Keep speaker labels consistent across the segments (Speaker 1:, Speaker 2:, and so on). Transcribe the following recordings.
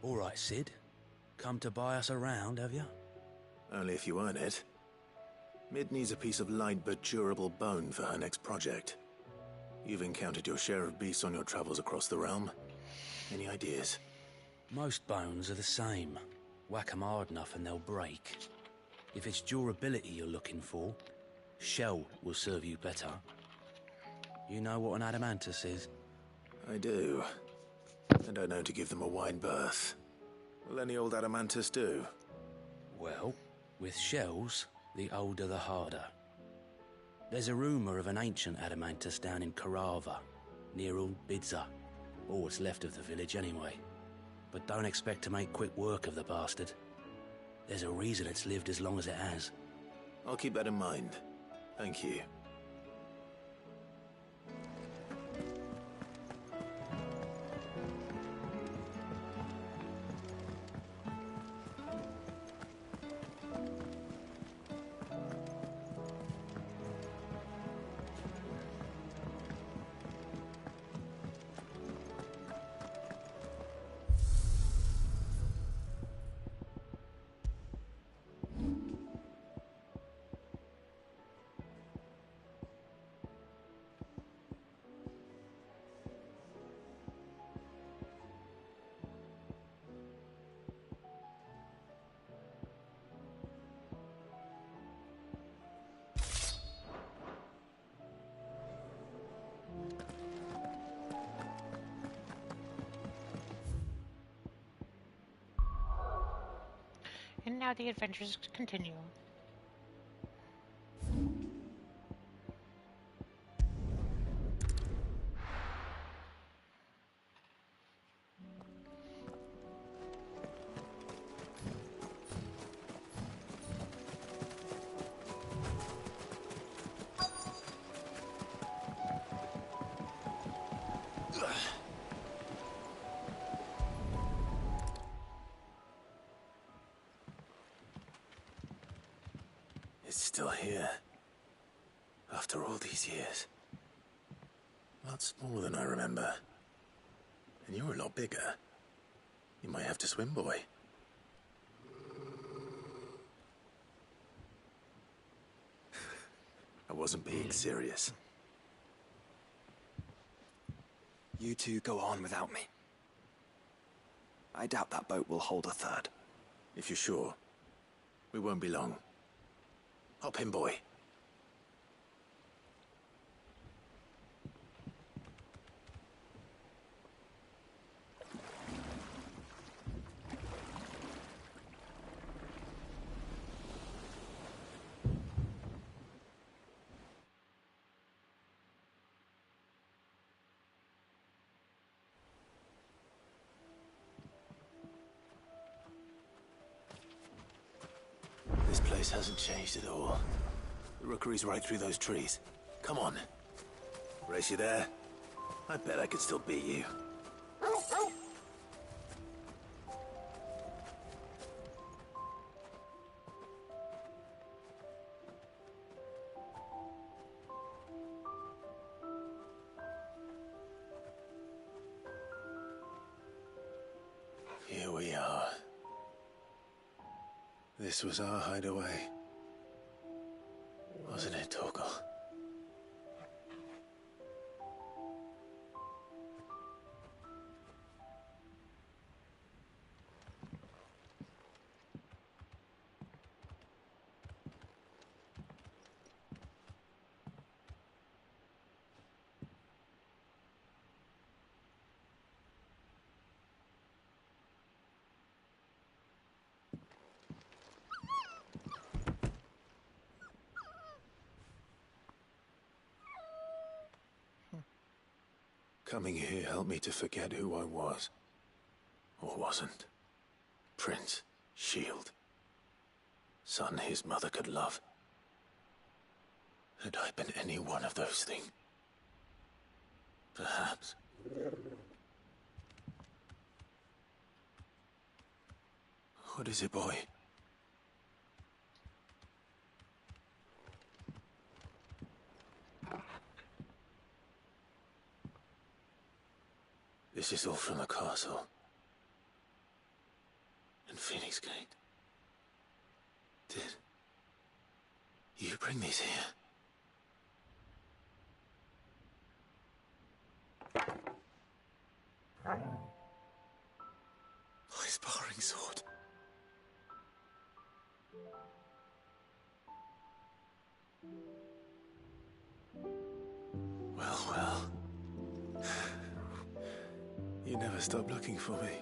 Speaker 1: All right, Sid. Come to buy us around, have you?
Speaker 2: Only if you earn it. Mid needs a piece of light but durable bone for her next project. You've encountered your share of beasts on your travels across the realm. Any ideas?
Speaker 1: Most bones are the same. Whack 'em hard enough and they'll break. If it's durability you're looking for, shell will serve you better. You know what an adamantus is?
Speaker 2: I do. And I know to give them a wide berth. Will any old adamantus do?
Speaker 1: Well, with shells, the older the harder. There's a rumour of an ancient adamantus down in Karava, near Bidza, or what's left of the village anyway. But don't expect to make quick work of the bastard. There's a reason it's lived as long as it has.
Speaker 2: I'll keep that in mind. Thank you.
Speaker 3: And now the adventures continue.
Speaker 2: It's still here. After all these years. Lots smaller than I remember. And you're a lot bigger. You might have to swim, boy. I wasn't being serious.
Speaker 4: You two go on without me. I doubt that boat will hold a third.
Speaker 2: If you're sure, we won't be long. Hop in, boy. This place hasn't changed at all. The rookery's right through those trees. Come on. Race you there? I bet I could still beat you. Here we are. This was our hideaway. Wasn't it, Torgal? Coming here helped me to forget who I was. Or wasn't. Prince, Shield. Son his mother could love. Had I been any one of those things? Perhaps. What is it, boy? This is all from the castle. Phoenix Gate. Did you bring these here? My sparring sword. Well, well. You never stopped looking for me,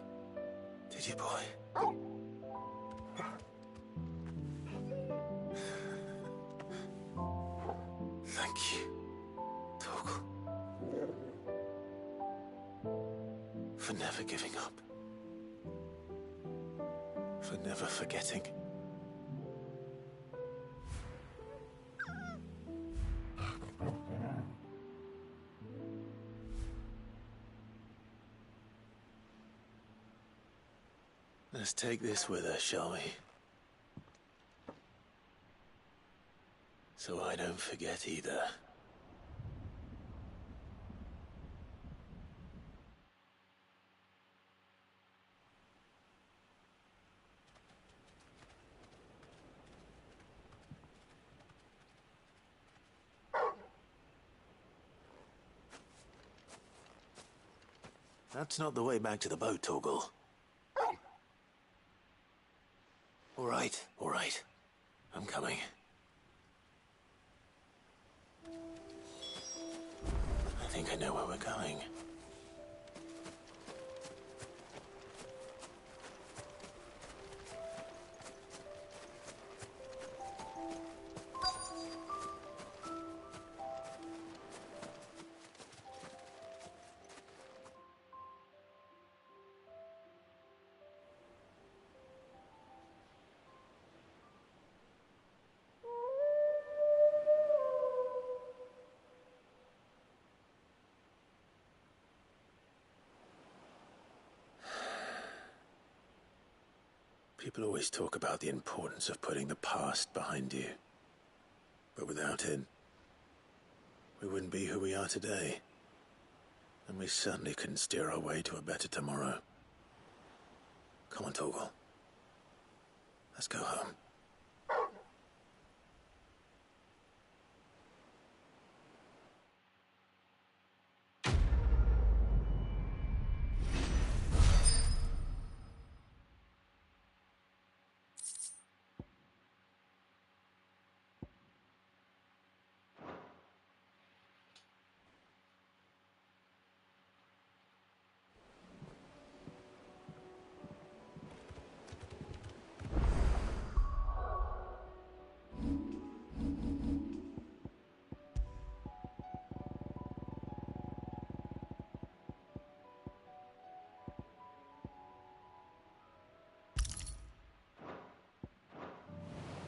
Speaker 2: did you, boy? Thank you, Torgal, for never giving up, for never forgetting. Let's take this with us, shall we? So I don't forget either. That's not the way back to the boat, Torgal. All right. I'm coming. I think I know where we're going. People always talk about the importance of putting the past behind you. But without it, we wouldn't be who we are today. And we certainly couldn't steer our way to a better tomorrow. Come on, Torgal. Let's go home.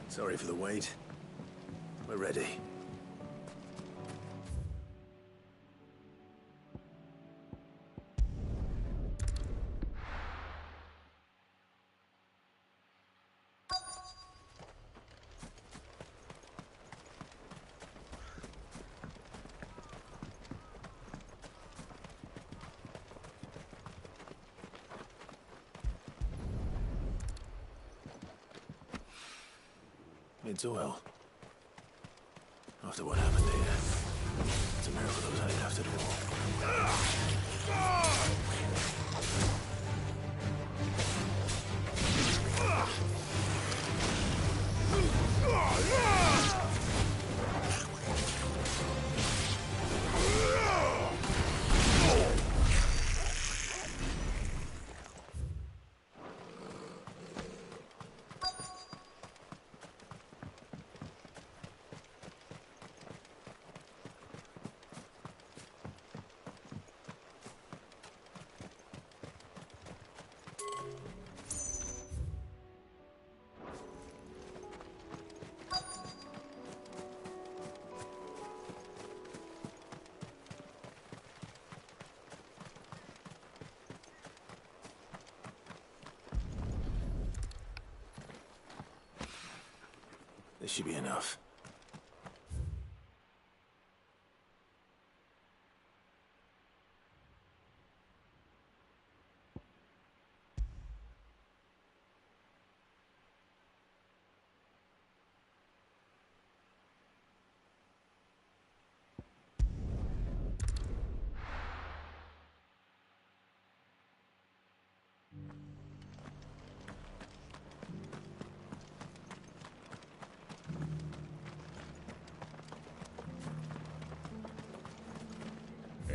Speaker 2: Sorry for the wait. We're ready. It's oil. After what happened here, it's a miracle that was only after the This should be enough.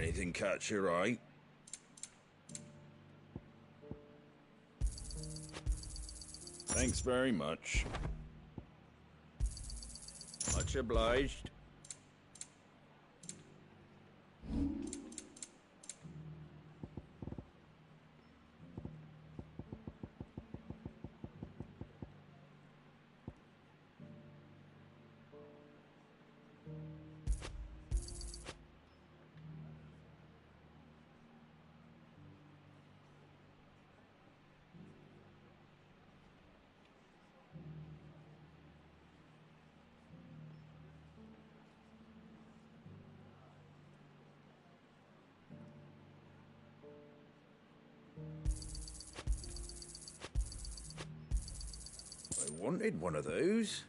Speaker 5: Anything catch your eye? Thanks very much. Much obliged. I wanted one of those.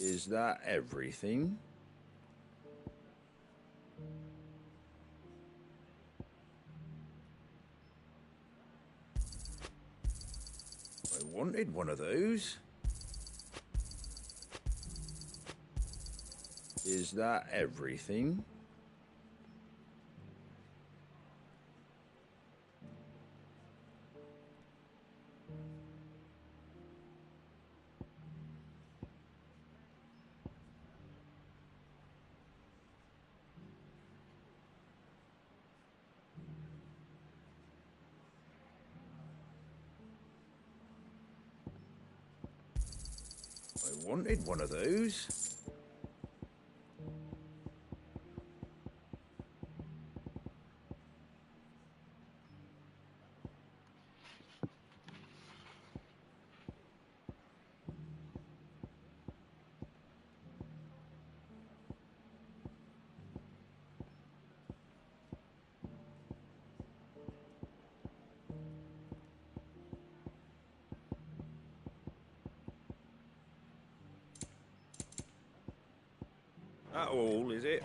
Speaker 5: Is that everything? I wanted one of those. Is that everything? I wanted one of those. That all, is it?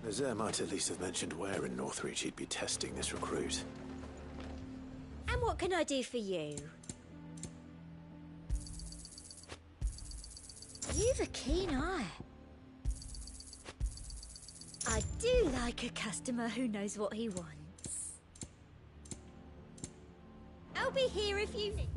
Speaker 2: Nazaire might at least have mentioned where in Northreach he'd be testing this recruit.
Speaker 6: And what can I do for you? You've a keen eye. I do like a customer who knows what he wants. I'll be here if you need.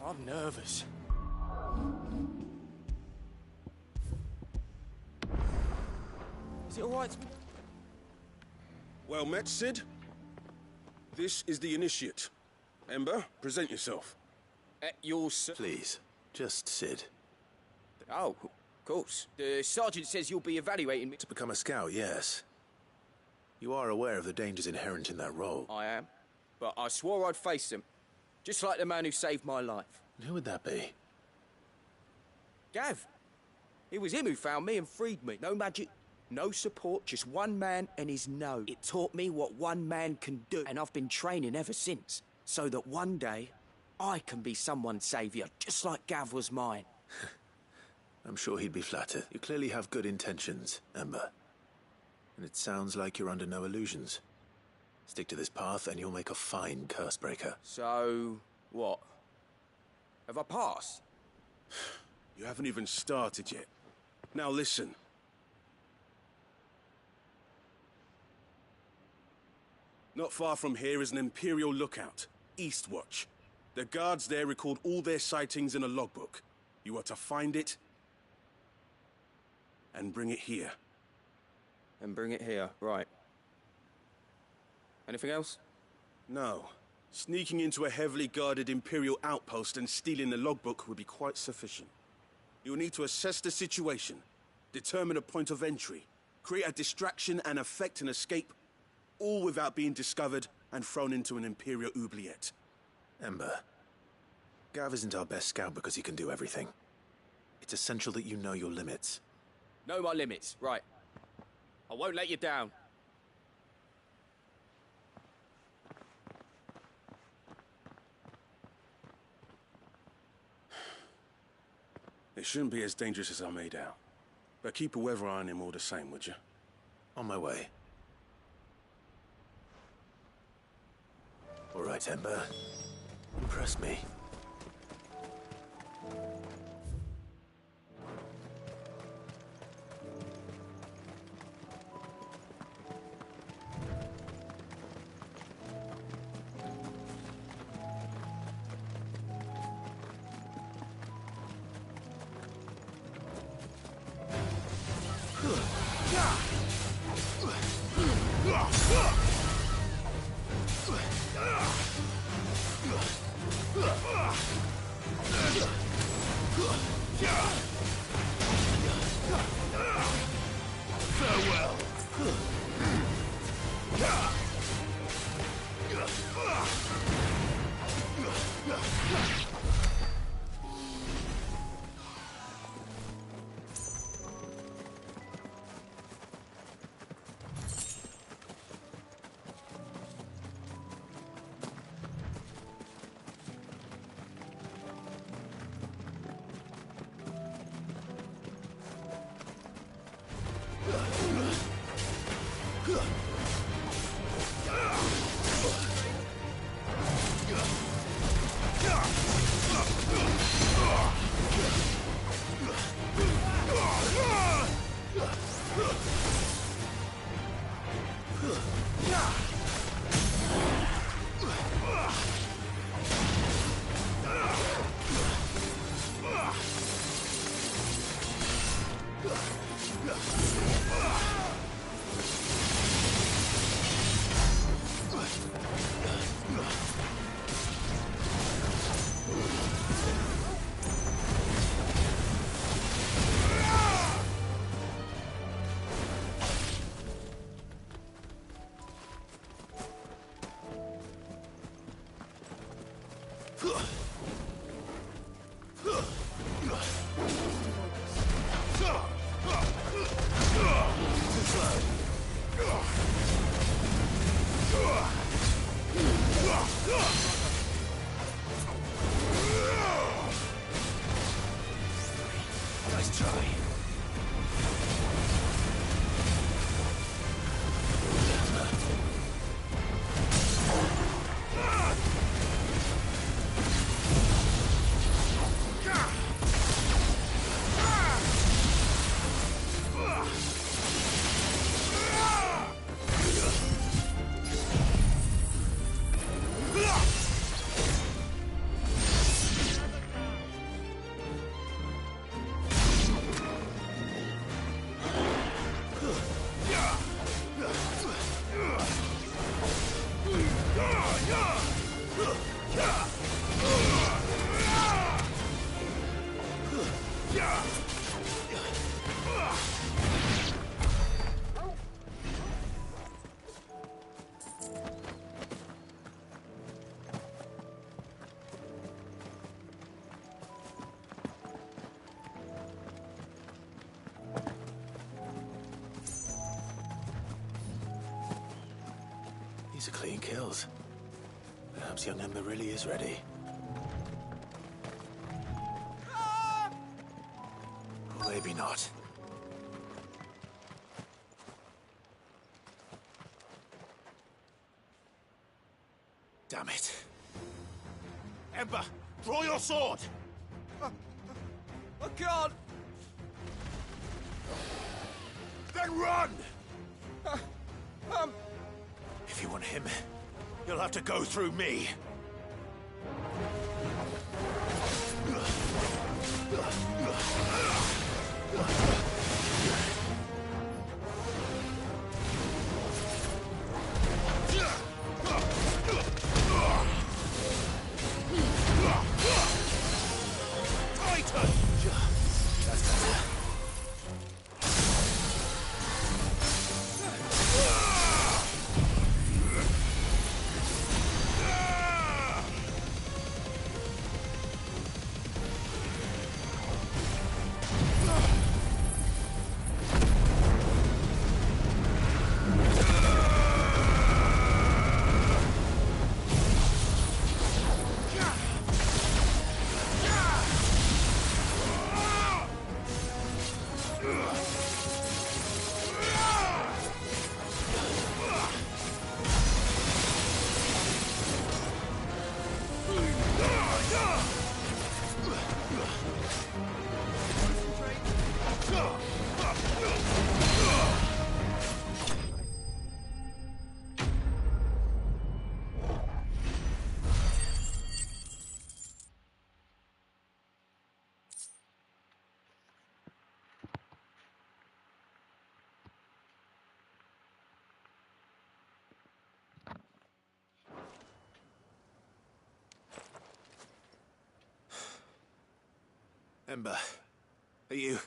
Speaker 2: I'm nervous. Is it all right?
Speaker 7: Well met, Sid. This is the initiate. Ember, present yourself.
Speaker 2: Please, just Sid.
Speaker 8: Oh, of course. The sergeant says you'll be evaluating me.
Speaker 2: To become a scout, yes. You are aware of the dangers inherent in that role.
Speaker 8: I am. But I swore I'd face them. Just like the man who saved my life.
Speaker 2: Who would that be?
Speaker 8: Gav. It was him who found me and freed me. No magic, no support, just one man and his nose. It taught me what one man can do, and I've been training ever since, so that one day I can be someone's saviour, just like Gav was mine.
Speaker 2: I'm sure he'd be flattered. You clearly have good intentions, Ember. And it sounds like you're under no illusions. Stick to this path and you'll make a fine curse breaker.
Speaker 8: So, what? Have I passed?
Speaker 7: You haven't even started yet. Now listen. Not far from here is an Imperial lookout, Eastwatch. The guards there record all their sightings in a logbook. You are to find it and bring it here.
Speaker 8: And bring it here, right. Anything else?
Speaker 7: No. Sneaking into a heavily guarded Imperial outpost and stealing the logbook would be quite sufficient. You'll need to assess the situation, determine a point of entry, create a distraction and effect an escape, all without being discovered and thrown into an Imperial oubliette.
Speaker 2: Ember, Gav isn't our best scout because he can do everything. It's essential that you know your limits.
Speaker 8: Know my limits, right. I won't let you down.
Speaker 7: It shouldn't be as dangerous as I made out. But keep a weather eye on him all the same, would you?
Speaker 2: On my way. All right, Ember. Impress me. These are clean kills. Perhaps young Ember really is ready. Or maybe not. Damn it.
Speaker 7: Ember, draw your sword!
Speaker 8: I can't!
Speaker 7: Then run!
Speaker 2: If you want him, you'll have to go through me. Ember, are you...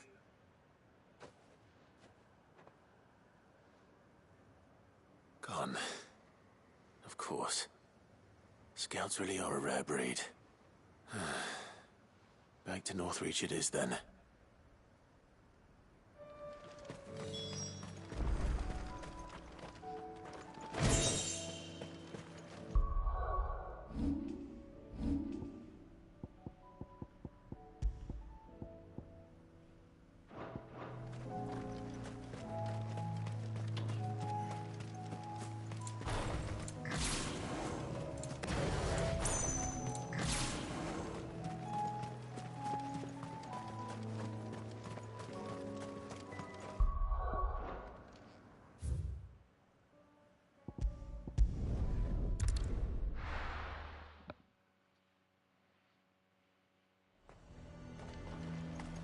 Speaker 2: Gone. Of course. Scouts really are a rare breed. Back to Northreach it is, then.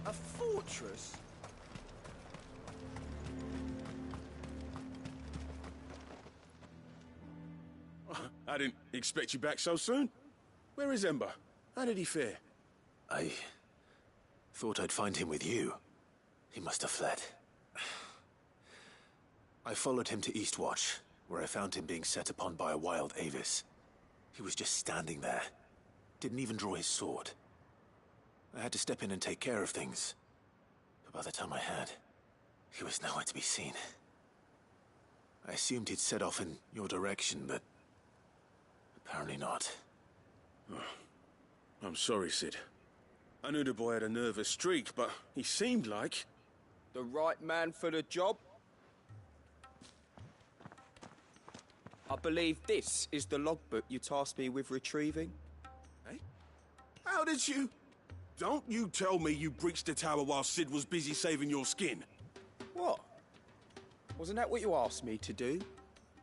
Speaker 8: A fortress?
Speaker 7: I didn't expect you back so soon. Where is Ember? How did he fare?
Speaker 2: I thought I'd find him with you. He must have fled. I followed him to Eastwatch, where I found him being set upon by a wild Avis. He was just standing there. Didn't even draw his sword. I had to step in and take care of things. But by the time I had, he was nowhere to be seen. I assumed he'd set off in your direction, but apparently not.
Speaker 7: Oh, I'm sorry, Sid. I knew the boy had a nervous streak, but he seemed like...
Speaker 8: The right man for the job? I believe this is the logbook you tasked me with retrieving.
Speaker 7: Eh? How did you... Don't you tell me you breached the tower while Sid was busy saving your skin.
Speaker 8: What? Wasn't that what you asked me to do?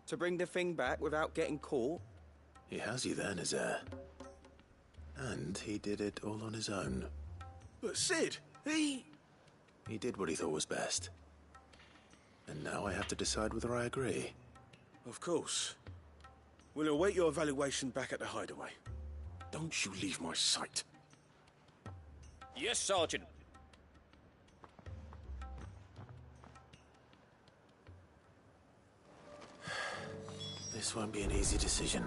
Speaker 8: To bring the thing back without getting caught?
Speaker 2: He has you there, Nazaire. And he did it all on his own.
Speaker 7: But Sid, he
Speaker 2: did what he thought was best. And now I have to decide whether I agree.
Speaker 7: Of course. We'll await your evaluation back at the hideaway. Don't you leave my sight.
Speaker 8: Yes, Sergeant.
Speaker 2: This won't be an easy decision.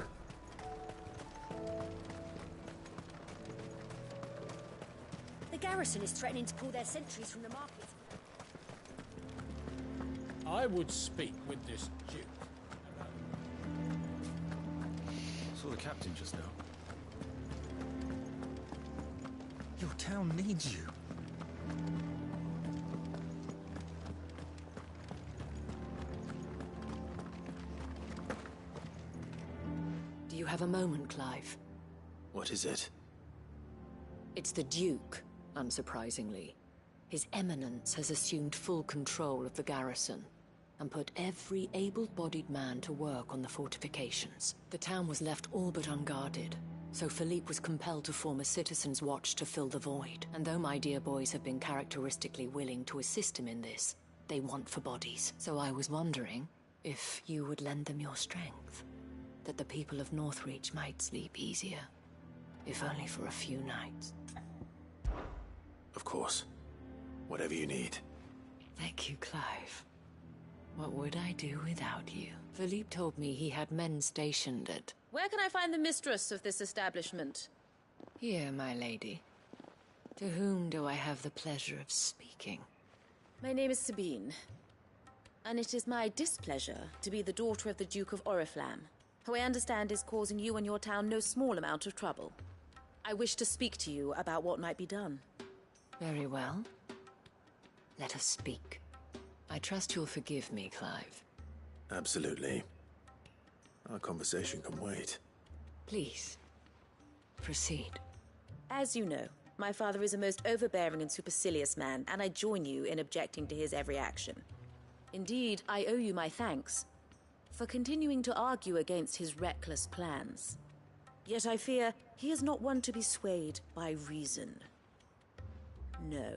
Speaker 6: The garrison is threatening to pull their sentries from the market.
Speaker 9: I would speak with this Duke.
Speaker 10: Saw the captain just now. Your town needs you.
Speaker 11: Do you have a moment, Clive?
Speaker 2: What is it?
Speaker 11: It's the Duke, unsurprisingly. His Eminence has assumed full control of the garrison and put every able-bodied man to work on the fortifications. The town was left all but unguarded, so Philippe was compelled to form a citizen's watch to fill the void. And though my dear boys have been characteristically willing to assist him in this, they want for bodies. So I was wondering if you would lend them your strength, that the people of Northreach might sleep easier, if only for a few nights.
Speaker 2: Of course. Whatever you need.
Speaker 11: Thank you, Clive. What would I do without you? Philippe told me he had men stationed at...
Speaker 12: Where can I find the mistress of this establishment?
Speaker 11: Here, my lady. To whom do I have the pleasure of speaking?
Speaker 12: My name is Sabine, and it is my displeasure to be the daughter of the Duke of Oriflamme, who I understand is causing you and your town no small amount of trouble. I wish to speak to you about what might be done.
Speaker 11: Very well. Let us speak. I trust you'll forgive me, Clive.
Speaker 2: Absolutely. Our conversation can wait.
Speaker 11: Please, proceed.
Speaker 12: As you know, my father is a most overbearing and supercilious man, and I join you in objecting to his every action. Indeed, I owe you my thanks for continuing to argue against his reckless plans. Yet I fear he is not one to be swayed by reason. No.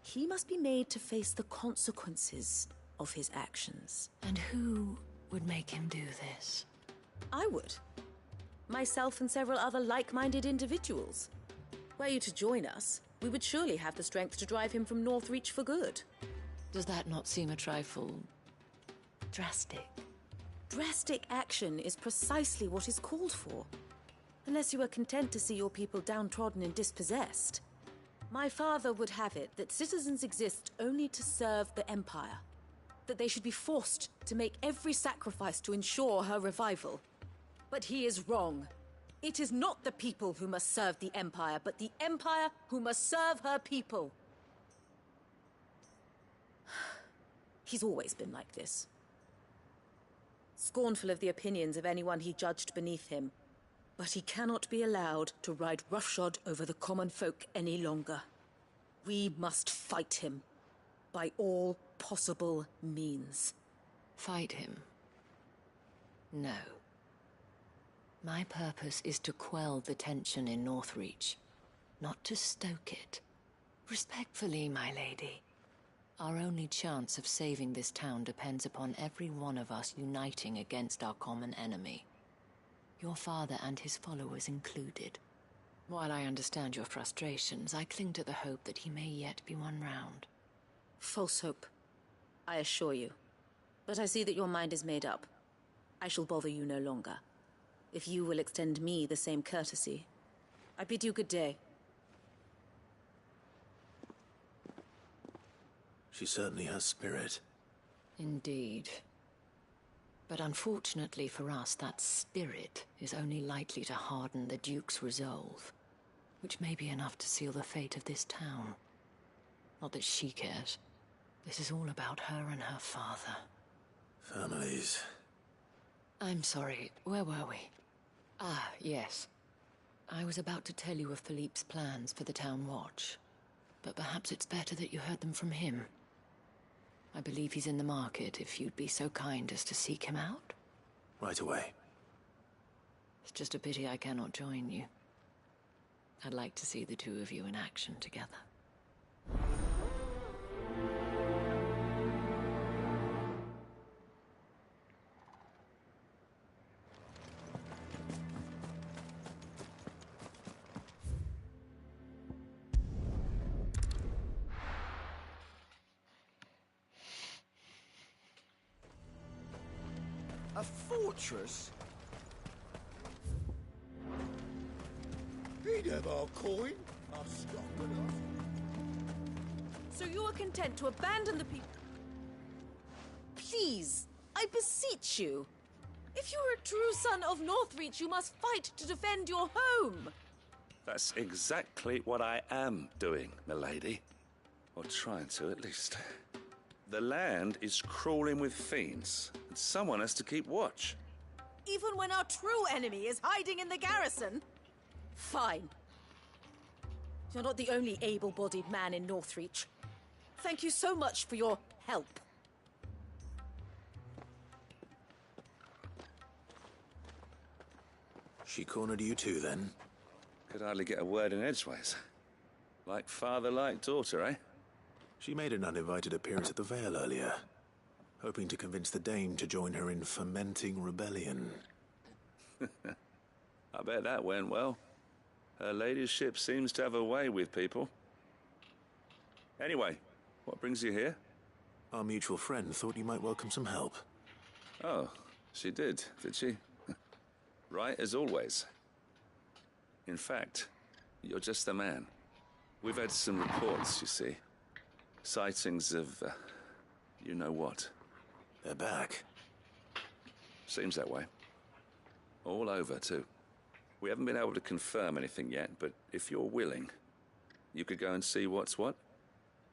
Speaker 12: He must be made to face the consequences of his actions.
Speaker 11: And who would make him do this?
Speaker 12: I would. Myself and several other like-minded individuals. Were you to join us, we would surely have the strength to drive him from Northreach for good.
Speaker 11: Does that not seem a trifle drastic?
Speaker 12: Drastic action is precisely what is called for. Unless you are content to see your people downtrodden and dispossessed. My father would have it that citizens exist only to serve the Empire. That they should be forced to make every sacrifice to ensure her revival. But he is wrong. It is not the people who must serve the Empire, but the Empire who must serve her people. He's always been like this. Scornful of the opinions of anyone he judged beneath him. But he cannot be allowed to ride roughshod over the common folk any longer. We must fight him. By all possible means.
Speaker 11: Fight him? No. My purpose is to quell the tension in Northreach, not to stoke it. Respectfully, my lady. Our only chance of saving this town depends upon every one of us uniting against our common enemy. Your father and his followers included. While I understand your frustrations, I cling to the hope that he may yet be won round.
Speaker 12: False hope, I assure you. But I see that your mind is made up. I shall bother you no longer. If you will extend me the same courtesy, I bid you good day.
Speaker 2: She certainly has spirit.
Speaker 11: Indeed. But unfortunately for us, that spirit is only likely to harden the Duke's resolve, which may be enough to seal the fate of this town. Not that she cares. This is all about her and her father.
Speaker 2: Families.
Speaker 11: I'm sorry, where were we? Ah, yes. I was about to tell you of Philippe's plans for the town watch, but perhaps it's better that you heard them from him. I believe he's in the market, if you'd be so kind as to seek him out.
Speaker 2: Right away.
Speaker 11: It's just a pity I cannot join you. I'd like to see the two of you in action together.
Speaker 8: A fortress? He'd have our coin, our stock with us.
Speaker 12: So you are content to abandon the people? Please, I beseech you. If you are a true son of Northreach, you must fight to defend your home.
Speaker 13: That's exactly what I am doing, milady. Or trying to, at least. The land is crawling with fiends, and someone has to keep watch.
Speaker 12: Even when our true enemy is hiding in the garrison? Fine. You're not the only able-bodied man in Northreach. Thank you so much for your help.
Speaker 2: She cornered you too, then?
Speaker 13: Could hardly get a word in edgeways. Like father, like daughter, eh?
Speaker 2: She made an uninvited appearance at the Vale earlier, hoping to convince the Dame to join her in fomenting rebellion.
Speaker 13: I bet that went well. Her ladyship seems to have a way with people. Anyway, what brings you here?
Speaker 2: Our mutual friend thought you might welcome some help.
Speaker 13: Oh, she did she? Right as always. In fact, you're just the man. We've had some reports, you see. Sightings of, you know what.
Speaker 2: They're back.
Speaker 13: Seems that way. All over, too. We haven't been able to confirm anything yet, but if you're willing, you could go and see what's what.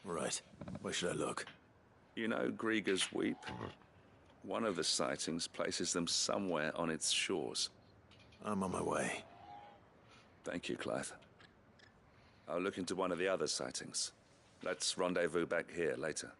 Speaker 2: Right. Where should I look?
Speaker 13: You know Grieger's Weep? One of the sightings places them somewhere on its shores.
Speaker 2: I'm on my way.
Speaker 13: Thank you, Clive. I'll look into one of the other sightings. Let's rendezvous back here later.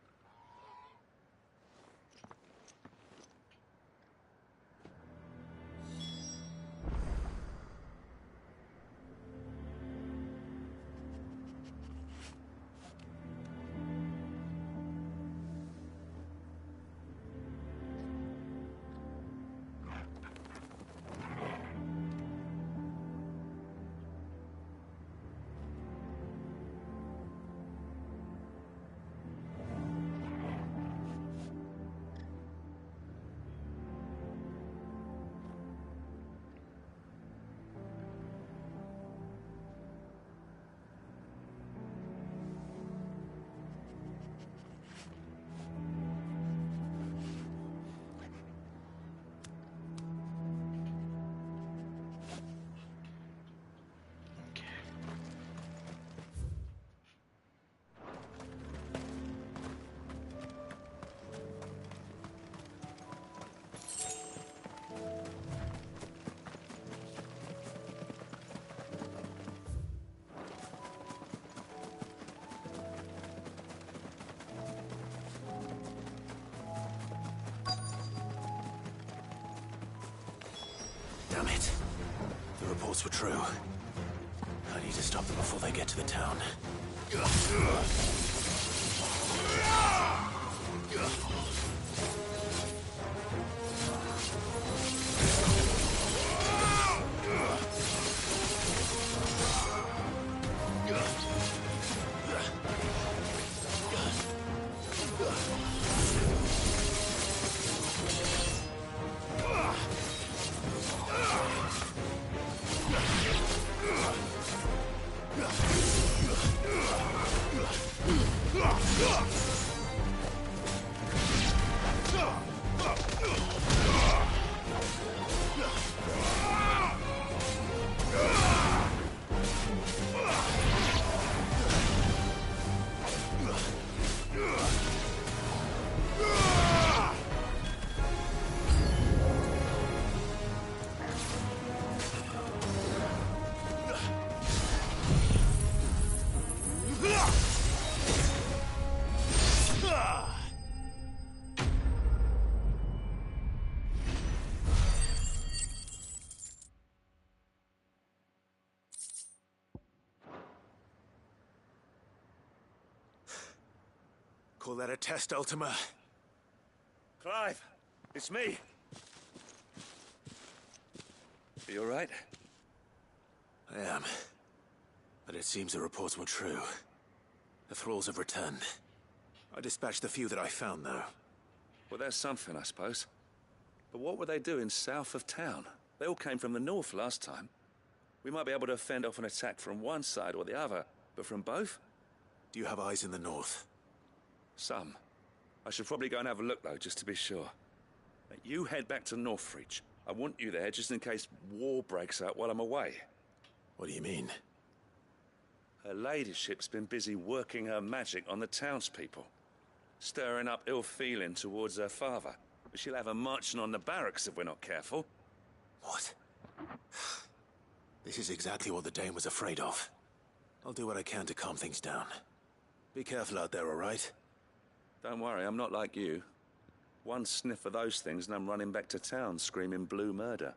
Speaker 2: reports were true. I need to stop them before they get to the town. Call that a test, Ultima?
Speaker 13: Clive, it's me. Are you all right?
Speaker 2: I am. But it seems the reports were true. The thralls have returned. I dispatched the few that I found, though.
Speaker 13: Well, that's something, I suppose. But what were they doing south of town? They all came from the north last time. We might be able to fend off an attack from one side or the other, but from both?
Speaker 2: Do you have eyes in the north?
Speaker 13: Some. I should probably go and have a look, though, just to be sure. Now, you head back to Northreach. I want you there just in case war breaks out while I'm away.
Speaker 2: What do you mean?
Speaker 13: Her ladyship's been busy working her magic on the townspeople, stirring up ill feeling towards her father. But she'll have her marching on the barracks if we're not careful.
Speaker 2: What? This is exactly what the Dane was afraid of. I'll do what I can to calm things down. Be careful out there, all right?
Speaker 13: Don't worry, I'm not like you. One sniff of those things and I'm running back to town screaming blue murder.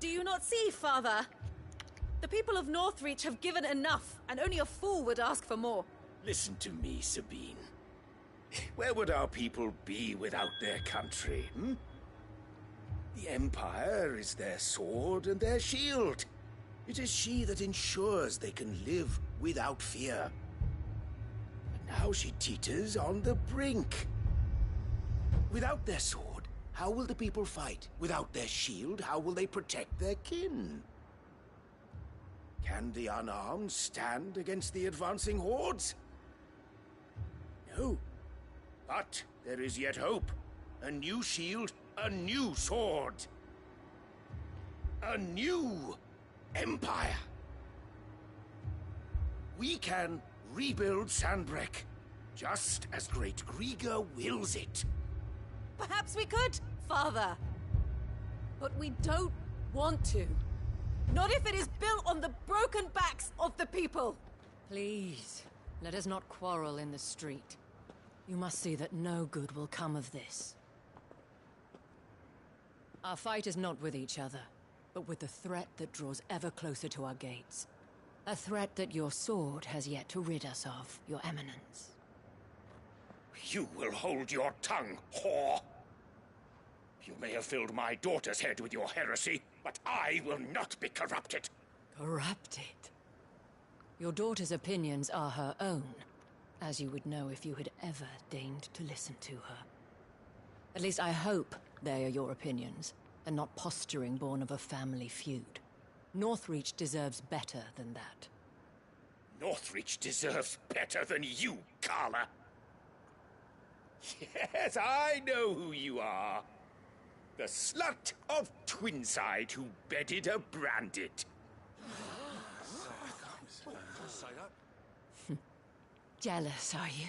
Speaker 12: Do you not see, Father? The people of Northreach have given enough, and only a fool would ask for more.
Speaker 14: Listen to me, Sabine. Where would our people be without their country, hmm? The Empire is their sword and their shield. It is she that ensures they can live without fear. But now she teeters on the brink. Without their sword, how will the people fight? Without their shield, how will they protect their kin? Can the unarmed stand against the advancing hordes? No. But there is yet hope. A new shield, a new sword. A new empire. We can rebuild Sandbreck, just as Great Grieger wills it.
Speaker 12: Perhaps we could, Father. But we don't want to. Not if it is built on the broken backs of the people.
Speaker 11: Please, let us not quarrel in the street. You must see that no good will come of this. Our fight is not with each other, but with the threat that draws ever closer to our gates. A threat that your sword has yet to rid us of, Your Eminence.
Speaker 14: You will hold your tongue, whore! You may have filled my daughter's head with your heresy, but I will not be corrupted.
Speaker 11: Corrupted? Your daughter's opinions are her own, as you would know if you had ever deigned to listen to her. At least I hope they are your opinions, and not posturing born of a family feud. Northreach deserves better than that.
Speaker 14: Northreach deserves better than you, Carla. Yes, I know who you are. The slut of Twinside who bedded a Brandit.
Speaker 11: Jealous, are you?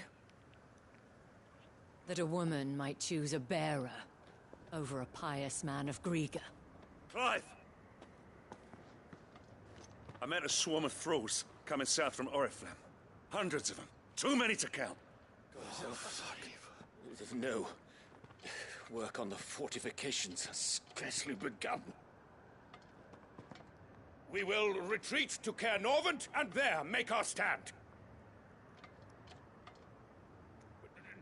Speaker 11: That a woman might choose a bearer over a pious man of Grieger.
Speaker 13: Clive! I met a swarm of thralls coming south from Oriflamme. Hundreds of them. Too many to count.
Speaker 14: No. Work on the fortifications has scarcely begun. We will retreat to Caer Norvent and there make our stand.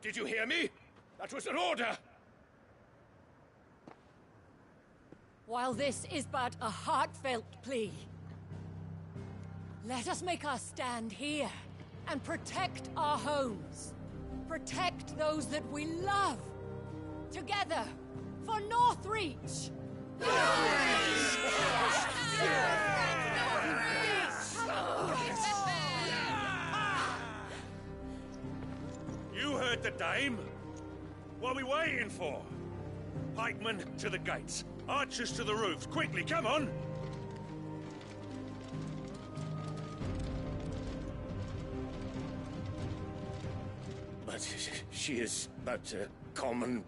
Speaker 14: Did you hear me? That was an order!
Speaker 11: While this is but a heartfelt plea, let us make our stand here and protect our homes. Protect those that we love. Together, for Northreach!
Speaker 13: You heard the dame. What are we waiting for? Pikemen to the gates. Archers to the roofs. Quickly, come on!
Speaker 14: But she is but a common...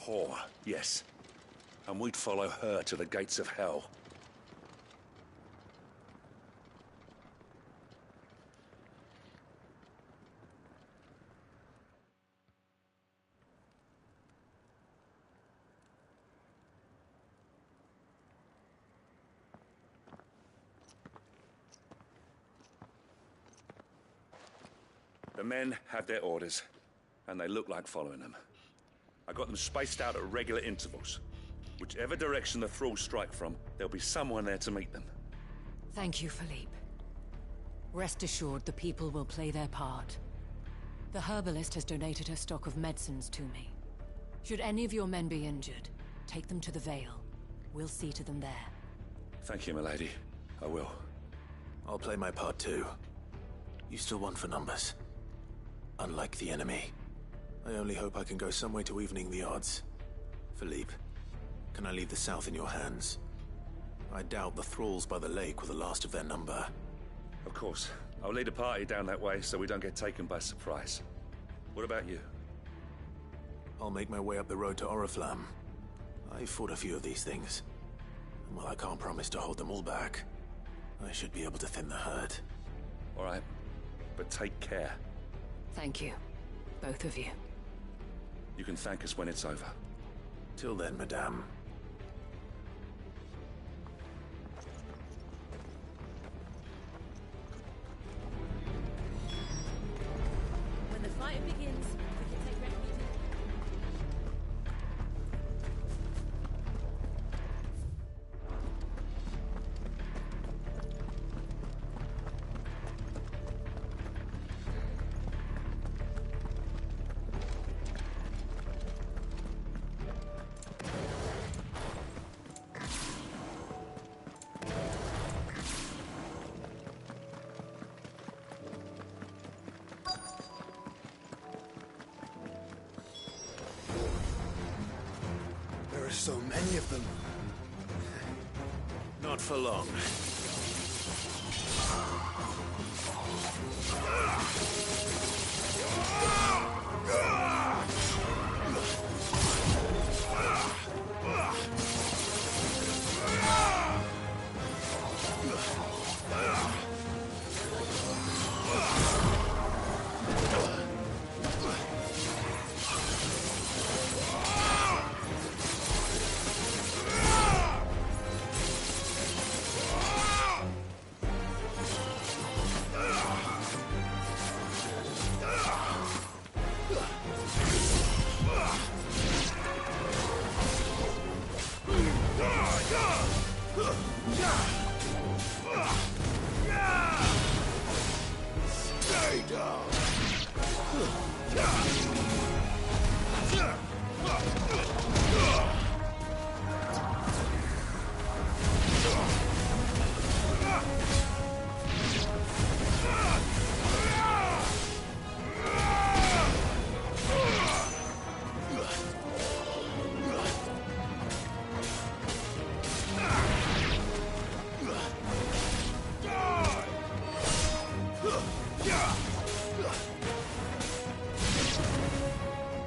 Speaker 13: Whore, yes. And we'd follow her to the gates of hell. The men have their orders, and they look like following them. I got them spaced out at regular intervals. Whichever direction the thralls strike from, there'll be someone there to meet them.
Speaker 11: Thank you, Philippe. Rest assured the people will play their part. The herbalist has donated her stock of medicines to me. Should any of your men be injured, take them to the Vale. We'll see to them there.
Speaker 13: Thank you, milady. I will.
Speaker 2: I'll play my part too. You still want for numbers. Unlike the enemy. I only hope I can go some way to evening the odds. Philippe, can I leave the south in your hands? I doubt the thralls by the lake were the last of their number.
Speaker 13: Of course. I'll lead a party down that way so we don't get taken by surprise. What about you?
Speaker 2: I'll make my way up the road to Oriflamme. I fought a few of these things. And while I can't promise to hold them all back, I should be able to thin the herd.
Speaker 13: All right. But take care.
Speaker 11: Thank you. Both of you.
Speaker 13: You can thank us when it's over.
Speaker 2: Till then, madame.
Speaker 12: When the fight begins, we can take refuge in...
Speaker 2: So many of them. Not for long.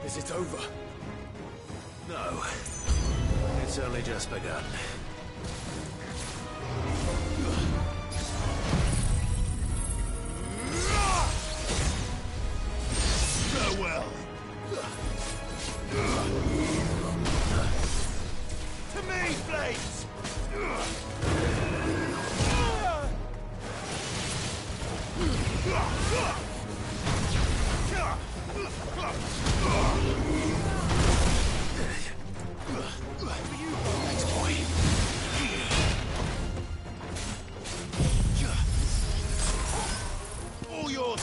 Speaker 2: Is it over? No. It's only just begun. Farewell. To me, Blades! Thanks, boy. All yours,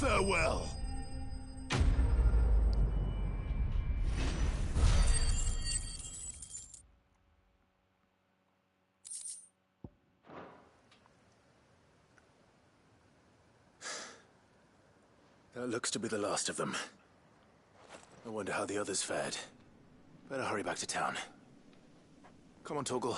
Speaker 2: Farewell. That looks to be the last of them. I wonder how the others fared. Better hurry back to town. Come on, Torgal.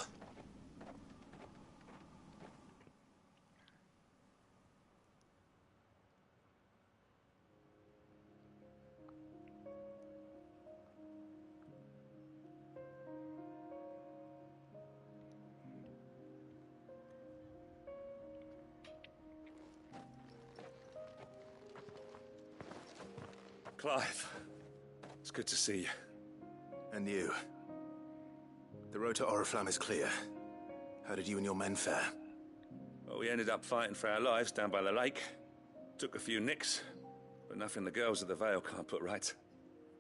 Speaker 13: Clive, it's good to see you.
Speaker 2: And you. The road to Oriflamme is clear. How did you and your men fare?
Speaker 13: Well, we ended up fighting for our lives down by the lake. Took a few nicks, but nothing the girls of the Vale can't put right.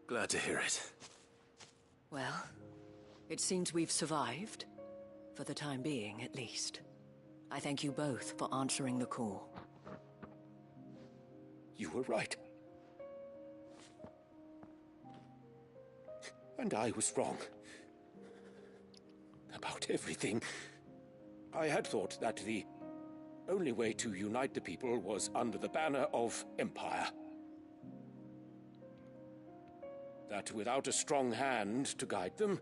Speaker 2: Glad to hear it.
Speaker 11: Well, it seems we've survived. For the time being, at least. I thank you both for answering the call.
Speaker 14: You were right. And I was wrong. About everything. I had thought that the only way to unite the people was under the banner of Empire. That without a strong hand to guide them,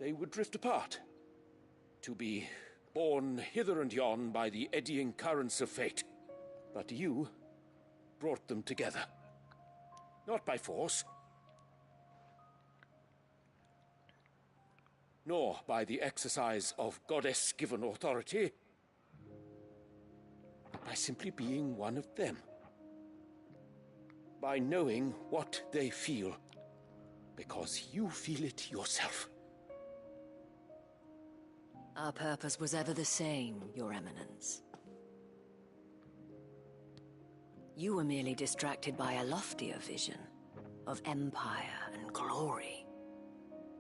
Speaker 14: they would drift apart. To be borne hither and yon by the eddying currents of fate. But you brought them together. Not by force, nor by the exercise of goddess-given authority, but by simply being one of them. By knowing what they feel, because you feel it yourself.
Speaker 11: Our purpose was ever the same, Your Eminence. You were merely distracted by a loftier vision of empire and glory,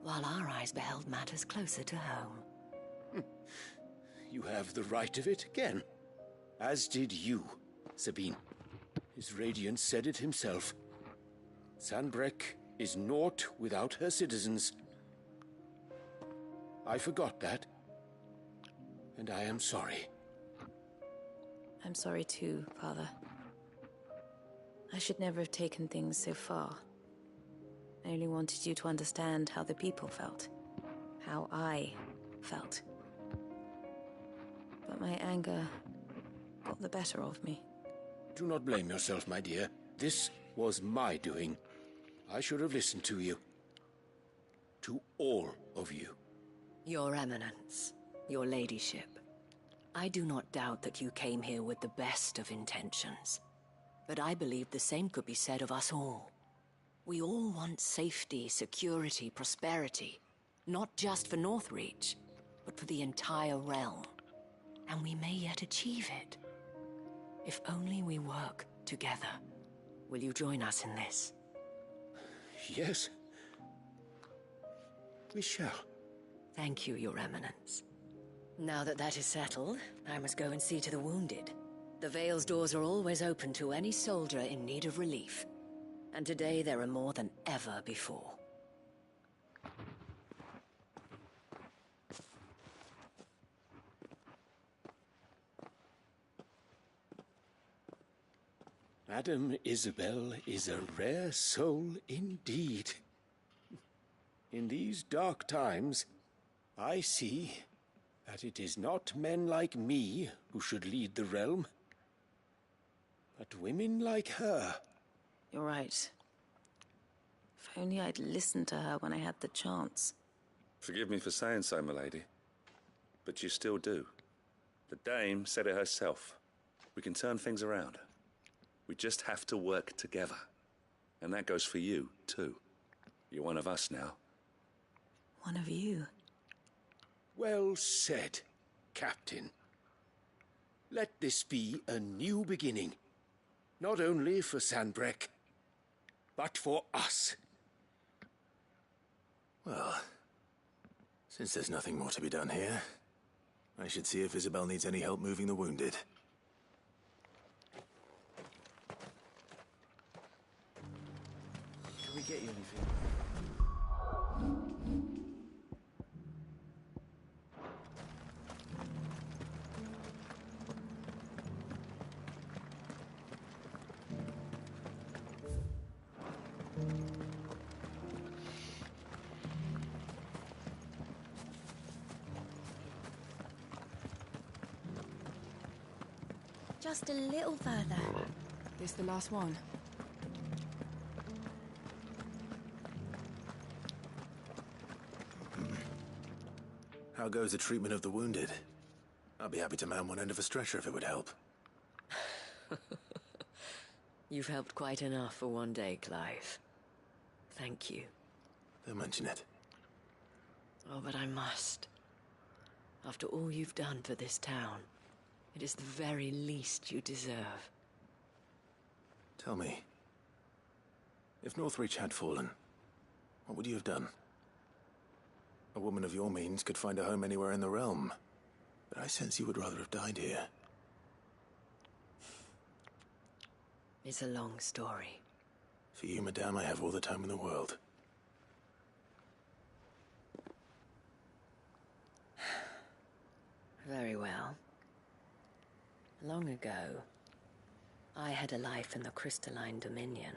Speaker 11: while our eyes beheld matters closer to home.
Speaker 14: You have the right of it again. As did you, Sabine. His Radiance said it himself. Sanbreque is naught without her citizens. I forgot that. And I am sorry.
Speaker 12: I'm sorry too, Father. I should never have taken things so far. I only wanted you to understand how the people felt. How I felt. But my anger got the better of me.
Speaker 14: Do not blame yourself, my dear. This was my doing. I should have listened to you. To all of you.
Speaker 11: Your Eminence, your Ladyship, I do not doubt that you came here with the best of intentions. But I believe the same could be said of us all. We all want safety, security, prosperity. Not just for Northreach, but for the entire realm. And we may yet achieve it. If only we work together. Will you join us in this?
Speaker 14: Yes. We shall.
Speaker 11: Thank you, Your Eminence. Now that that is settled, I must go and see to the wounded. The Vale's doors are always open to any soldier in need of relief. And today there are more than ever before.
Speaker 14: Madame Isabel is a rare soul indeed. In these dark times, I see that it is not men like me who should lead the realm, but women like her.
Speaker 12: You're right. If only I'd listened to her when I had the chance.
Speaker 13: Forgive me for saying so, milady, but you still do. The dame said it herself. We can turn things around. We just have to work together. And that goes for you, too. You're one of us now.
Speaker 12: One of you.
Speaker 14: Well said, Captain. Let this be a new beginning. Not only for Sanbreque, but for us.
Speaker 2: Well, since there's nothing more to be done here, I should see if Isabel needs any help moving the wounded.
Speaker 8: Can we get you anything?
Speaker 6: Just a little further.
Speaker 15: This the last one?
Speaker 2: How goes the treatment of the wounded? I'll be happy to man one end of a stretcher if it would help.
Speaker 11: You've helped quite enough for one day, Clive. Thank you.
Speaker 2: Don't mention it.
Speaker 11: Oh, but I must. After all you've done for this town, it is the very least you deserve.
Speaker 2: Tell me, if Northreach had fallen, what would you have done? A woman of your means could find a home anywhere in the realm, but I sense you would rather have died here.
Speaker 11: It's a long story.
Speaker 2: For you, madame, I have all the time in the world.
Speaker 11: Very well. Long ago, I had a life in the Crystalline Dominion.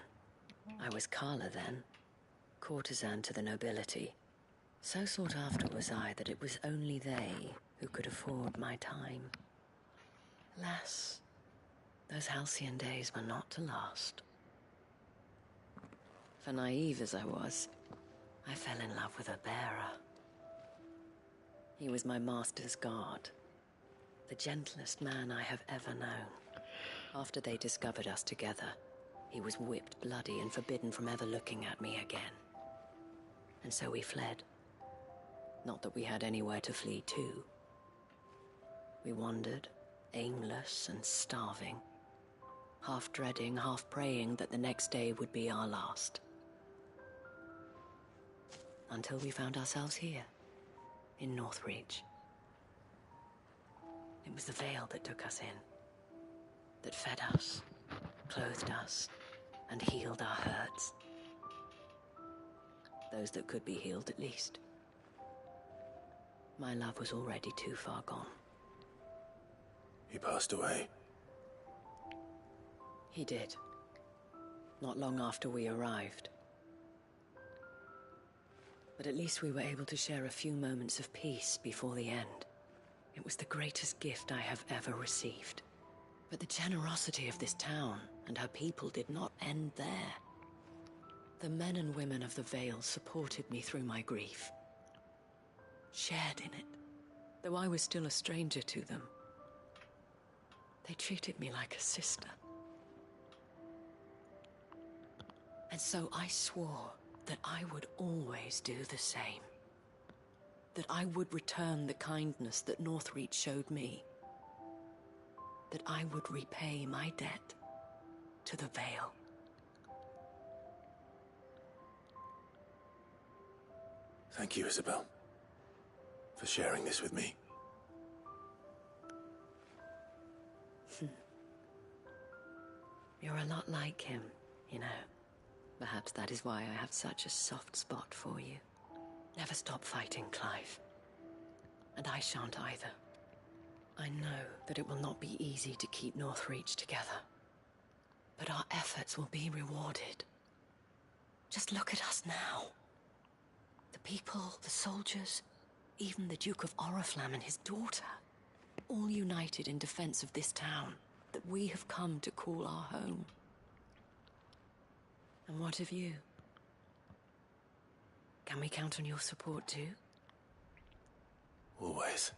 Speaker 11: I was Carla then, courtesan to the nobility. So sought after was I that it was only they who could afford my time. Alas, those halcyon days were not to last. For naive as I was, I fell in love with a bearer. He was my master's guard, the gentlest man I have ever known. After they discovered us together, he was whipped bloody and forbidden from ever looking at me again. And so we fled. Not that we had anywhere to flee to. We wandered, aimless and starving, half dreading, half praying that the next day would be our last. Until we found ourselves here, in Northreach. It was the Vale that took us in, that fed us, clothed us, and healed our hurts. Those that could be healed, at least. My love was already too far gone.
Speaker 2: He passed away.
Speaker 11: He did. Not long after we arrived. But at least we were able to share a few moments of peace before the end. It was the greatest gift I have ever received. But the generosity of this town and her people did not end there. The men and women of the Vale supported me through my grief. Shared in it, though I was still a stranger to them. They treated me like a sister. And so I swore that I would always do the same. That I would return the kindness that Northreach showed me. That I would repay my debt to the Vale.
Speaker 2: Thank you, Isabel. for sharing this with me.
Speaker 11: You're a lot like him, you know. Perhaps that is why I have such a soft spot for you. Never stop fighting, Clive. And I shan't either. I know that it will not be easy to keep Northreach together. But our efforts will be rewarded. Just look at us now. The people, the soldiers, even the Duke of Oriflamme and his daughter. All united in defense of this town that we have come to call our home. And what of you? Can we count on your support too?
Speaker 2: Always.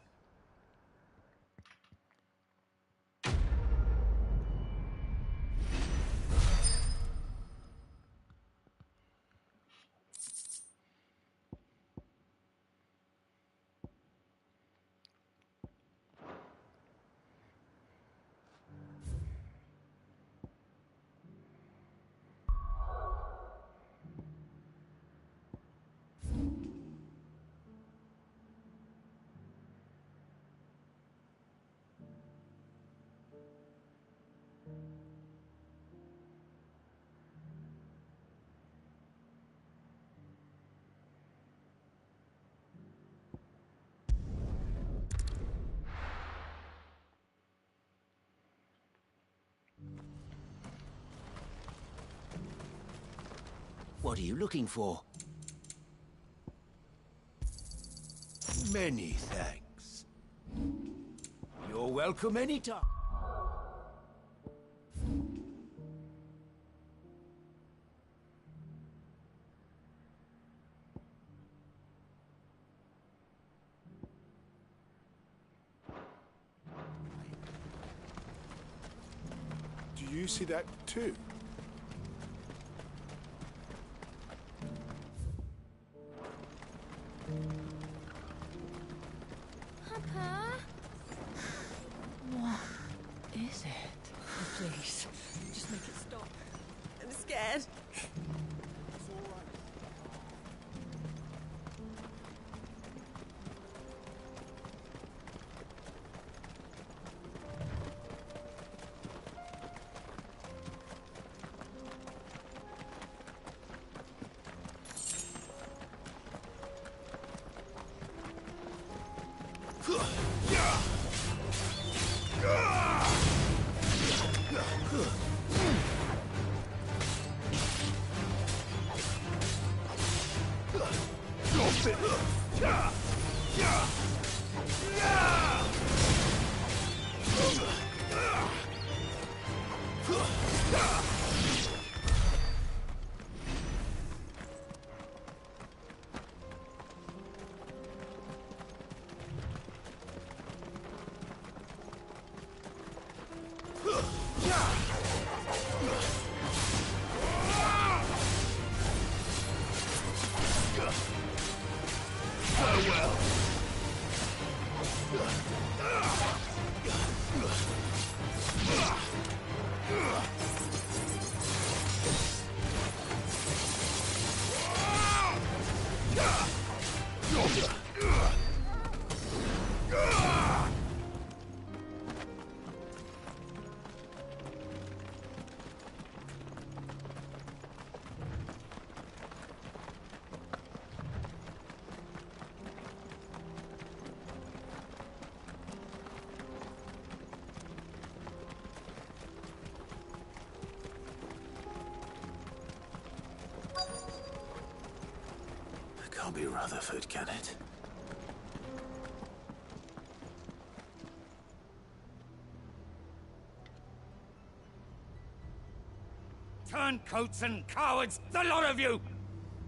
Speaker 16: What are you looking for? Many thanks. You're welcome anytime.
Speaker 7: Do you see that too?
Speaker 6: Papa?
Speaker 11: What is it? Oh, please, just make it stop.
Speaker 12: I'm scared.
Speaker 2: Can't be Rutherford, can it?
Speaker 16: Turncoats and cowards, the lot of you!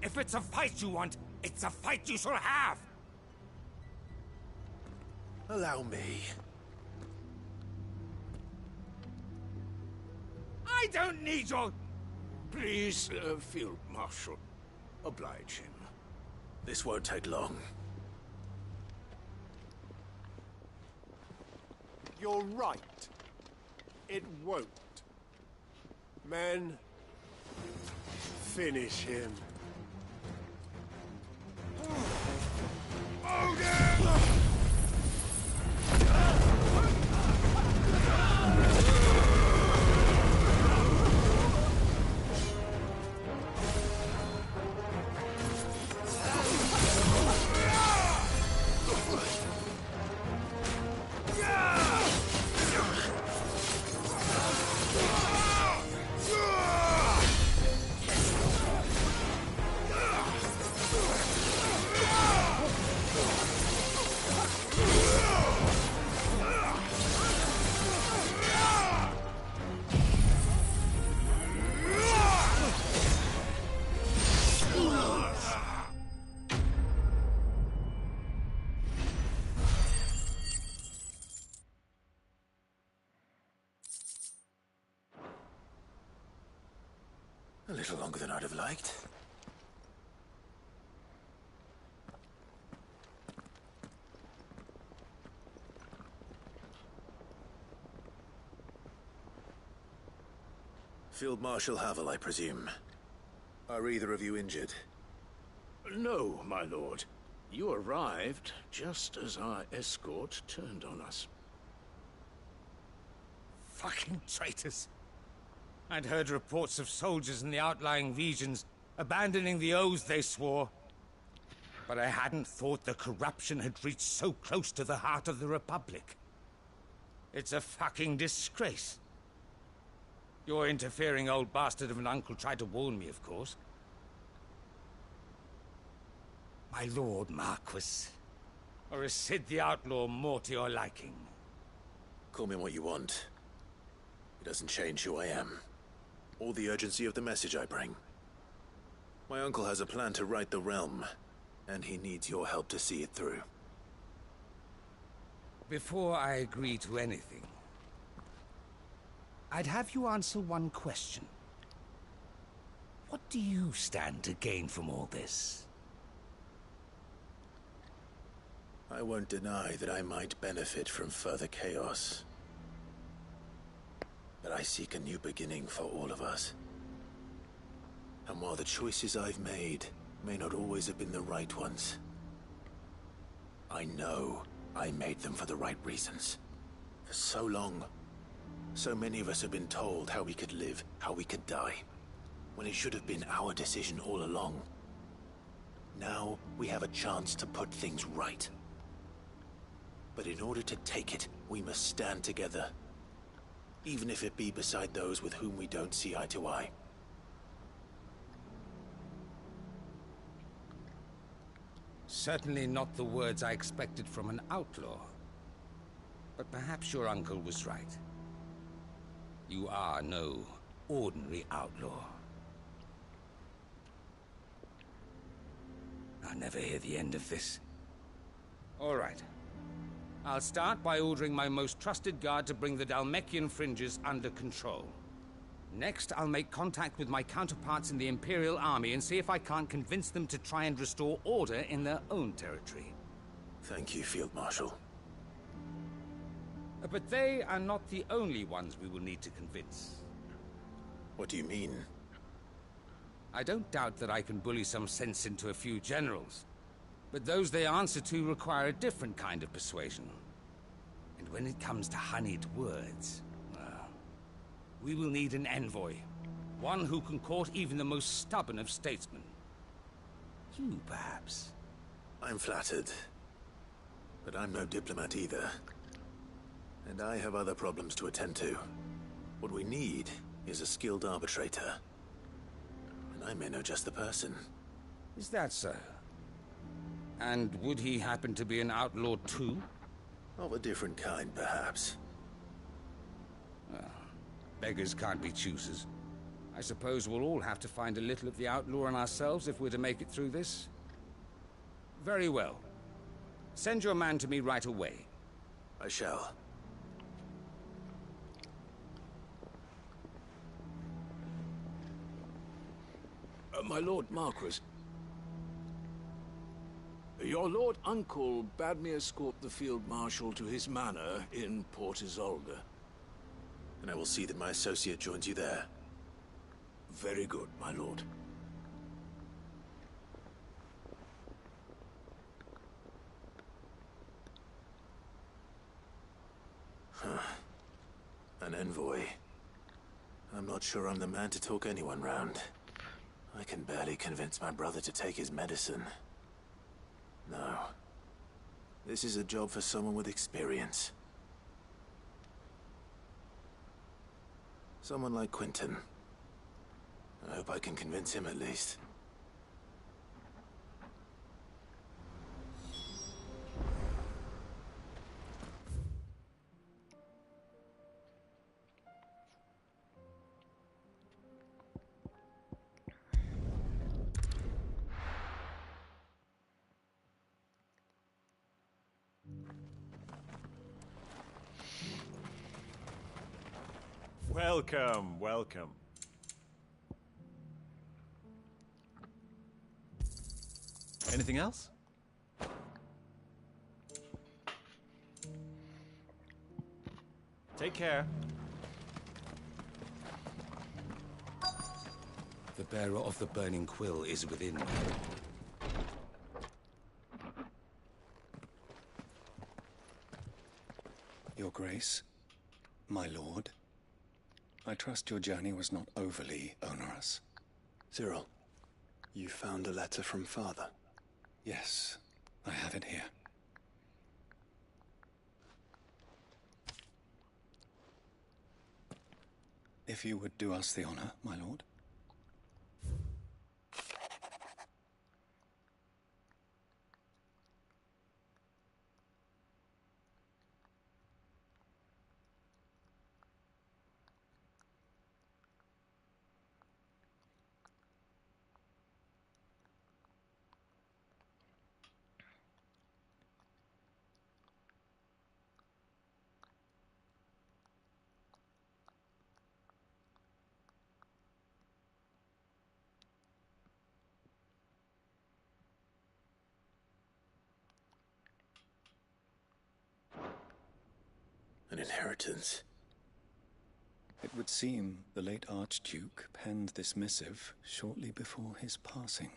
Speaker 16: If it's a fight you want, it's a fight you shall have!
Speaker 2: Allow me.
Speaker 16: I don't need your... Please, Field Marshal, oblige him.
Speaker 2: This won't take long.
Speaker 7: You're right. It won't. Men, finish him.
Speaker 16: Odin!
Speaker 2: little longer than I'd have liked. Field Marshal Havel, I presume. Are either of you injured?
Speaker 14: No, my lord. You arrived just as our escort turned on us.
Speaker 16: Fucking traitors. I'd heard reports of soldiers in the outlying regions abandoning the oaths they swore. But I hadn't thought the corruption had reached so close to the heart of the Republic. It's a fucking disgrace. Your interfering old bastard of an uncle tried to warn me, of course. My lord Marquis. Or is Sid the Outlaw more to your liking?
Speaker 2: Call me what you want. It doesn't change who I am, or the urgency of the message I bring. My uncle has a plan to right the realm, and he needs your help to see it through.
Speaker 16: Before I agree to anything, I'd have you answer one question. What do you stand to gain from all this?
Speaker 2: I won't deny that I might benefit from further chaos. But I seek a new beginning for all of us. And while the choices I've made may not always have been the right ones, I know I made them for the right reasons. For so long, so many of us have been told how we could live, how we could die, when it should have been our decision all along. Now we have a chance to put things right. But in order to take it, we must stand together, even if it be beside those with whom we don't see eye to eye.
Speaker 16: Certainly not the words I expected from an outlaw. But perhaps your uncle was right. You are no ordinary outlaw. I'll never hear the end of this. All right. I'll start by ordering my most trusted guard to bring the Dhalmekian fringes under control. Next, I'll make contact with my counterparts in the Imperial Army and see if I can't convince them to try and restore order in their own territory.
Speaker 2: Thank you, Field Marshal.
Speaker 16: But they are not the only ones we will need to convince.
Speaker 2: What do you mean?
Speaker 16: I don't doubt that I can bully some sense into a few generals. But those they answer to require a different kind of persuasion. And when it comes to honeyed words, well, we will need an envoy. One who can court even the most stubborn of statesmen. You, perhaps.
Speaker 2: I'm flattered. But I'm no diplomat either. And I have other problems to attend to. What we need is a skilled arbitrator. And I may know just the person.
Speaker 16: Is that so? And would he happen to be an outlaw too?
Speaker 2: Of a different kind, perhaps.
Speaker 16: Well, beggars can't be choosers. I suppose we'll all have to find a little of the outlaw in ourselves if we're to make it through this. Very well. Send your man to me right away.
Speaker 2: I shall.
Speaker 14: My Lord Marquis. Your Lord Uncle bade me escort the Field Marshal to his manor in Port Isolde.
Speaker 2: And I will see that my associate joins you there.
Speaker 14: Very good, my lord.
Speaker 2: Huh. An envoy. I'm not sure I'm the man to talk anyone round. I can barely convince my brother to take his medicine. No. This is a job for someone with experience. Someone like Quentin. I hope I can convince him at least.
Speaker 17: Welcome, welcome.
Speaker 10: Anything else? Take care.
Speaker 16: The bearer of the burning quill is within.
Speaker 17: Your Grace, my lord, I trust your journey was not overly onerous.
Speaker 4: Cyril, you found a letter from Father?
Speaker 17: Yes, I have it here. If you would do us the honor, my lord.
Speaker 2: An inheritance.
Speaker 17: It would seem the late Archduke penned this missive shortly before his passing.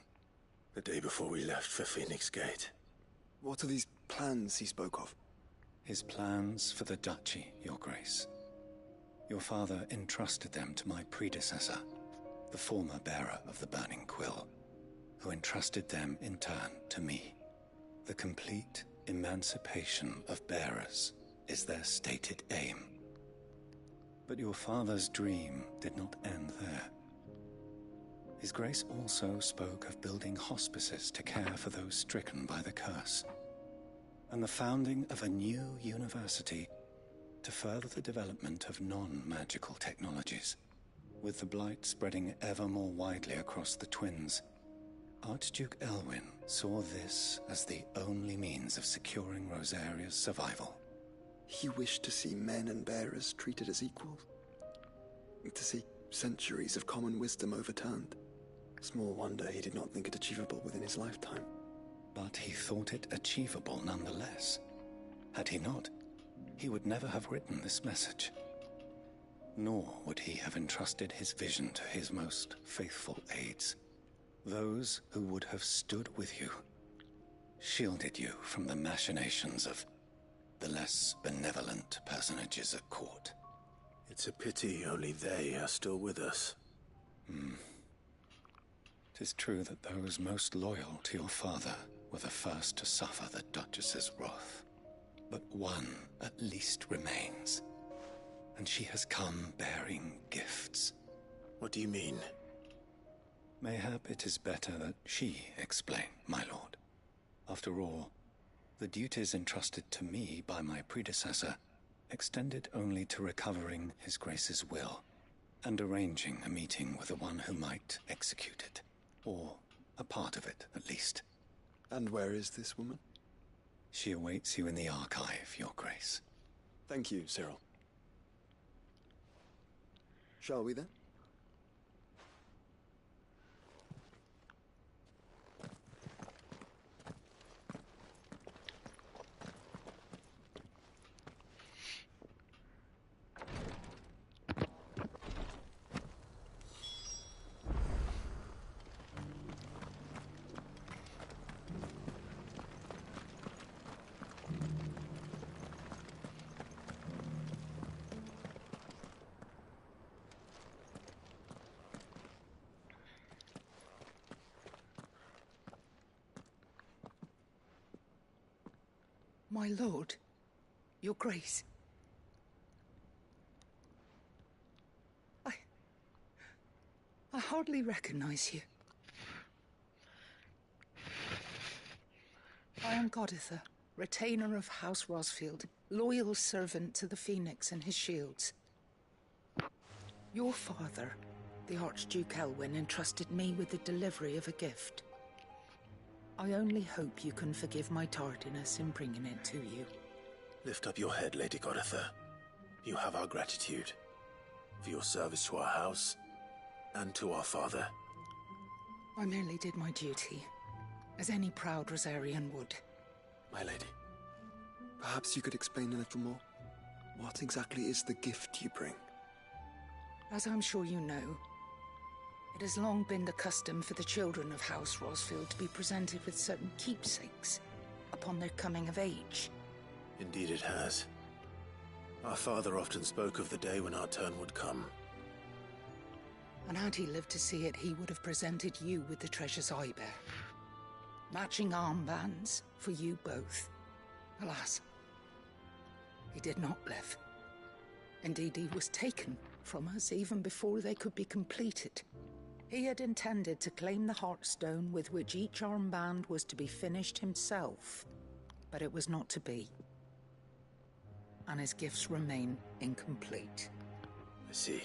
Speaker 2: The day before we left for Phoenix Gate.
Speaker 4: What are these plans he spoke of?
Speaker 17: His plans for the duchy, Your Grace. Your father entrusted them to my predecessor, the former bearer of the Burning Quill, who entrusted them in turn to me. The complete emancipation of bearers is their stated aim. But your father's dream did not end there. His Grace also spoke of building hospices to care for those stricken by the curse, and the founding of a new university to further the development of non-magical technologies. With the blight spreading ever more widely across the twins, Archduke Elwyn saw this as the only means of securing Rosaria's survival.
Speaker 4: He wished to see men and bearers treated as equals. To see centuries of common wisdom overturned. Small wonder he did not think it achievable within his lifetime.
Speaker 17: But he thought it achievable nonetheless. Had he not, he would never have written this message. Nor would he have entrusted his vision to his most faithful aides. Those who would have stood with you, shielded you from the machinations of the less benevolent personages at court.
Speaker 2: It's a pity only they are still with us.
Speaker 17: 'Tis true that those most loyal to your father were the first to suffer the Duchess's wrath. But one at least remains, and she has come bearing gifts.
Speaker 2: What do you mean?
Speaker 17: Mayhap it is better that she explain, my lord. After all, the duties entrusted to me by my predecessor extended only to recovering His Grace's will and arranging a meeting with the one who might execute it, or a part of it at least.
Speaker 4: And where is this woman?
Speaker 17: She awaits you in the archive, Your Grace.
Speaker 4: Thank you, Cyril. Shall we then?
Speaker 18: My lord, your grace. I hardly recognize you. I am Goditha, retainer of House Rosfield, loyal servant to the Phoenix and his shields. Your father, the Archduke Elwyn, entrusted me with the delivery of a gift. I only hope you can forgive my tardiness in bringing it to you.
Speaker 2: Lift up your head, Lady Goditha. You have our gratitude for your service to our house and to our father.
Speaker 18: I merely did my duty, as any proud Rosarian would.
Speaker 4: My lady, perhaps you could explain a little more? What exactly is the gift you bring?
Speaker 18: As I'm sure you know, it has long been the custom for the children of House Rosfield to be presented with certain keepsakes upon their coming of age.
Speaker 2: Indeed it has. Our father often spoke of the day when our turn would come.
Speaker 18: And had he lived to see it, he would have presented you with the treasures I bear. Matching armbands for you both. Alas, he did not live. Indeed, he was taken from us even before they could be completed. He had intended to claim the Heartstone with which each armband was to be finished himself, but it was not to be. And his gifts remain incomplete.
Speaker 2: I see.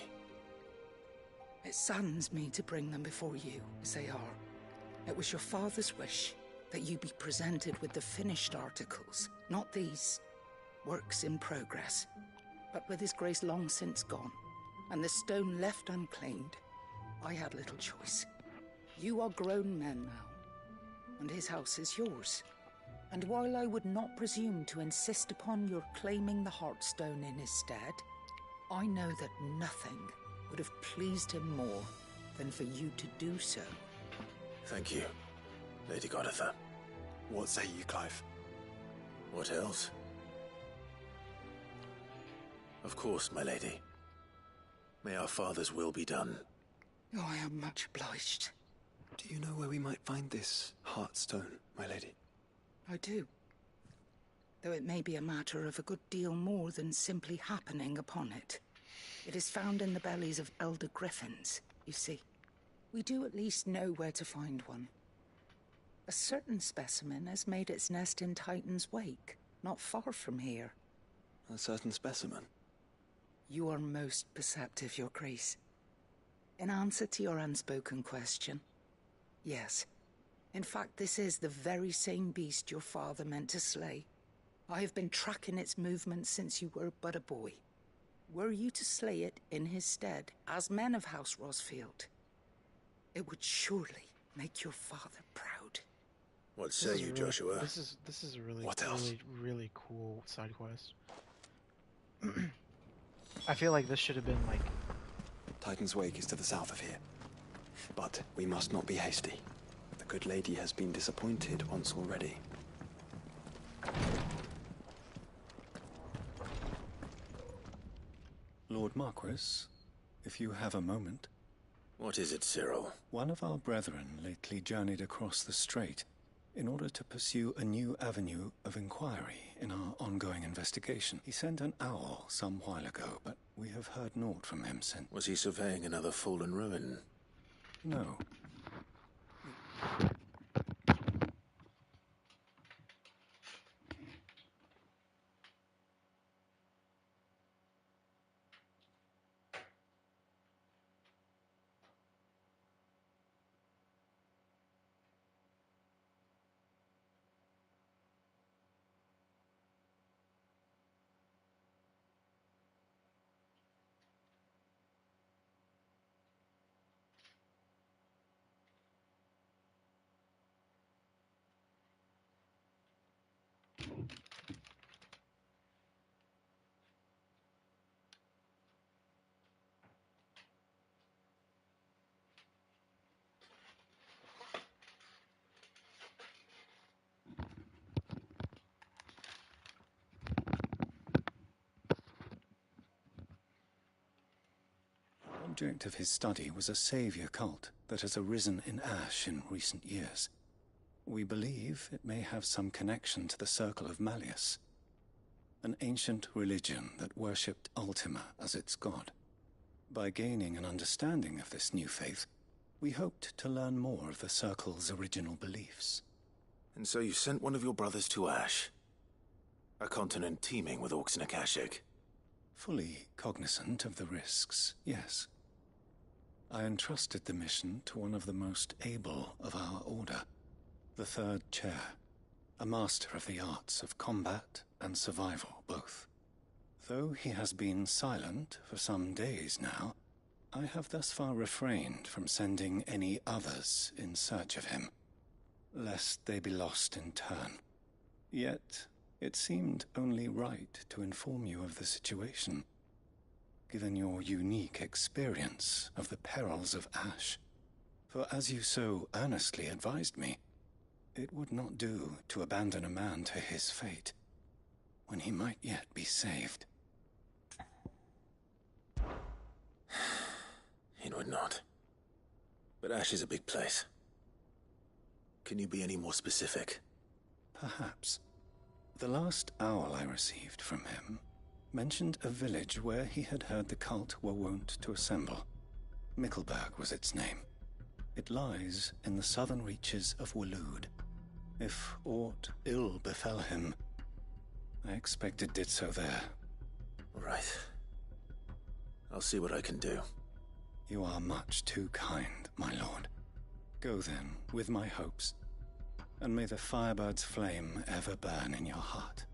Speaker 18: It saddens me to bring them before you, as they are. It was your father's wish that you be presented with the finished articles, not these works in progress. But with his grace long since gone, and the stone left unclaimed, I had little choice. You are grown men now, and his house is yours. And while I would not presume to insist upon your claiming the Heartstone in his stead, I know that nothing would have pleased him more than for you to do so.
Speaker 2: Thank you, Lady Goditha.
Speaker 4: What say you, Clive?
Speaker 2: What else? Of course, my lady. May our father's will be done.
Speaker 18: Oh, I am much obliged.
Speaker 4: Do you know where we might find this Heartstone, my lady?
Speaker 18: I do. Though it may be a matter of a good deal more than simply happening upon it. It is found in the bellies of elder griffins, you see. We do at least know where to find one. A certain specimen has made its nest in Titan's Wake, not far from here.
Speaker 4: A certain specimen?
Speaker 18: You are most perceptive, Your Grace. In answer to your unspoken question, yes. In fact, this is the very same beast your father meant to slay. I have been tracking its movements since you were but a boy. Were you to slay it in his stead, as men of House Rosfield, it would surely make your father proud.
Speaker 2: What say you, Joshua?
Speaker 19: This is a really,
Speaker 2: What else?
Speaker 19: really cool side quest. I feel like this should have been like...
Speaker 4: Titan's Wake is to the south of here. But we must not be hasty. The good lady has been disappointed once already.
Speaker 17: Lord Marquis, if you have a moment.
Speaker 2: What is it, Cyril?
Speaker 17: One of our brethren lately journeyed across the strait in order to pursue a new avenue of inquiry in our ongoing investigation. He sent an owl some while ago, but we have heard naught from him since.
Speaker 2: Was he surveying another fallen ruin?
Speaker 17: No. The object of his study was a savior cult that has arisen in Ash in recent years. We believe it may have some connection to the Circle of Malleus, an ancient religion that worshipped Ultima as its god. By gaining an understanding of this new faith, we hoped to learn more of the Circle's original beliefs.
Speaker 2: And so you sent one of your brothers to Ash, a continent teeming with orcs and Akashic.
Speaker 17: Fully cognizant of the risks, yes. I entrusted the mission to one of the most able of our order, the Third Chair, a master of the arts of combat and survival both. Though he has been silent for some days now, I have thus far refrained from sending any others in search of him. lest they be lost in turn. Yet, it seemed only right to inform you of the situation, given your unique experience of the perils of Ash. For as you so earnestly advised me, it would not do to abandon a man to his fate, when he might yet be saved.
Speaker 2: It would not. But Ash is a big place. Can you be any more specific?
Speaker 17: Perhaps. The last owl I received from him mentioned a village where he had heard the cult were wont to assemble. Mickleburg was its name. It lies in the southern reaches of Waloed. If aught ill befell him, I expect it did so there.
Speaker 2: Right. I'll see what I can do.
Speaker 17: You are much too kind, my lord. Go then, with my hopes, and may the firebird's flame ever burn in your heart.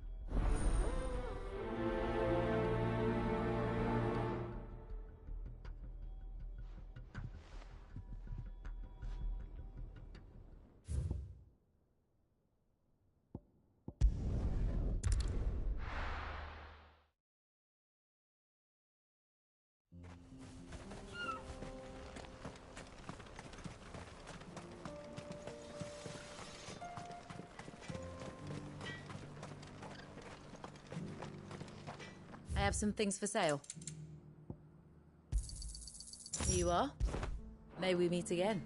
Speaker 12: I have some things for sale. Here you are. May we meet again.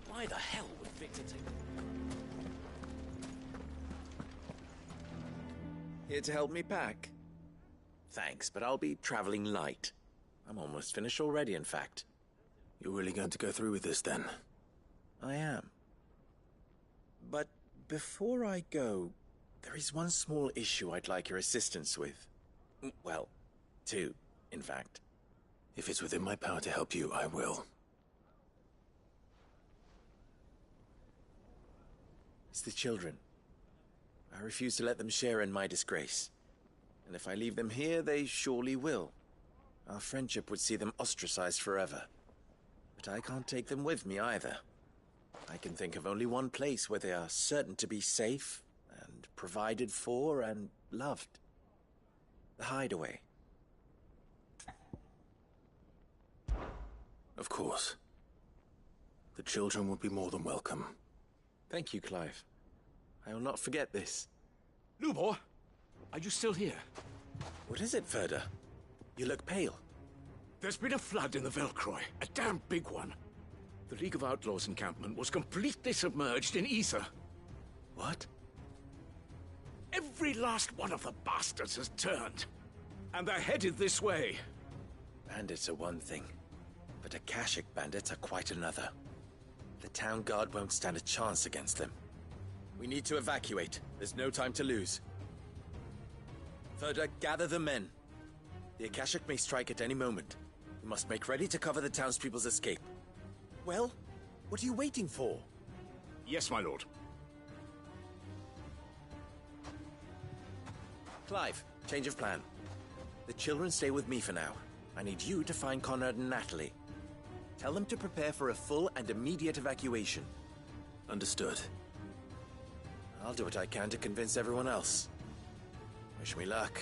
Speaker 8: Why the hell would Victor take...
Speaker 20: Here to help me pack? Thanks, but I'll be traveling light. I'm almost finished already, in fact.
Speaker 2: You're really going to go through with this, then?
Speaker 20: I am. But before I go, there is one small issue I'd like your assistance with. Well, two, in fact.
Speaker 2: If it's within my power to help you, I will.
Speaker 20: It's the children. I refuse to let them share in my disgrace. And if I leave them here, they surely will. Our friendship would see them ostracized forever. But I can't take them with me either. I can think of only one place where they are certain to be safe, and provided for, and loved. The Hideaway.
Speaker 2: Of course. The children would be more than welcome.
Speaker 20: Thank you, Clive. I will not forget this.
Speaker 14: Lubor, are you still here?
Speaker 20: What is it, Ferda? You look pale.
Speaker 14: There's been a flood in the Velcroy, a damn big one. The League of Outlaws encampment was completely submerged in ether.
Speaker 20: What?
Speaker 14: Every last one of the bastards has turned, and they're headed this way.
Speaker 20: Bandits are one thing, but Akashic bandits are quite another. The town guard won't stand a chance against them. We need to evacuate. There's no time to lose. Ferda, gather the men. The Akashic may strike at any moment. We must make ready to cover the townspeople's escape. Well, what are you waiting for?
Speaker 14: Yes, my lord.
Speaker 20: Clive, change of plan. The children stay with me for now. I need you to find Conrad and Natalie. Tell them to prepare for a full and immediate evacuation.
Speaker 2: Understood.
Speaker 20: I'll do what I can to convince everyone else. Wish me luck.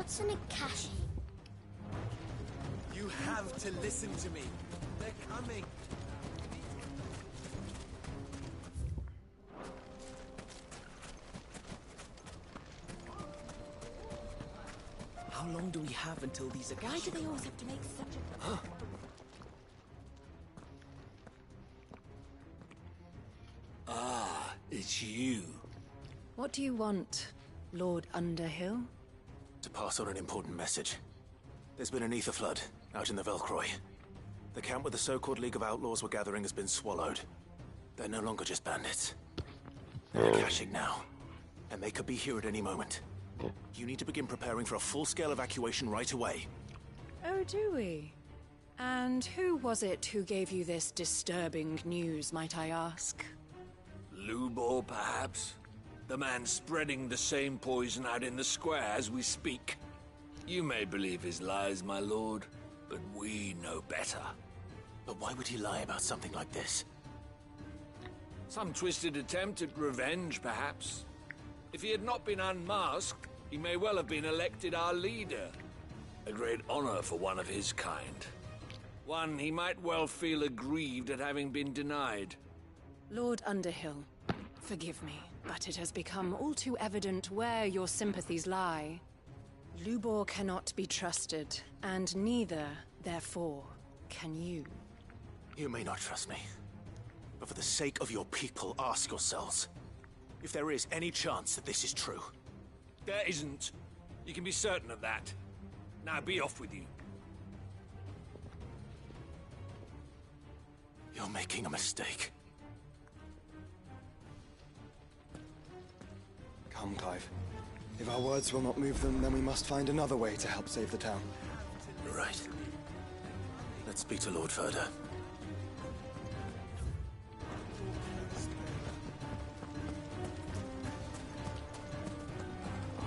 Speaker 6: What's an Akashi?
Speaker 20: You have to listen to me. They're coming. How long do we have until these Akashi?
Speaker 12: Why do they always have to make such a...
Speaker 14: Ah, it's you.
Speaker 11: What do you want, Lord Underhill?
Speaker 2: To pass on an important message. There's been an ether flood out in the Velcroy. The camp where the so-called League of Outlaws were gathering has been swallowed. They're no longer just bandits. They're Akashic now, and they could be here at any moment. You need to begin preparing for a full-scale evacuation right away.
Speaker 11: Oh, do we? And who was it who gave you this disturbing news, might I ask?
Speaker 14: Lubor, perhaps? The man spreading the same poison out in the square as we speak. You may believe his lies, my lord, but we know better.
Speaker 2: But why would he lie about something like this?
Speaker 14: Some twisted attempt at revenge, perhaps. If he had not been unmasked, he may well have been elected our leader. A great honor for one of his kind. One he might well feel aggrieved at having been denied.
Speaker 11: Lord Underhill, forgive me, but it has become all too evident where your sympathies lie. Lubor cannot be trusted, and neither, therefore, can you.
Speaker 2: You may not trust me, but for the sake of your people, ask yourselves if there is any chance that this is true.
Speaker 14: There isn't. You can be certain of that. Now be off with you.
Speaker 2: You're making a mistake.
Speaker 4: Come, Clive. If our words will not move them, then we must find another way to help save the town.
Speaker 2: Right. Let's speak to Lord Ferda.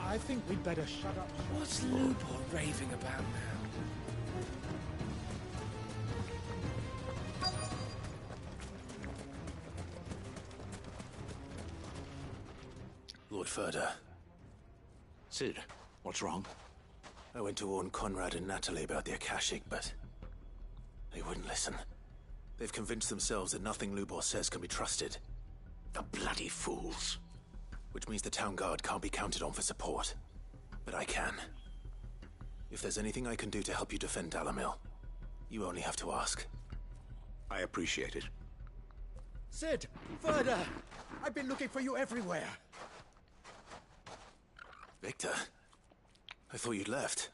Speaker 9: I think we'd better shut up.
Speaker 8: What's Lubor raving about now?
Speaker 2: Lord Ferda.
Speaker 14: Sid, what's wrong?
Speaker 2: I went to warn Conrad and Natalie about the Akashic, but they wouldn't listen. They've convinced themselves that nothing Lubor says can be trusted.
Speaker 14: The bloody fools.
Speaker 2: Which means the town guard can't be counted on for support. But I can. If there's anything I can do to help you defend Dalamil, you only have to ask.
Speaker 14: I appreciate it.
Speaker 9: Sid! Ferda! I've been looking for you everywhere.
Speaker 2: Victor? I thought you'd left.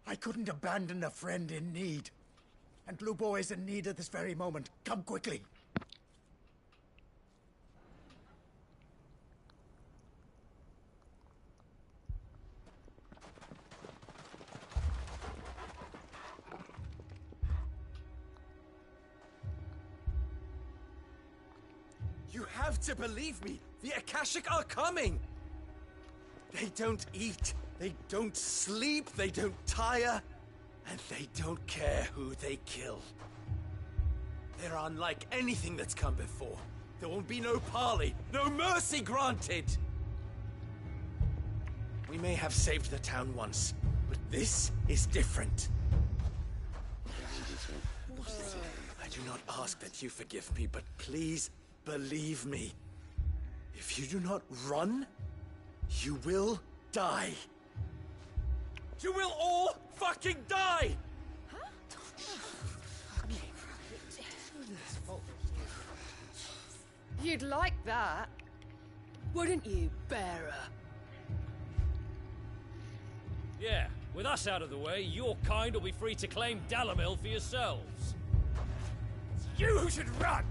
Speaker 9: I couldn't abandon a friend in need. And Lubor is in need at this very moment. Come quickly.
Speaker 20: You have to believe me. The Akashic are coming. They don't eat. They don't sleep. They don't tire. And they don't care who they kill. They're unlike anything that's come before. There won't be no parley, no mercy granted. We may have saved the town once, but this is different. I do not ask that you forgive me, but please believe me. If you do not run, you will die. You will all fucking die!
Speaker 11: You'd like that, wouldn't you, bearer?
Speaker 10: Yeah, with us out of the way, your kind will be free to claim Dalamil for yourselves.
Speaker 9: You should run!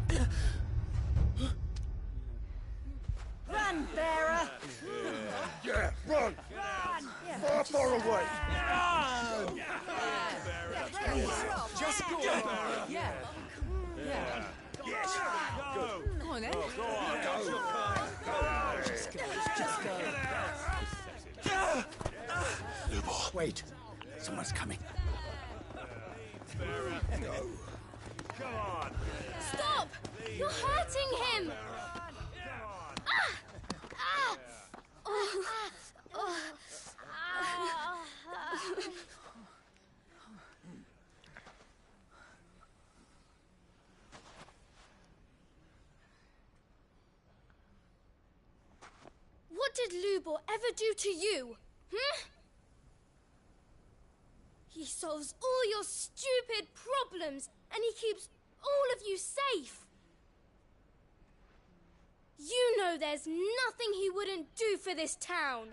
Speaker 6: Run, bearer!
Speaker 9: Yeah, run!
Speaker 6: Run!
Speaker 9: Far away!
Speaker 10: Run!
Speaker 11: Just go, bearer. Yeah. Yeah.
Speaker 9: Yes!
Speaker 11: Go. Go on, then.
Speaker 9: Go on, go!
Speaker 11: Just go. Just go.
Speaker 2: Lubor.
Speaker 14: Wait. Someone's coming.
Speaker 9: No. Come on!
Speaker 6: Stop! You're hurting him!
Speaker 21: What did Lubor ever do to you? He solves all your stupid problems, and he keeps all of you safe. You know there's nothing he wouldn't do for this town.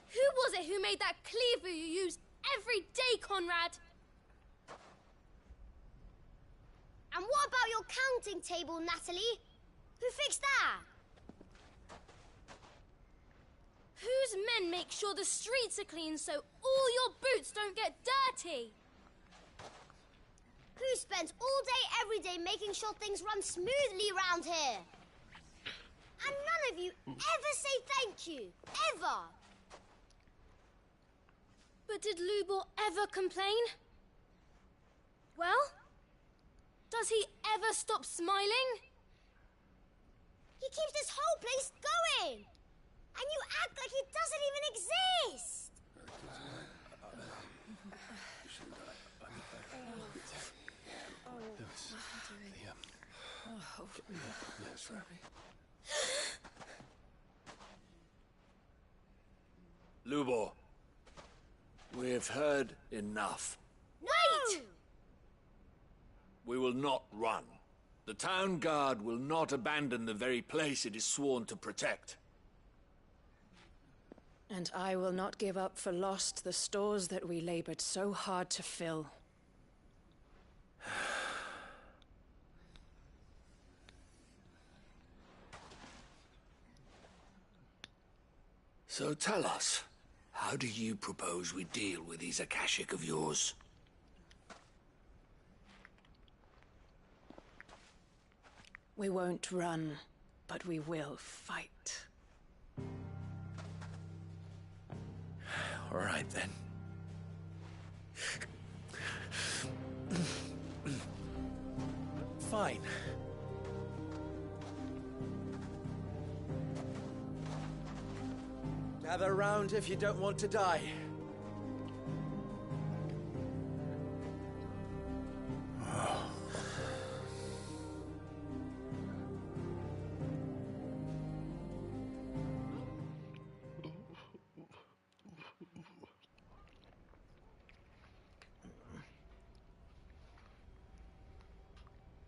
Speaker 21: Who was it who made that cleaver you use every day, Conrad?
Speaker 22: And what about your counting table, Natalie? Who fixed that?
Speaker 21: Whose men make sure the streets are clean so all your boots don't get dirty?
Speaker 22: Who spends all day, every day making sure things run smoothly around here? And none of you ever say thank you. Ever.
Speaker 21: But did Lubor ever complain? Well, does he ever stop smiling?
Speaker 22: He keeps this whole place going. And you act like it doesn't even exist!
Speaker 14: Lubor, we've heard enough.
Speaker 22: Wait!
Speaker 14: We will not run. The town guard will not abandon the very place it is sworn to protect.
Speaker 11: And I will not give up for lost the stores that we labored so hard to fill.
Speaker 14: So tell us, how do you propose we deal with these Akashic of yours?
Speaker 11: We won't run, but we will fight.
Speaker 20: All right, then. Fine. Gather round if you don't want to die.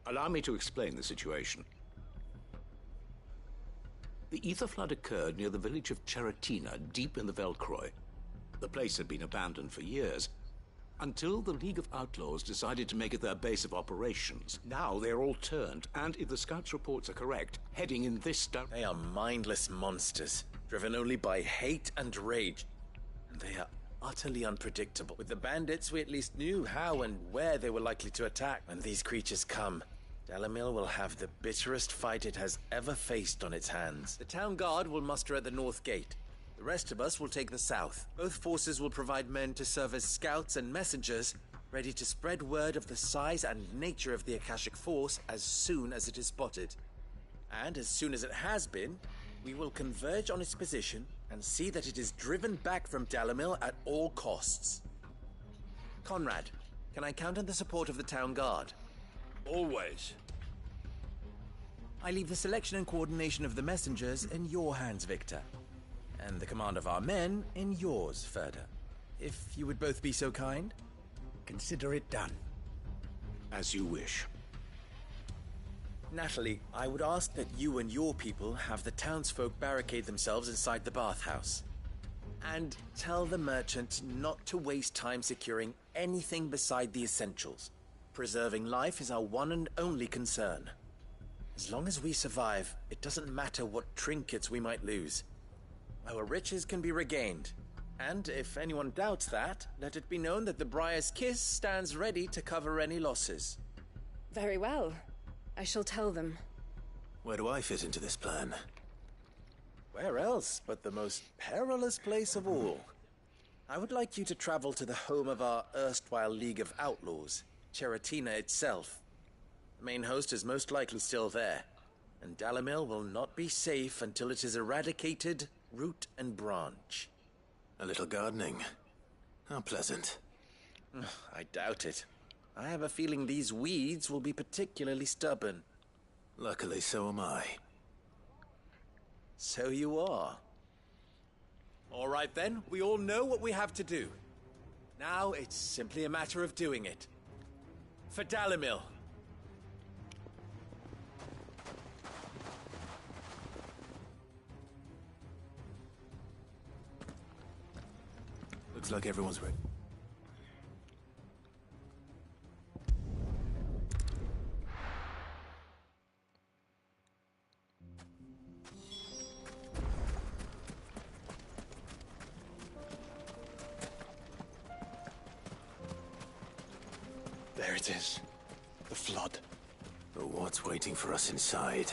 Speaker 23: Allow me to explain the situation. The ether flood occurred near the village of Cheratina, deep in the Velcroy. The place had been abandoned for years, until the League of Outlaws decided to make it their base of operations. Now they're all turned, and if the scouts' reports are correct, heading in this direction.
Speaker 20: They are mindless monsters, driven only by hate and rage. And they are utterly unpredictable. With the bandits, we at least knew how and where they were likely to attack. When these creatures come, Dalamil will have the bitterest fight it has ever faced on its hands. The town guard will muster at the north gate. The rest of us will take the south. Both forces will provide men to serve as scouts and messengers, ready to spread word of the size and nature of the Akashic force as soon as it is spotted. And as soon as it has been, we will converge on its position and see that it is driven back from Dalamil at all costs. Conrad, can I count on the support of the town guard?
Speaker 14: Always.
Speaker 20: I leave the selection and coordination of the messengers in your hands, Victor. And the command of our men in yours, Ferda. If you would both be so kind.
Speaker 14: Consider it done.
Speaker 23: As you wish.
Speaker 20: Natalie, I would ask that you and your people have the townsfolk barricade themselves inside the bathhouse. And tell the merchant not to waste time securing anything beside the essentials. Preserving life is our one and only concern. As long as we survive, it doesn't matter what trinkets we might lose. Our riches can be regained. And if anyone doubts that, let it be known that the Briar's Kiss stands ready to cover any losses.
Speaker 11: Very well. I shall tell them.
Speaker 2: Where do I fit into this plan?
Speaker 20: Where else but the most perilous place of all? I would like you to travel to the home of our erstwhile League of Outlaws, Cheratina itself. The main host is most likely still there, and Dalamil will not be safe until it is eradicated root and branch.
Speaker 2: A little gardening. How pleasant.
Speaker 20: I doubt it. I have a feeling these weeds will be particularly stubborn.
Speaker 2: Luckily, so am I.
Speaker 20: So you are. All right then, we all know what we have to do. Now it's simply a matter of doing it. For Dalimil.
Speaker 2: Looks like everyone's ready.
Speaker 4: There it is. The flood.
Speaker 2: But what's waiting for us inside?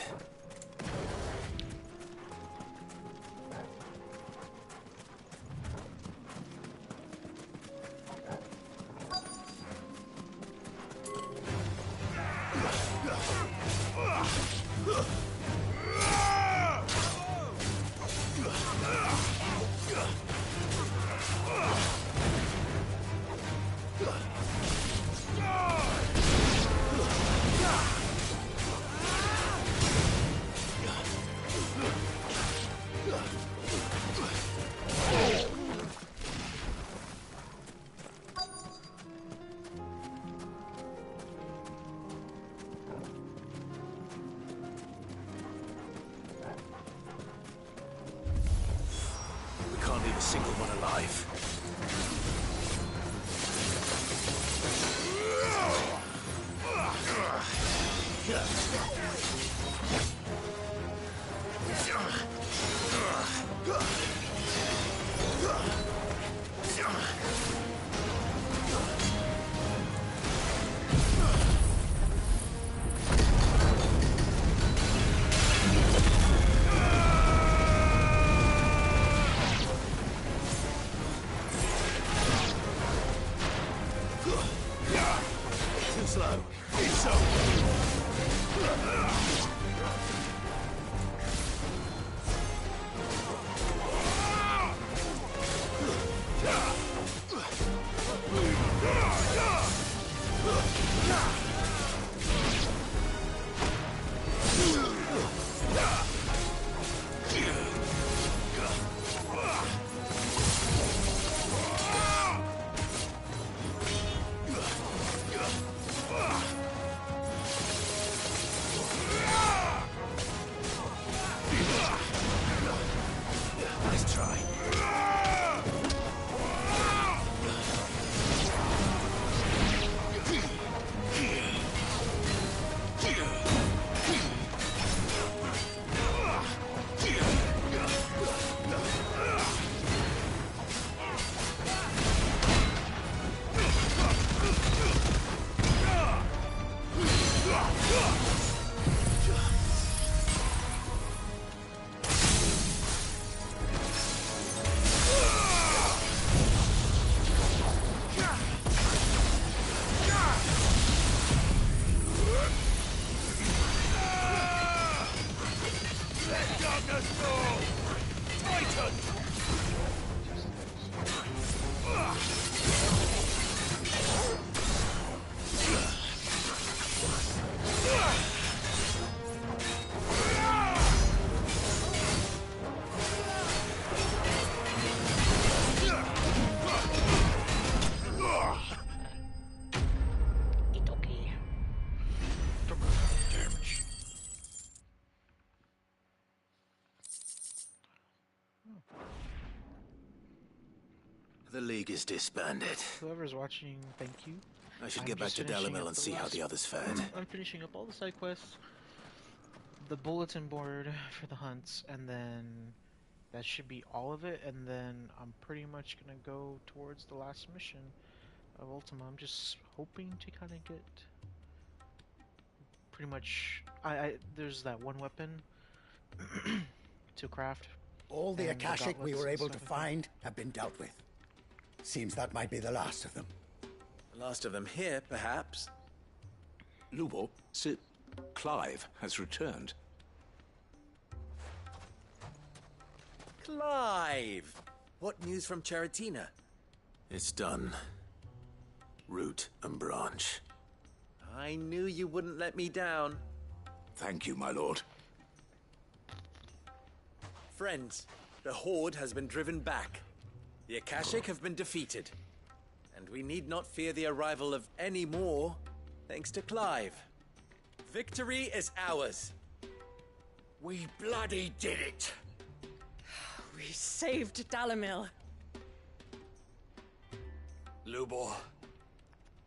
Speaker 2: A single one alive. The League is disbanded.
Speaker 19: Whoever's watching, thank you.
Speaker 2: I should get back to Dalimil and see how the others fared.
Speaker 19: I'm finishing up all the side quests, the bulletin board for the hunts, and then that should be all of it, and then I'm pretty much gonna go towards the last mission of Ultima. I'm just hoping to kind of get pretty much... there's that one weapon to craft.
Speaker 9: All the Akashic we were able to find have been dealt with. Seems that might be the last of them.
Speaker 20: The last of them here, perhaps.
Speaker 23: Lubo, Sir Clive has returned.
Speaker 20: Clive! What news from Charatina?
Speaker 2: It's done. Root and branch.
Speaker 20: I knew you wouldn't let me down.
Speaker 23: Thank you, my lord.
Speaker 20: Friends, the Horde has been driven back. The Akashic have been defeated. And we need not fear the arrival of any more, thanks to Clive. Victory is ours.
Speaker 14: We bloody did it!
Speaker 1: We saved Dalimil.
Speaker 14: Lubor,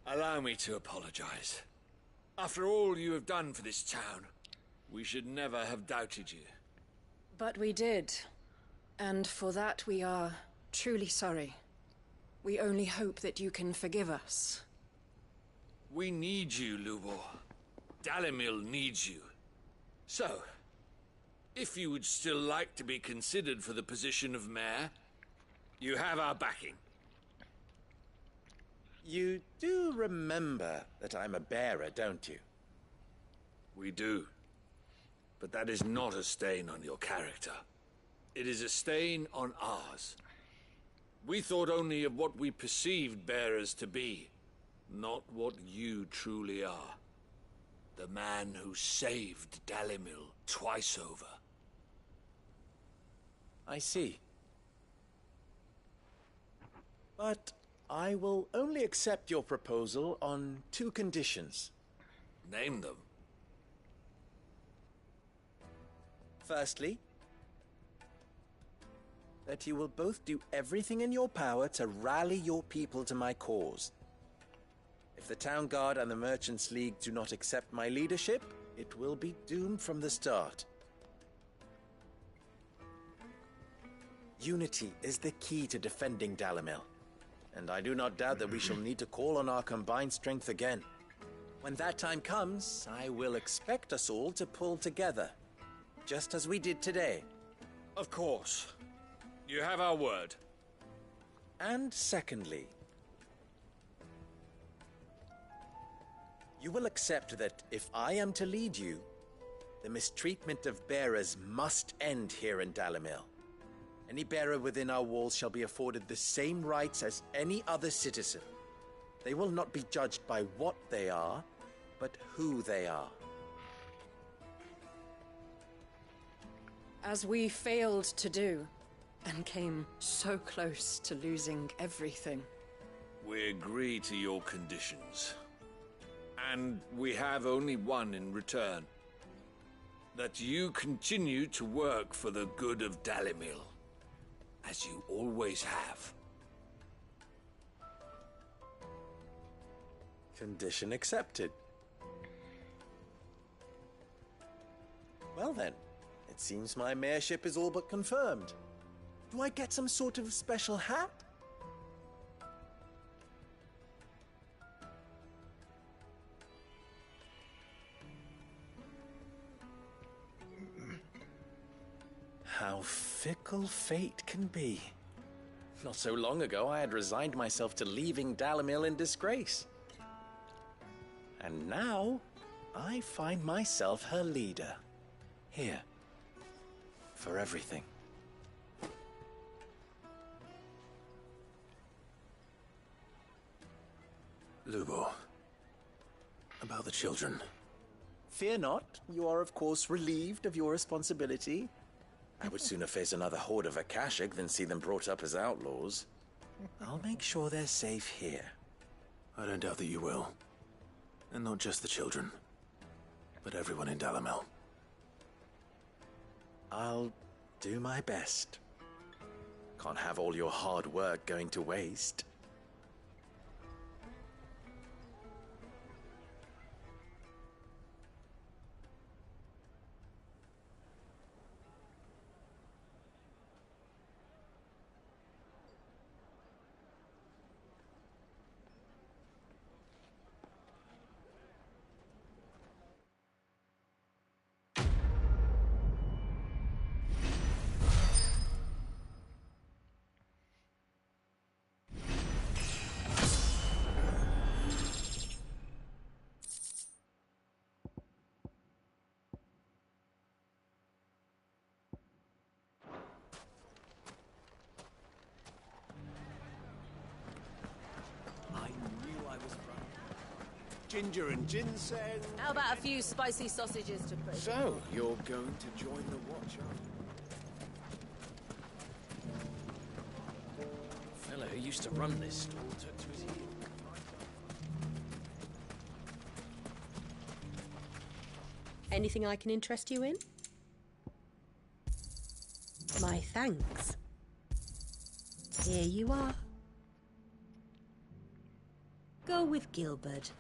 Speaker 14: allow me to apologize. After all you have done for this town, we should never have doubted you.
Speaker 1: But we did. And for that we are truly sorry. We only hope that you can forgive us.
Speaker 14: We need you, Lubor. Dalimil needs you. So, if you would still like to be considered for the position of mayor, you have our backing.
Speaker 20: You do remember that I'm a bearer, don't you?
Speaker 14: We do. But that is not a stain on your character. It is a stain on ours. We thought only of what we perceived bearers to be, not what you truly are. The man who saved Dalimil twice over.
Speaker 20: I see. But I will only accept your proposal on 2 conditions.
Speaker 14: Name them.
Speaker 20: Firstly, that you will both do everything in your power to rally your people to my cause. If the Town Guard and the Merchants League do not accept my leadership, it will be doomed from the start. Unity is the key to defending Dalimil, and I do not doubt that we shall need to call on our combined strength again. When that time comes, I will expect us all to pull together, just as we did today.
Speaker 14: Of course. You have our word.
Speaker 20: And secondly, you will accept that if I am to lead you, the mistreatment of bearers must end here in Dalimil. Any bearer within our walls shall be afforded the same rights as any other citizen. They will not be judged by what they are, but who they are.
Speaker 1: As we failed to do, and came so close to losing everything.
Speaker 14: We agree to your conditions. And we have only one in return. That you continue to work for the good of Dalimil, as you always have.
Speaker 20: Condition accepted. Well then, it seems my mayorship is all but confirmed. Do I get some sort of special hat? How fickle fate can be. Not so long ago, I had resigned myself to leaving Dalimil in disgrace. And now, I find myself her leader. Here. For everything.
Speaker 2: Lubor. About the children.
Speaker 20: Fear not. You are, of course, relieved of your responsibility. I would sooner face another horde of Akashic than see them brought up as outlaws. I'll make sure they're safe here.
Speaker 2: I don't doubt that you will. And not just the children, but everyone in Dalimil.
Speaker 20: I'll do my best. Can't have all your hard work going to waste.
Speaker 7: ginger and ginseng.
Speaker 12: How about a few spicy sausages to put?
Speaker 14: So, you're going to join the watch, aren't you?
Speaker 10: The fellow who used to run this store took to his heels.
Speaker 3: Anything I can interest you in? My thanks. Here you are. Go with Gilbert.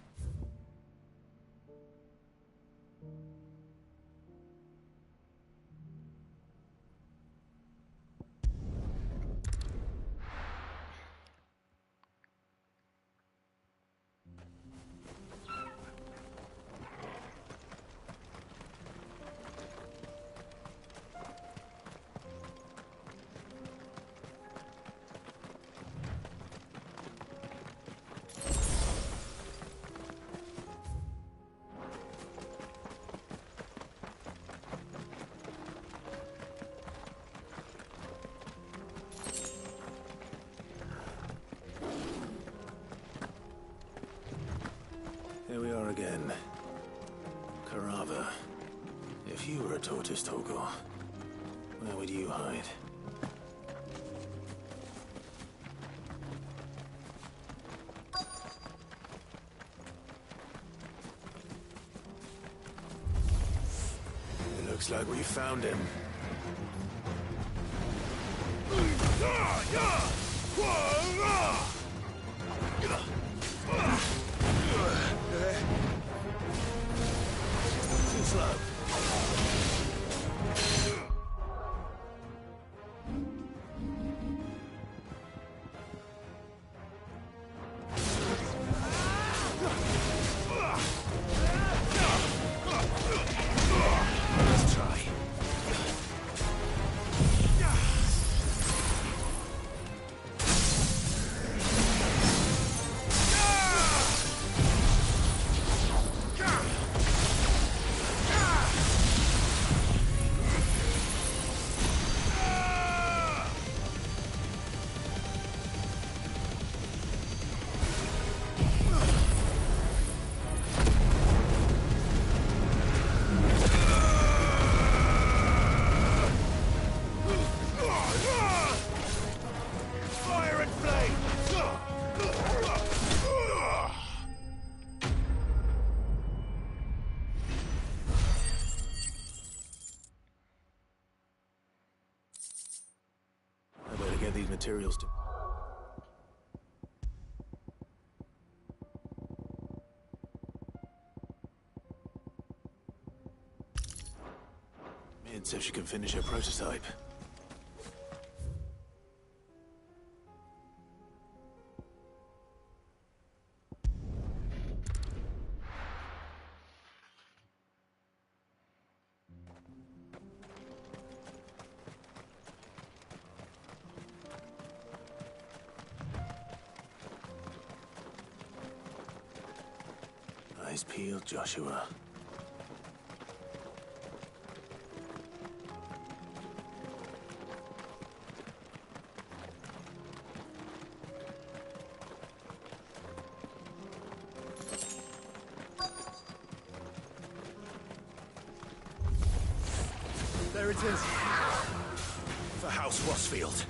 Speaker 2: Here we are again. Carava. If you were a tortoise, Torgor, where would you hide? It looks like we found him. Too slow. Let's try. Fire and flame! I better get these materials to... Mid says she can finish her prototype. Eyes peeled, Joshua. There it is. For House Rossfield.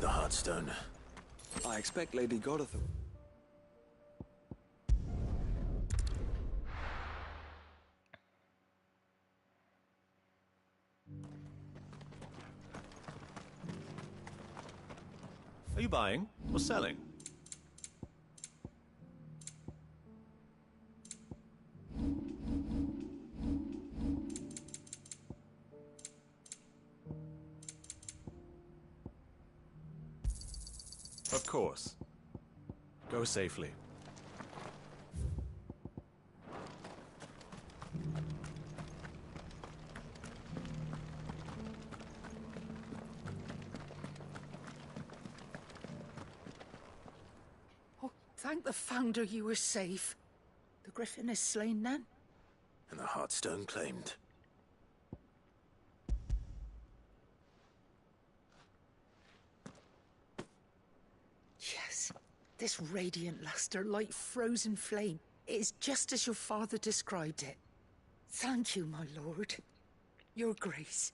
Speaker 2: the Heartstone?
Speaker 4: I expect Lady Godotha...
Speaker 5: Are you buying or selling? Of course. Go safely.
Speaker 18: Thank the Founder you were safe. The Griffin is slain then?
Speaker 2: And the Heartstone claimed.
Speaker 18: Yes. This radiant luster, like frozen flame. It is just as your father described it. Thank you, my lord. Your Grace.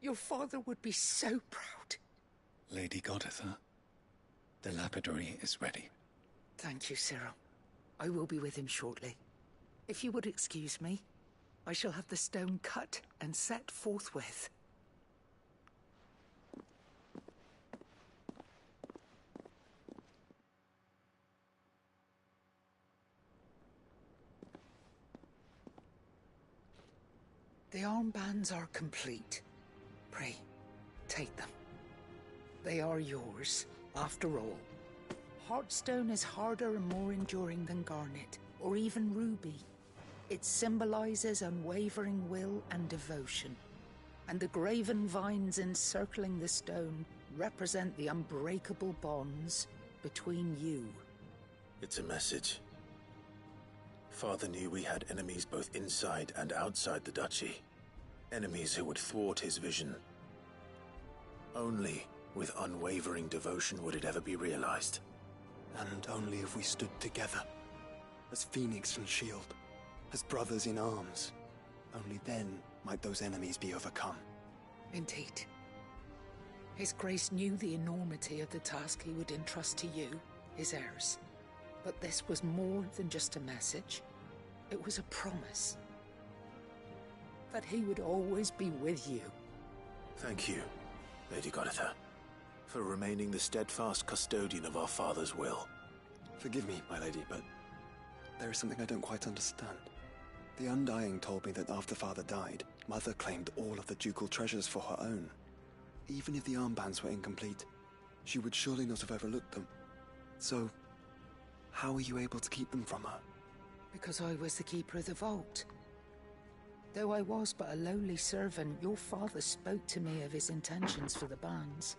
Speaker 18: Your father would be so proud.
Speaker 17: Lady Godotha, the lapidary is ready.
Speaker 18: Thank you, Cyril. I will be with him shortly. If you would excuse me, I shall have the stone cut and set forthwith. The armbands are complete. Pray, take them. They are yours, after all. Heartstone is harder and more enduring than garnet, or even ruby. It symbolizes unwavering will and devotion. And the graven vines encircling the stone represent the unbreakable bonds between you.
Speaker 2: It's a message. Father knew we had enemies both inside and outside the duchy. Enemies who would thwart his vision. Only with unwavering devotion would it ever be realized.
Speaker 4: And only if we stood together, as Phoenix and Shield, as brothers in arms, only then might those enemies be overcome.
Speaker 18: Indeed. His Grace knew the enormity of the task he would entrust to you, his heirs. But this was more than just a message. It was a promise. That he would always be with you.
Speaker 2: Thank you, Lady Godotha, for remaining the steadfast custodian of our father's will.
Speaker 4: Forgive me, my lady, but there is something I don't quite understand. The Undying told me that after Father died, Mother claimed all of the ducal treasures for her own. Even if the armbands were incomplete, she would surely not have overlooked them. So, how were you able to keep them from her?
Speaker 18: Because I was the keeper of the vault. Though I was but a lowly servant, your father spoke to me of his intentions for the bands,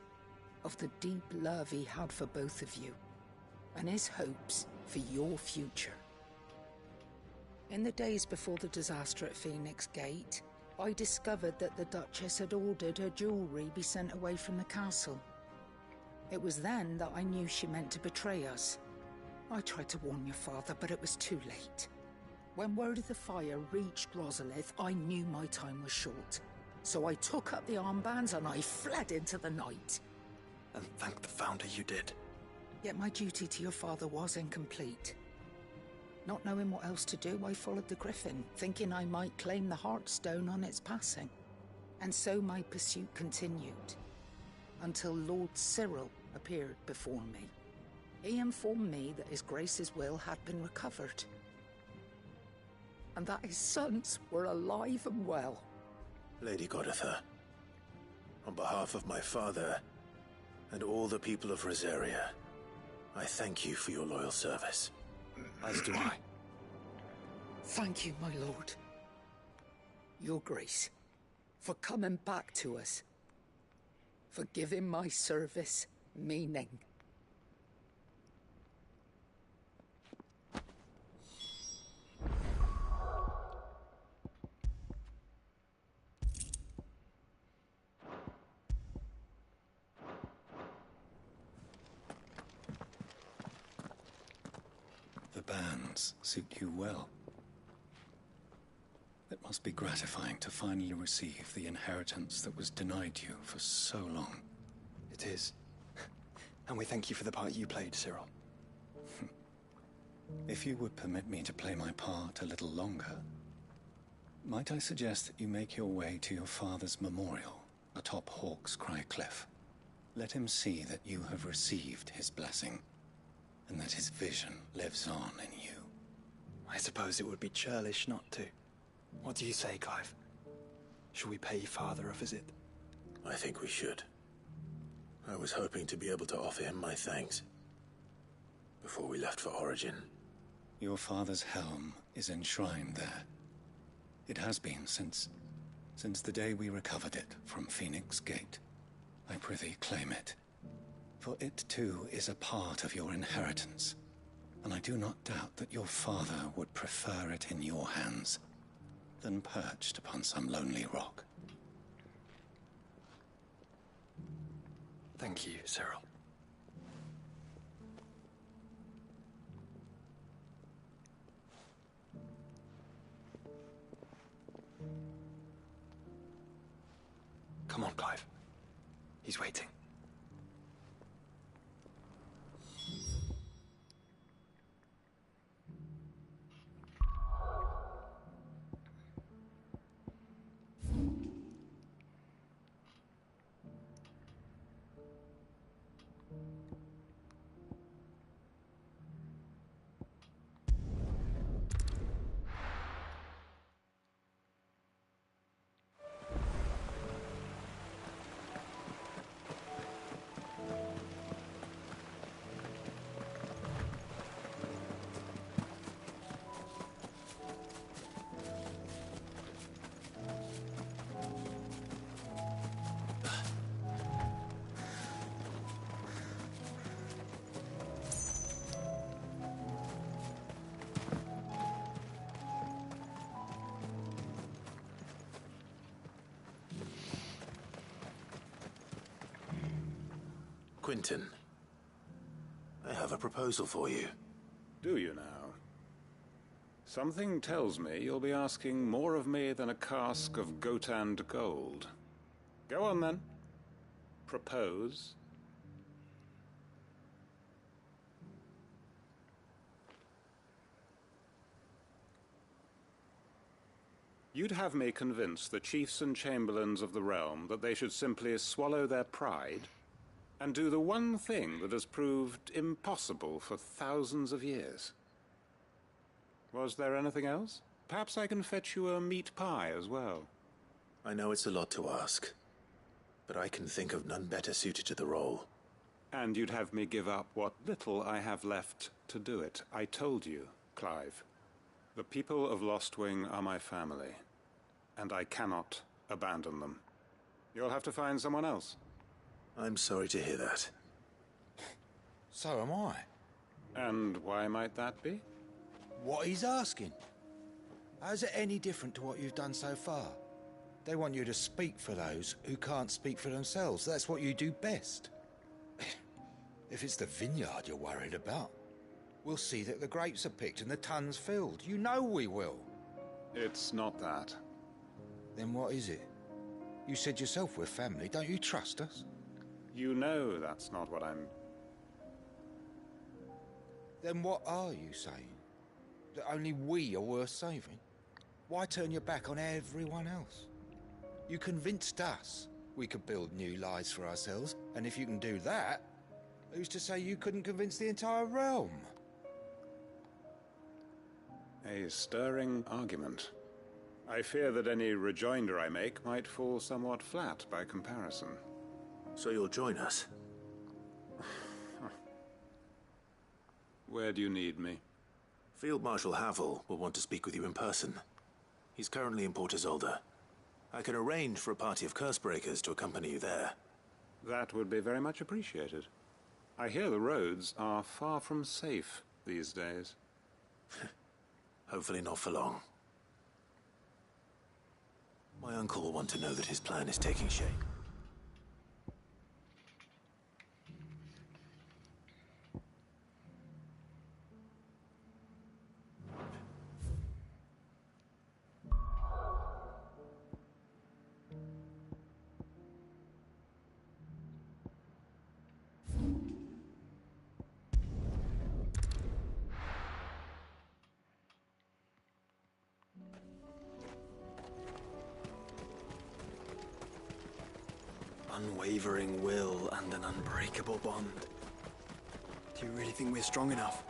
Speaker 18: of the deep love he had for both of you, and his hopes for your future. In the days before the disaster at Phoenix Gate, I discovered that the Duchess had ordered her jewelry be sent away from the castle. It was then that I knew she meant to betray us. I tried to warn your father, but it was too late. When word of the fire reached Rosalith, I knew my time was short. So I took up the armbands and I fled into the night.
Speaker 4: And thank the Founder you did.
Speaker 18: Yet my duty to your father was incomplete. Not knowing what else to do, I followed the Griffin, thinking I might claim the Heartstone on its passing. And so my pursuit continued, until Lord Cyril appeared before me. He informed me that His Grace's will had been recovered, and that his sons were alive and well.
Speaker 2: Lady Godotha, on behalf of my father and all the people of Rosaria, I thank you for your loyal service. As do I.
Speaker 18: Thank you, my lord. Your Grace, for coming back to us. For giving my service meaning.
Speaker 17: The bands suit you well. It must be gratifying to finally receive the inheritance that was denied you for so long.
Speaker 4: It is. And we thank you for the part you played, Cyril.
Speaker 17: If you would permit me to play my part a little longer, might I suggest that you make your way to your father's memorial atop Hawk's Cry Cliff? Let him see that you have received his blessing, and that his vision lives on in you.
Speaker 4: I suppose it would be churlish not to. What do you say, Clive? Shall we pay Father a visit?
Speaker 2: I think we should. I was hoping to be able to offer him my thanks before we left for Origin.
Speaker 17: Your father's helm is enshrined there. It has been since the day we recovered it from Phoenix Gate. I prithee claim it, for it too is a part of your inheritance, and I do not doubt that your father would prefer it in your hands than perched upon some lonely rock.
Speaker 4: Thank you, Cyril. Come on, Clive. He's waiting.
Speaker 2: Quentin, I have a proposal for you.
Speaker 13: Do you now? Something tells me you'll be asking more of me than a cask of Gotand gold. Go on then. Propose. You'd have me convince the chiefs and chamberlains of the realm that they should simply swallow their pride and do the one thing that has proved impossible for thousands of years. Was there anything else? Perhaps I can fetch you a meat pie as well.
Speaker 2: I know it's a lot to ask, but I can think of none better suited to the role.
Speaker 13: And you'd have me give up what little I have left to do it. I told you, Clive. The people of Lostwing are my family, and I cannot abandon them. You'll have to find someone else.
Speaker 2: I'm sorry to hear that.
Speaker 15: So am I.
Speaker 13: And why might that be?
Speaker 15: What he's asking. How's it any different to what you've done so far? They want you to speak for those who can't speak for themselves. That's what you do best. If it's the vineyard you're worried about, we'll see that the grapes are picked and the tons filled. You know we will.
Speaker 13: It's not that.
Speaker 15: Then what is it? You said yourself we're family. Don't you trust us?
Speaker 13: You know that's not what I'm...
Speaker 15: Then what are you saying? That only we are worth saving? Why turn your back on everyone else? You convinced us we could build new lives for ourselves, and if you can do that, who's to say you couldn't convince the entire realm?
Speaker 13: A stirring argument. I fear that any rejoinder I make might fall somewhat flat by comparison.
Speaker 2: So you'll join us?
Speaker 13: Where do you need me?
Speaker 2: Field Marshal Havel will want to speak with you in person. He's currently in Port Isolde. I can arrange for a party of Cursebreakers to accompany you there.
Speaker 13: That would be very much appreciated. I hear the roads are far from safe these days.
Speaker 2: Hopefully not for long. My uncle will want to know that his plan is taking shape.
Speaker 4: unwavering will and an unbreakable bond. Do you really think we're strong enough?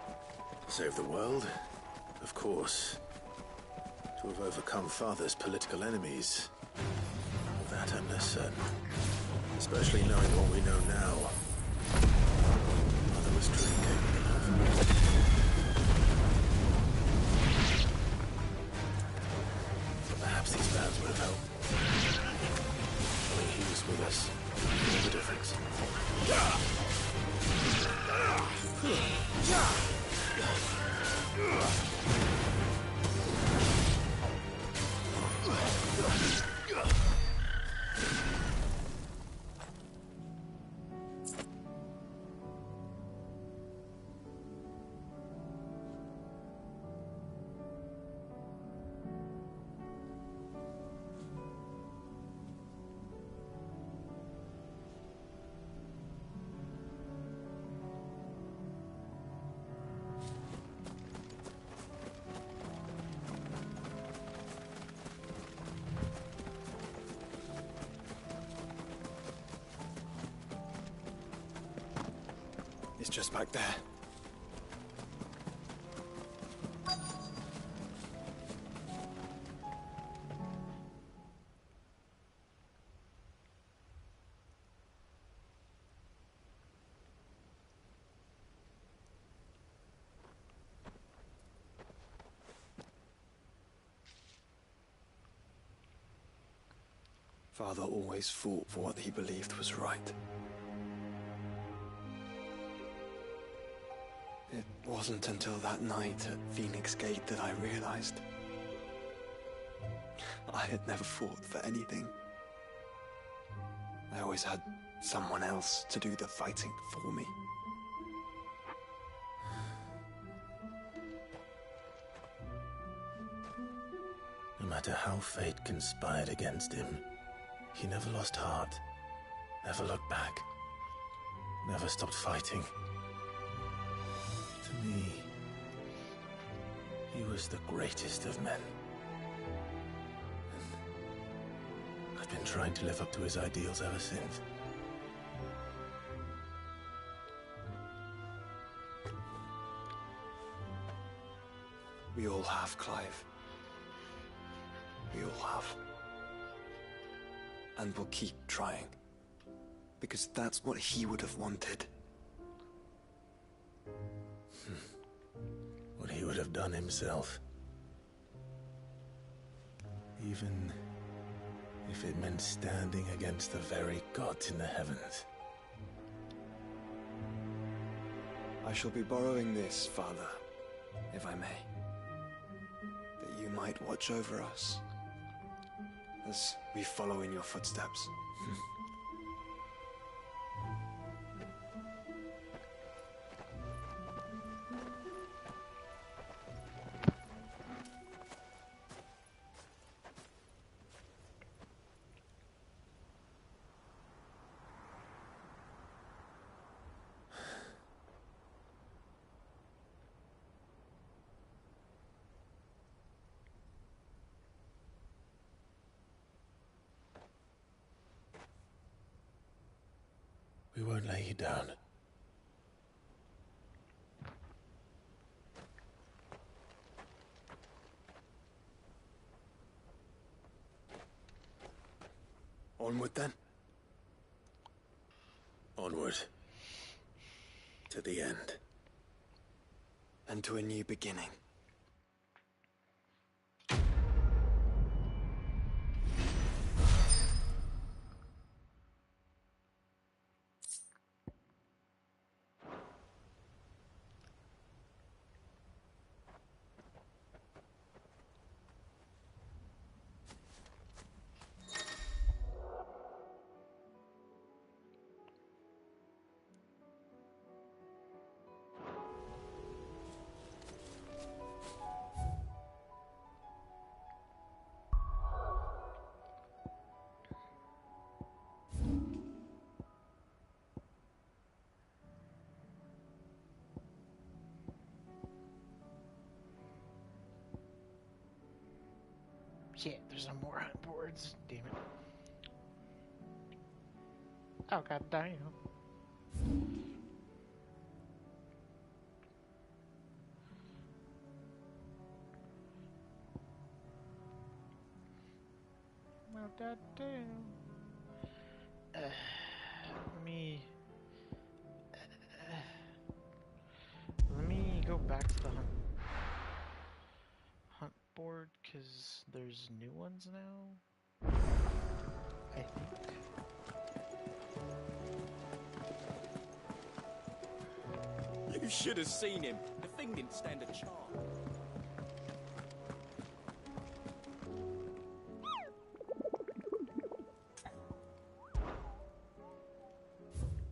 Speaker 2: To save the world? Of course. To have overcome Father's political enemies? That I'm less certain. Especially knowing what we know now. Mother was truly capable of. Perhaps these bands would have helped. Knowing he was with us made the difference.
Speaker 4: It's just back there. Father always fought for what he believed was right. It wasn't until that night at Phoenix Gate that I realized I had never fought for anything. I always had someone else to do the fighting for me.
Speaker 2: No matter how fate conspired against him, he never lost heart, never looked back, never stopped fighting. To me, he was the greatest of men. And I've been trying to live up to his ideals ever since.
Speaker 4: We all have, Clive. We all have. And we'll keep trying. Because that's what he would have wanted.
Speaker 2: What he would have done himself. Even if it meant standing against the very gods in the heavens.
Speaker 4: I shall be borrowing this, Father, if I may. That you might watch over us as we follow in your footsteps.
Speaker 2: We won't lay you down.
Speaker 4: Onward then.
Speaker 2: Onward. To the end.
Speaker 4: And to a new beginning.
Speaker 19: Yeah, there's no more hunt boards. Damn it. Oh, god damn. Well, god damn. Let me go back to the hunt board, because there's new ones now, I think.
Speaker 6: You should have seen him. The thing didn't stand a chance.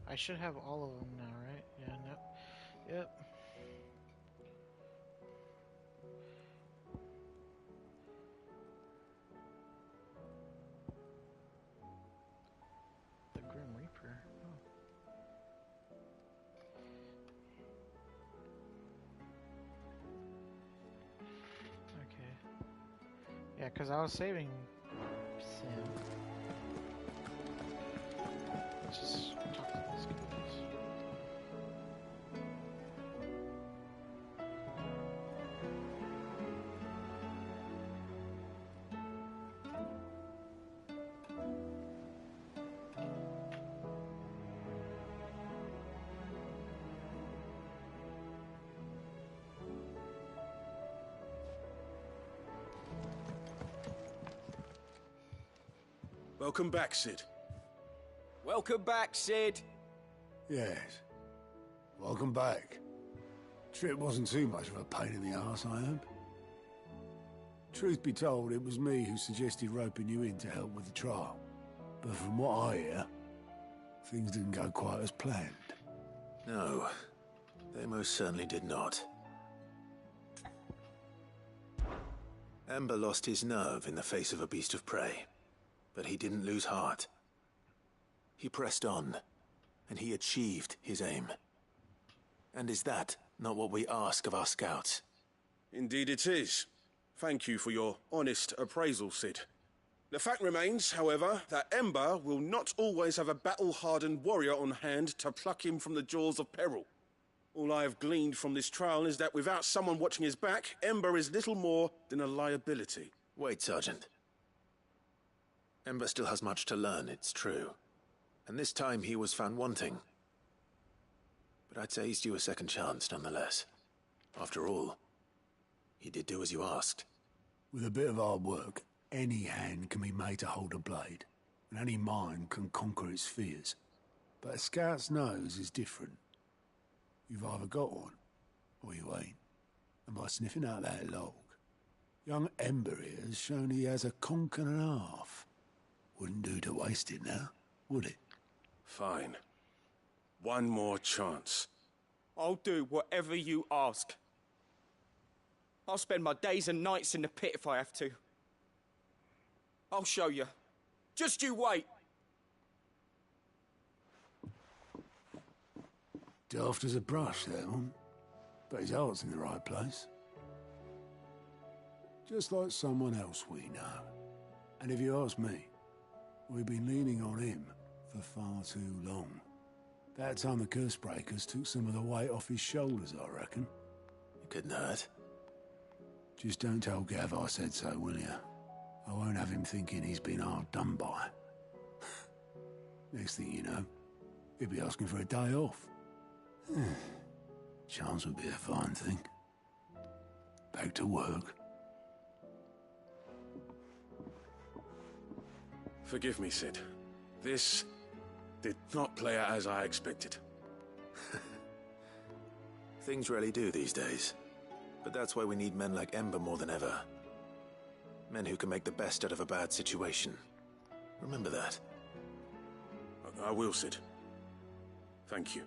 Speaker 19: I should have all of them now, right? Yeah, no. Yep. The Grim Reaper. Oh. Okay. Yeah, because I was saving Sam. Let's just talk to these guys.
Speaker 7: Welcome back, Sid.
Speaker 6: Welcome back, Sid.
Speaker 8: Yes. Welcome back. Trip wasn't too much of a pain in the arse, I hope. Truth be told, it was me who suggested roping you in to help with the trial. But from what I hear, things didn't go quite as planned.
Speaker 2: No, they most certainly did not. Ember lost his nerve in the face of a beast of prey, but he didn't lose heart. He pressed on, and he achieved his aim. And is that not what we ask of our scouts?
Speaker 7: Indeed it is. Thank you for your honest appraisal, Sid. The fact remains, however, that Ember will not always have a battle-hardened warrior on hand to pluck him from the jaws of peril. All I have gleaned from this trial is that without someone watching his back, Ember is little more than a liability.
Speaker 2: Wait, Sergeant. Ember still has much to learn, it's true. And this time he was found wanting. But I'd say he's due a second chance, nonetheless. After all, he did do as you asked.
Speaker 8: With a bit of hard work, any hand can be made to hold a blade, and any mind can conquer its fears. But a scout's nose is different. You've either got one, or you ain't. And by sniffing out that log, young Ember here has shown he has a conch and a half. Wouldn't do to waste it now, would it?
Speaker 7: Fine. One more chance.
Speaker 6: I'll do whatever you ask. I'll spend my days and nights in the pit if I have to. I'll show you. Just you wait.
Speaker 8: Daft as a brush, that one. But his heart's in the right place. Just like someone else we know. And if you ask me, we've been leaning on him for far too long. That time the curse breakers took some of the weight off his shoulders, I reckon.
Speaker 2: It couldn't hurt.
Speaker 8: Just don't tell Gav I said so, will you? I won't have him thinking he's been hard done by. Next thing you know, he'll be asking for a day off. Chance would be a fine thing. Back to work.
Speaker 7: Forgive me, Sid. This did not play out as I expected.
Speaker 2: Things rarely do these days. But that's why we need men like Ember more than ever. Men who can make the best out of a bad situation. Remember that.
Speaker 7: I will, Sid. Thank you.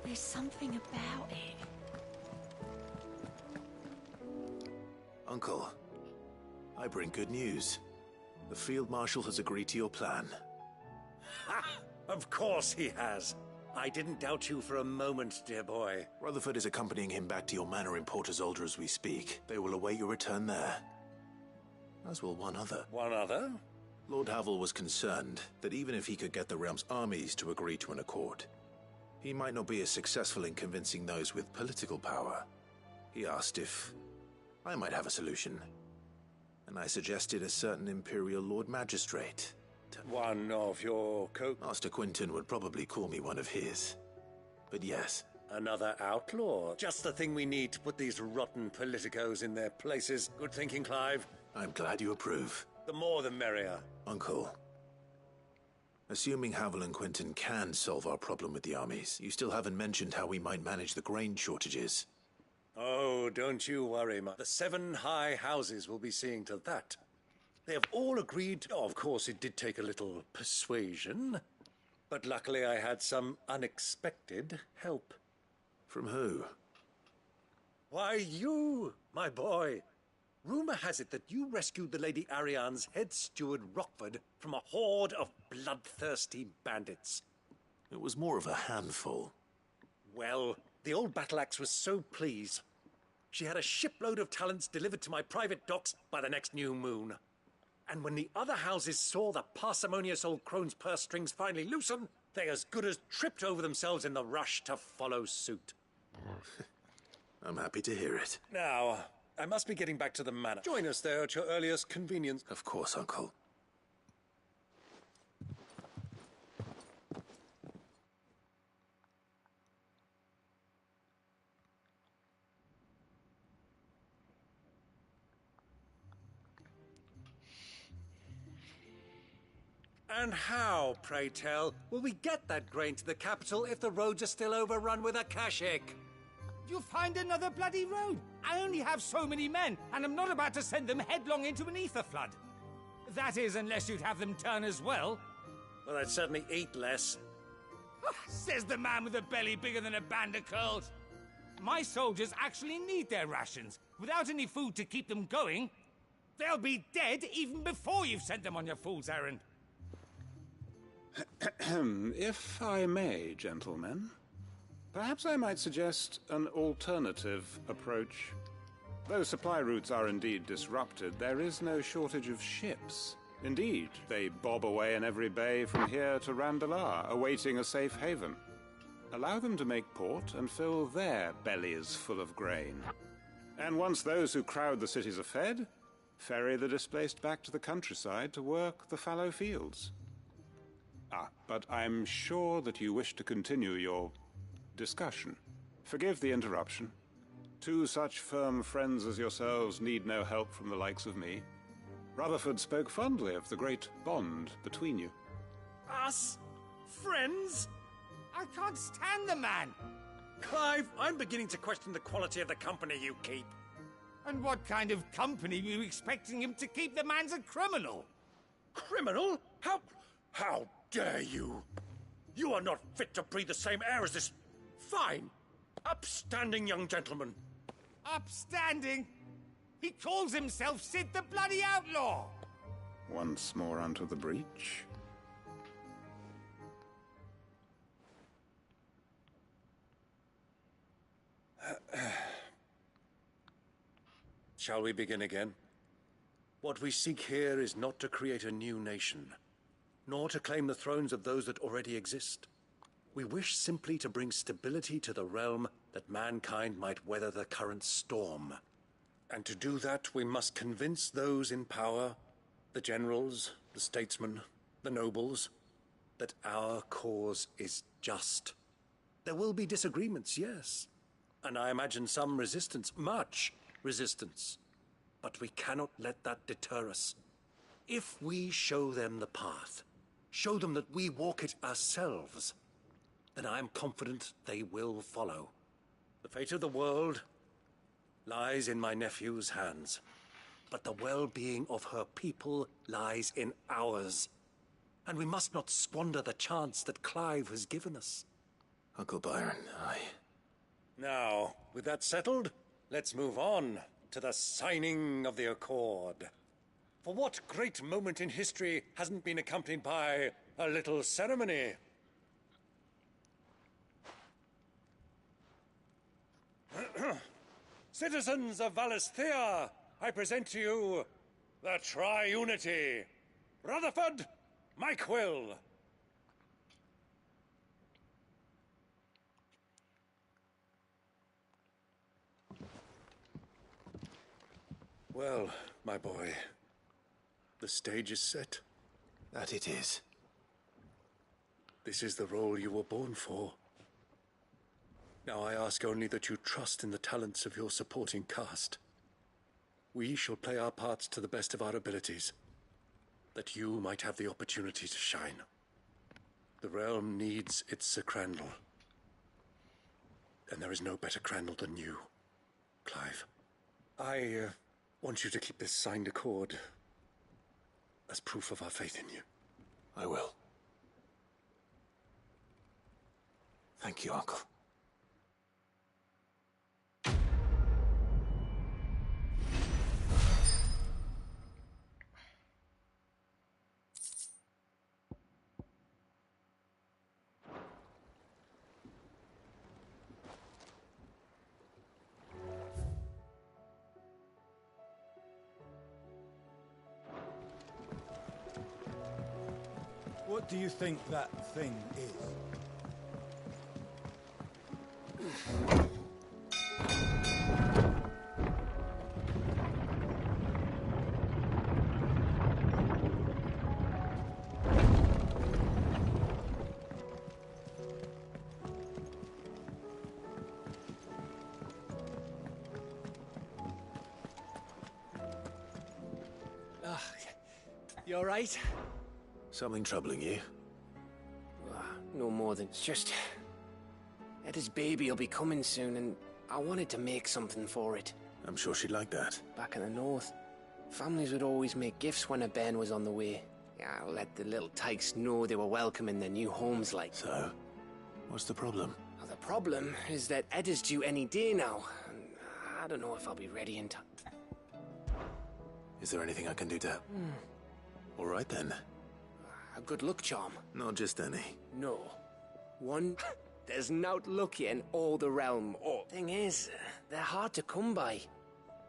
Speaker 11: There's something about it.
Speaker 2: Uncle, I bring good news. The Field Marshal has agreed to your plan.
Speaker 16: Ha! Of course he has. I didn't doubt you for a moment, dear boy.
Speaker 2: Rutherford is accompanying him back to your manor in Porter's Alder as we speak. They will await your return there. As will one other.
Speaker 16: One other?
Speaker 2: Lord Havel was concerned that even if he could get the realm's armies to agree to an accord, he might not be as successful in convincing those with political power. He asked if I might have a solution, and I suggested a certain Imperial Lord Magistrate.
Speaker 16: One of your
Speaker 2: Master Quinton would probably call me one of his. But yes.
Speaker 16: Another outlaw. Just the thing we need to put these rotten politicos in their places. Good thinking, Clive.
Speaker 2: I'm glad you approve.
Speaker 16: The more the merrier.
Speaker 2: Uncle, assuming Havel and Quinton can solve our problem with the armies, you still haven't mentioned how we might manage the grain shortages.
Speaker 16: Oh, don't you worry, the 7 high houses will be seeing to that. They have all agreed. Oh, of course, it did take a little persuasion. But luckily I had some unexpected help.
Speaker 2: From who?
Speaker 16: Why, you, my boy. Rumor has it that you rescued the Lady Ariane's head steward Rockford from a horde of bloodthirsty bandits.
Speaker 2: It was more of a handful.
Speaker 16: Well, the old battle-axe was so pleased. She had a shipload of talents delivered to my private docks by the next new moon. And when the other houses saw the parsimonious old crone's purse strings finally loosen, they as good as tripped over themselves in the rush to follow suit.
Speaker 2: I'm happy to hear it.
Speaker 16: Now, I must be getting back to the manor. Join us there at your earliest convenience.
Speaker 2: Of course, Uncle.
Speaker 16: And how, pray tell, will we get that grain to the capital if the roads are still overrun with Akashic?
Speaker 6: You'll find another bloody road. I only have so many men, and I'm not about to send them headlong into an ether flood. That is, unless you'd have them turn as well.
Speaker 16: Well, I'd certainly eat less.
Speaker 6: Says the man with a belly bigger than a band of curls. My soldiers actually need their rations. Without any food to keep them going, they'll be dead even before you've sent them on your fool's errand.
Speaker 13: If I may, gentlemen, perhaps I might suggest an alternative approach. Though supply routes are indeed disrupted, there is no shortage of ships. Indeed, they bob away in every bay from here to Randalar, awaiting a safe haven. Allow them to make port and fill their bellies full of grain. And once those who crowd the cities are fed, ferry the displaced back to the countryside to work the fallow fields. But I'm sure that you wish to continue your discussion. Forgive the interruption. 2 such firm friends as yourselves need no help from the likes of me. Rutherford spoke fondly of the great bond between you.
Speaker 6: Us? Friends? I can't stand the man.
Speaker 16: Clive, I'm beginning to question the quality of the company you keep.
Speaker 6: And what kind of company were you expecting him to keep? The man's a criminal.
Speaker 16: Criminal? How dare you? You are not fit to breathe the same air as this fine, upstanding young gentleman.
Speaker 6: Upstanding? He calls himself Sid the Bloody Outlaw.
Speaker 13: Once more onto the breach.
Speaker 16: Shall we begin again? What we seek here is not to create a new nation, nor to claim the thrones of those that already exist. We wish simply to bring stability to the realm that mankind might weather the current storm. And to do that, we must convince those in power, the generals, the statesmen, the nobles, that our cause is just. There will be disagreements, yes, and I imagine some resistance, much resistance. But we cannot let that deter us. If we show them the path, show them that we walk it ourselves, then I am confident they will follow. The fate of the world lies in my nephew's hands, but the well-being of her people lies in ours. And we must not squander the chance that Clive has given us.
Speaker 2: Uncle Byron,
Speaker 16: Now, with that settled, let's move on to the signing of the accord. For what great moment in history hasn't been accompanied by a little ceremony? Citizens of Valisthea, I present to you the Tri-Unity. Rutherford, Mike Will. Well, my boy, the stage is set.
Speaker 2: That it is.
Speaker 16: This is the role you were born for. Now I ask only that you trust in the talents of your supporting cast. We shall play our parts to the best of our abilities, that you might have the opportunity to shine. The realm needs its Sir Crandall. And there is no better Crandall than you, Clive. I want you to keep this signed accord as proof of our faith in you.
Speaker 2: I will. Thank you, Uncle.
Speaker 15: What do you think that thing is?
Speaker 9: You all right?
Speaker 2: Something troubling you?
Speaker 9: No more than... It's just... Etta's baby will be coming soon, and I wanted to make something for it.
Speaker 2: I'm sure she'd like that.
Speaker 9: Back in the north, families would always make gifts when a bairn was on the way. Yeah, let the little tykes know they were welcome in their new homes, like.
Speaker 2: So, what's the problem?
Speaker 9: Well, the problem is that Etta's due any day now, and I don't know if I'll be ready in time.
Speaker 2: Is there anything I can do to... All right, then.
Speaker 9: A good luck charm.
Speaker 2: Not just any.
Speaker 9: No. One, there's nowt luckier in all the realm. Oh, thing is, they're hard to come by.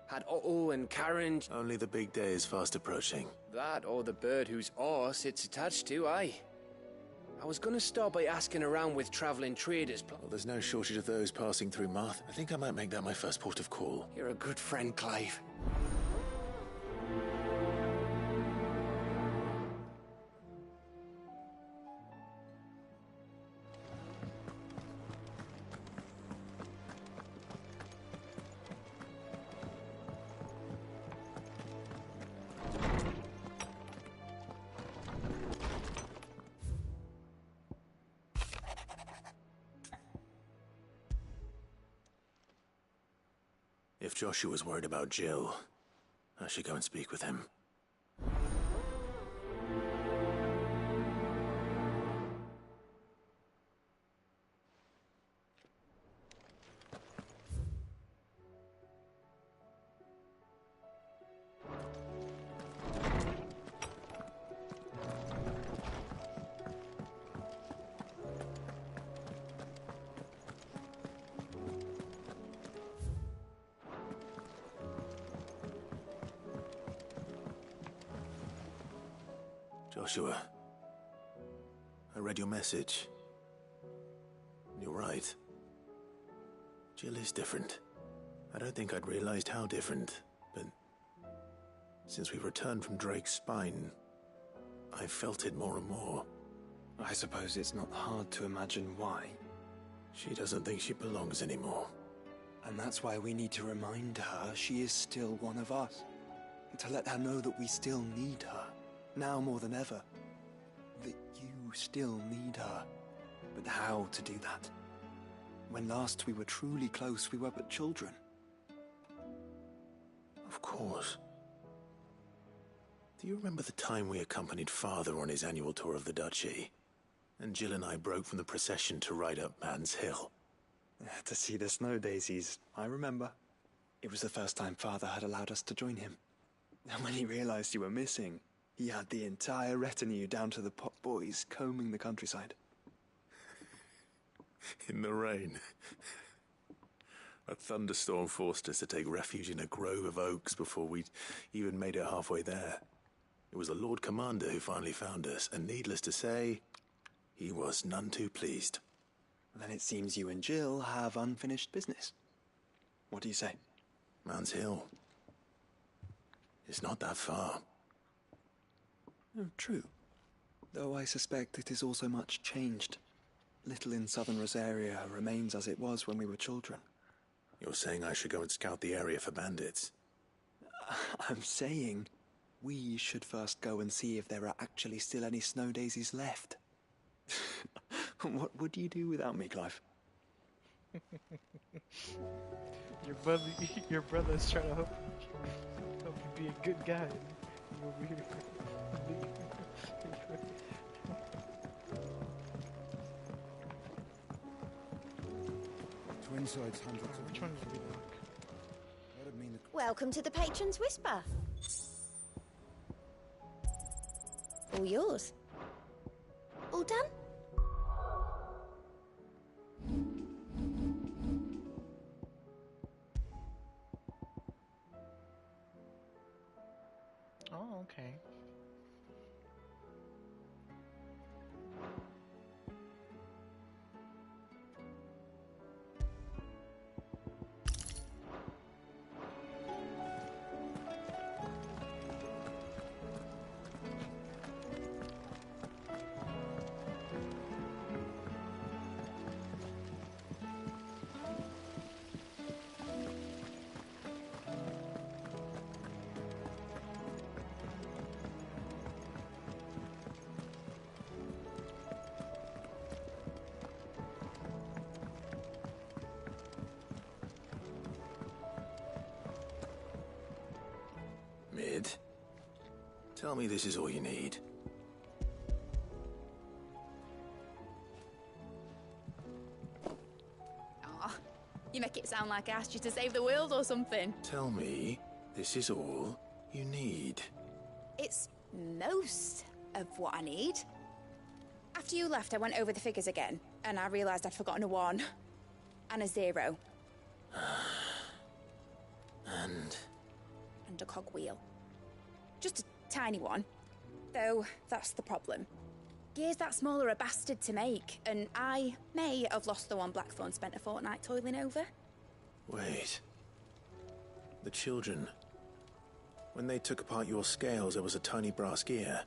Speaker 9: Had Otto and Karen...
Speaker 2: Only the big day is fast approaching.
Speaker 9: That or the bird whose oar sits attached to, aye. I was gonna start by asking around with travelling traders.
Speaker 2: Well, there's no shortage of those passing through Marth. I think I might make that my first port of call.
Speaker 9: You're a good friend, Clive.
Speaker 2: If Joshua's worried about Jill, I should go and speak with him. Joshua, I read your message. You're right. Jill is different. I don't think I'd realized how different, but since we returned from Drake's spine, I've felt it more and more.
Speaker 4: I suppose it's not hard to imagine why.
Speaker 2: She doesn't think she belongs anymore.
Speaker 4: And that's why we need to remind her she is still one of us. To let her know that we still need her. Now more than ever, that you still need her. But how to do that? When last we were truly close, we were but children.
Speaker 2: Of course. Do you remember the time we accompanied Father on his annual tour of the Duchy? And Jill and I broke from the procession to ride up Man's Hill.
Speaker 4: To see the snow daisies, I remember. It was the first time Father had allowed us to join him. And when he realized you were missing, he had the entire retinue down to the pot boys combing the countryside.
Speaker 2: In the rain. A thunderstorm forced us to take refuge in a grove of oaks before we'd even made it halfway there. It was the Lord Commander who finally found us, and needless to say, he was none too pleased.
Speaker 4: Then it seems you and Jill have unfinished business. What do you say?
Speaker 2: Man's Hill. It's not that far.
Speaker 4: Oh, true. Though I suspect it is also much changed. Little in southern Rosaria remains as it was when we were children.
Speaker 2: You're saying I should go and scout the area for bandits?
Speaker 4: I'm saying we should first go and see if there are actually still any snow daisies left. What would you do without me, Clive?
Speaker 19: Your brother's trying to help you be a good guy. You over here.
Speaker 15: Twin sides, hundreds of
Speaker 19: which one is it?
Speaker 21: Welcome to the Patron's Whisper. All yours. All done?
Speaker 19: Oh, okay.
Speaker 2: Mid, tell me this is all you need.
Speaker 21: Aw, you make it sound like I asked you to save the world or something.
Speaker 2: Tell me this is all you need.
Speaker 21: It's most of what I need. After you left, I went over the figures again, and I realised I'd forgotten a 1 and a 0. And a cogwheel. Just a tiny one. Though, that's the problem. Gears that small are a bastard to make, and I may have lost the one Blackthorn spent a fortnight toiling over.
Speaker 2: Wait. The children. When they took apart your scales, there was a tiny brass gear.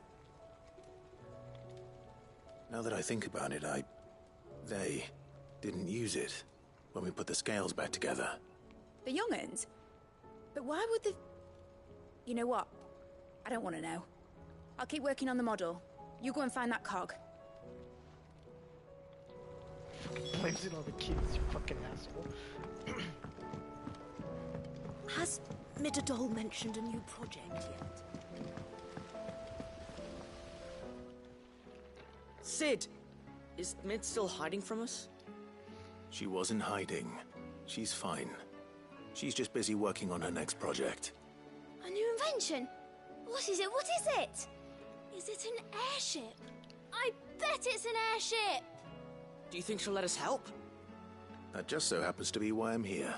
Speaker 2: Now that I think about it, they didn't use it when we put the scales back together.
Speaker 21: The young'uns? But why would the... You know what? I don't want to know. I'll keep working on the model. You go and find that cog.
Speaker 19: Blames it on the kids, you fucking asshole.
Speaker 21: Has Midadol mentioned a new project yet?
Speaker 22: Sid! Is Mid still hiding from us?
Speaker 2: She wasn't hiding. She's fine. She's just busy working on her next project.
Speaker 21: A new invention? What is it? What is it? Is it an airship? I bet it's an airship!
Speaker 22: Do you think she'll let us help?
Speaker 2: That just so happens to be why I'm here.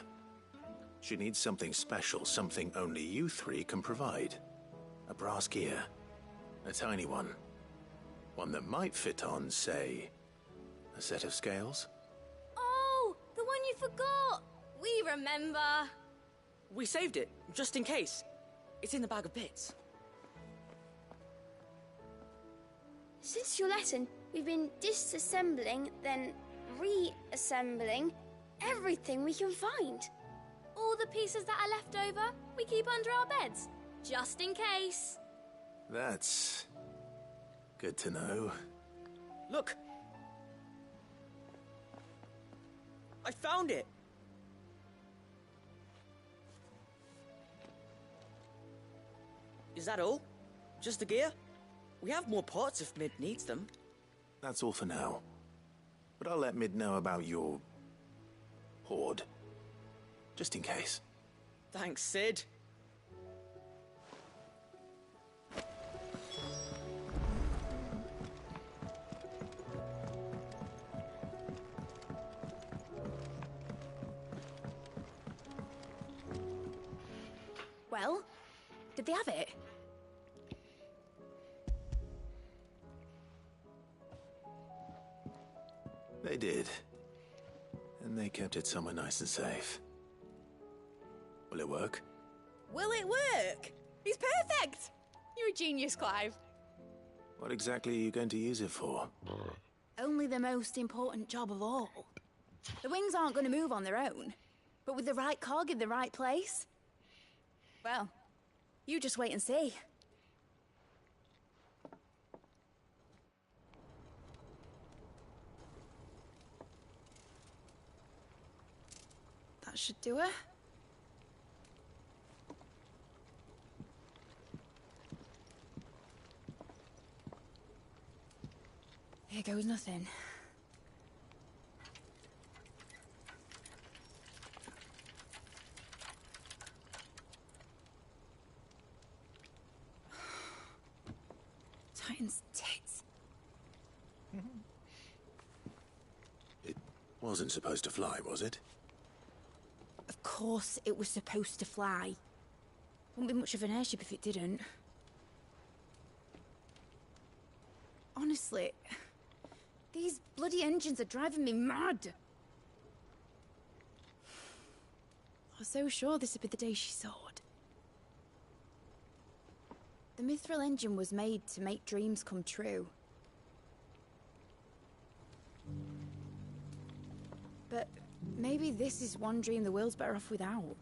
Speaker 2: She needs something special, something only you three can provide. A brass gear. A tiny one. One that might fit on, say, a set of scales.
Speaker 21: Oh, the one you forgot! We remember!
Speaker 22: We saved it, just in case. It's in the bag of bits.
Speaker 21: Since your lesson, we've been disassembling, then reassembling everything we can find. All the pieces that are left over, we keep under our beds, just in case.
Speaker 2: That's good to know.
Speaker 22: Look! I found it! Is that all? Just the gear? We have more parts if Mid needs them.
Speaker 2: That's all for now. But I'll let Mid know about your hoard. Just in case.
Speaker 22: Thanks, Sid.
Speaker 1: Well, did they have it?
Speaker 2: They did. And they kept it somewhere nice and safe. Will it work?
Speaker 1: Will it work? He's perfect! You're a genius, Clive.
Speaker 2: What exactly are you going to use it for?
Speaker 1: Only the most important job of all. The wings aren't going to move on their own. But with the right cog in the right place... Well, you just wait and see. That should do it. Here goes nothing. Titan's tits.
Speaker 2: It wasn't supposed to fly, was it?
Speaker 1: Of course it was supposed to fly. Wouldn't be much of an airship if it didn't. Honestly, these bloody engines are driving me mad. I was so sure this would be the day she soared. The Mithril engine was made to make dreams come true. But maybe this is one dream the world's better off without.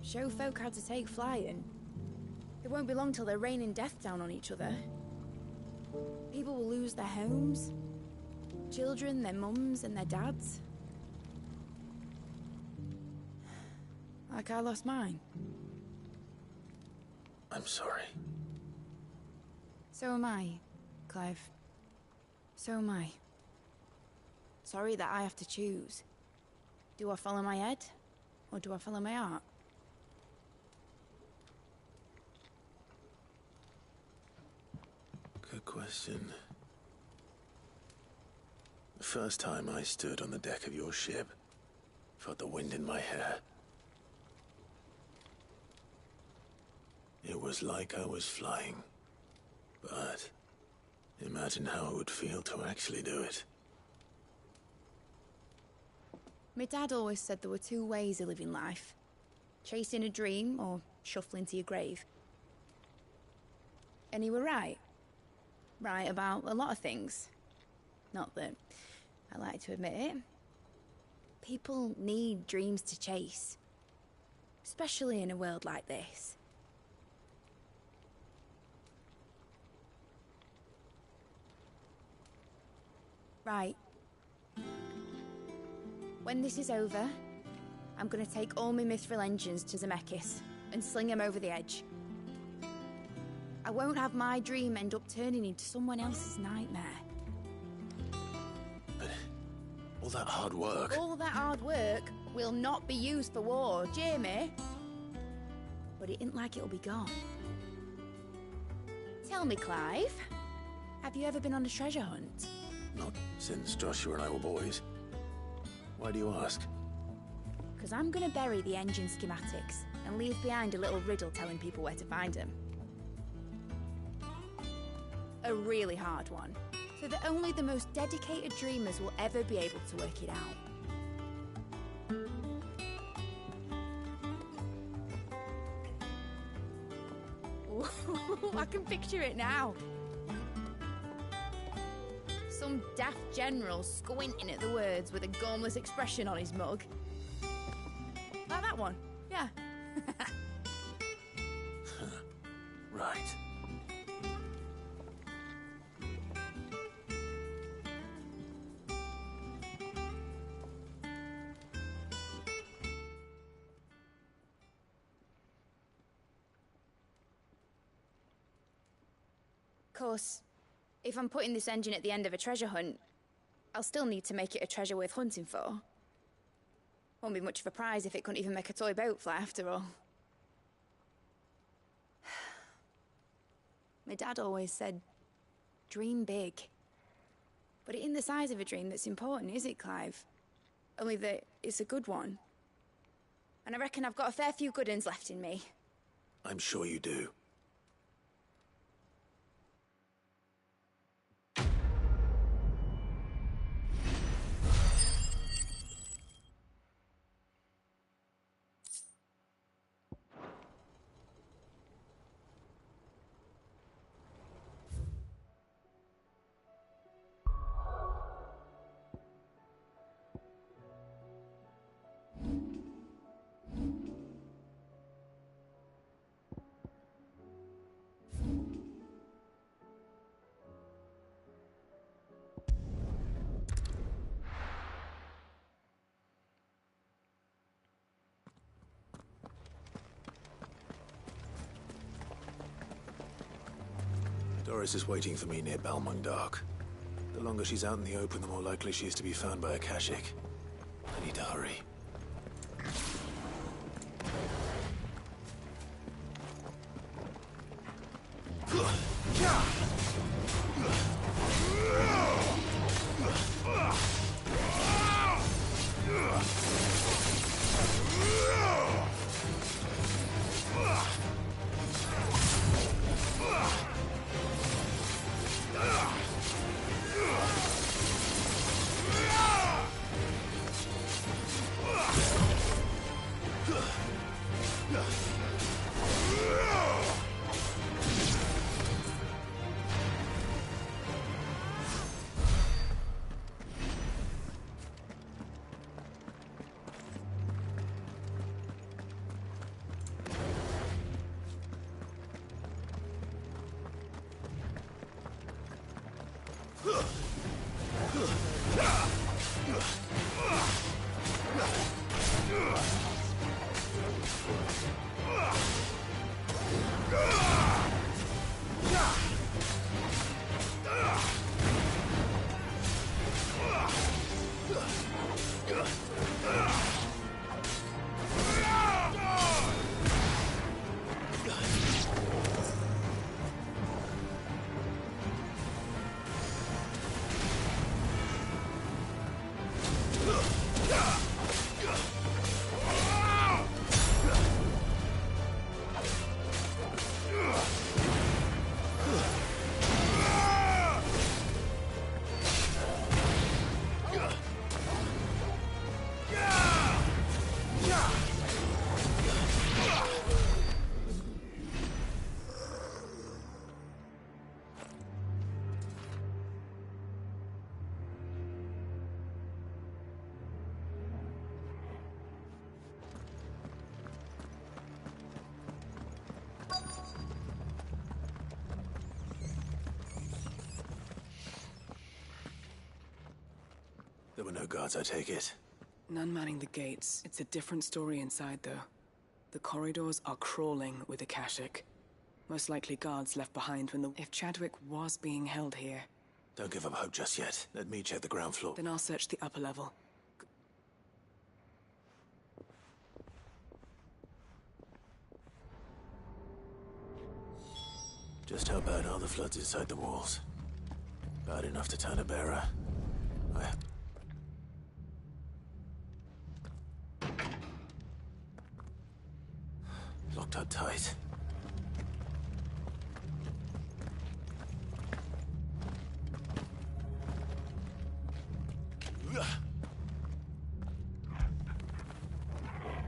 Speaker 1: Show folk how to take flying. It won't be long till they're raining death down on each other. People will lose their homes. Children, their mums and their dads. Like I lost mine.
Speaker 2: I'm sorry.
Speaker 1: So am I, Clive. So am I. Sorry that I have to choose. Do I follow my head, or do I follow my heart?
Speaker 2: Good question. The first time I stood on the deck of your ship, felt the wind in my hair. It was like I was flying. But imagine how it would feel to actually do it.
Speaker 1: My dad always said there were two ways of living life. Chasing a dream or shuffling to your grave. And he were right. Right about a lot of things. Not that I like to admit it. People need dreams to chase. Especially in a world like this. Right. When this is over, I'm gonna take all my Mithril engines to Zemeckis and sling them over the edge. I won't have my dream end up turning into someone else's nightmare.
Speaker 2: But all that hard work...
Speaker 1: All that hard work will not be used for war, Jamie. But it ain't like it'll be gone. Tell me, Clive, have you ever been on a treasure hunt?
Speaker 2: Not since Joshua and I were boys. Why do you ask?
Speaker 1: Because I'm gonna bury the engine schematics and leave behind a little riddle telling people where to find them. A really hard one, so that only the most dedicated dreamers will ever be able to work it out. Ooh, I can picture it now. Some daft general squinting at the words with a gormless expression on his mug. Like that one, yeah.
Speaker 2: Right.
Speaker 1: Of course, if I'm putting this engine at the end of a treasure hunt, I'll still need to make it a treasure worth hunting for. Won't be much of a prize if it couldn't even make a toy boat fly after all. My dad always said, dream big. But it ain't the size of a dream that's important, is it, Clive? Only that it's a good one. and I reckon I've got a fair few good uns left in me.
Speaker 2: I'm sure you do. Doris is waiting for me near Balmung Dock. The longer she's out in the open, the more likely she is to be found by a Kashik. I need to hurry. There were no guards, I take it.
Speaker 12: None manning the gates. It's a different story inside, though. The corridors are crawling with Akashic. Most likely guards left behind when the... If Chadwick was being held here...
Speaker 2: Don't give up hope just yet. Let me check the ground floor.
Speaker 12: Then I'll search the upper level.
Speaker 2: Just how bad are the floods inside the walls? Bad enough to turn a bearer. Locked up tight.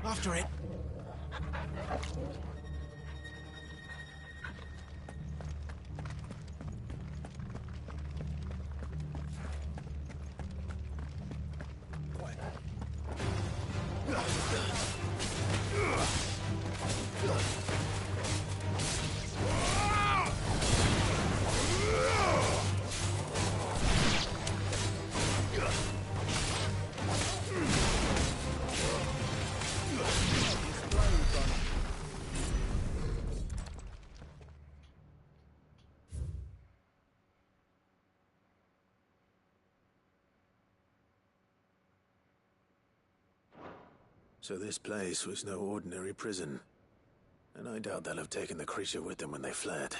Speaker 2: After it. So this place was no ordinary prison. And I doubt they'll have taken the creature with them when they fled.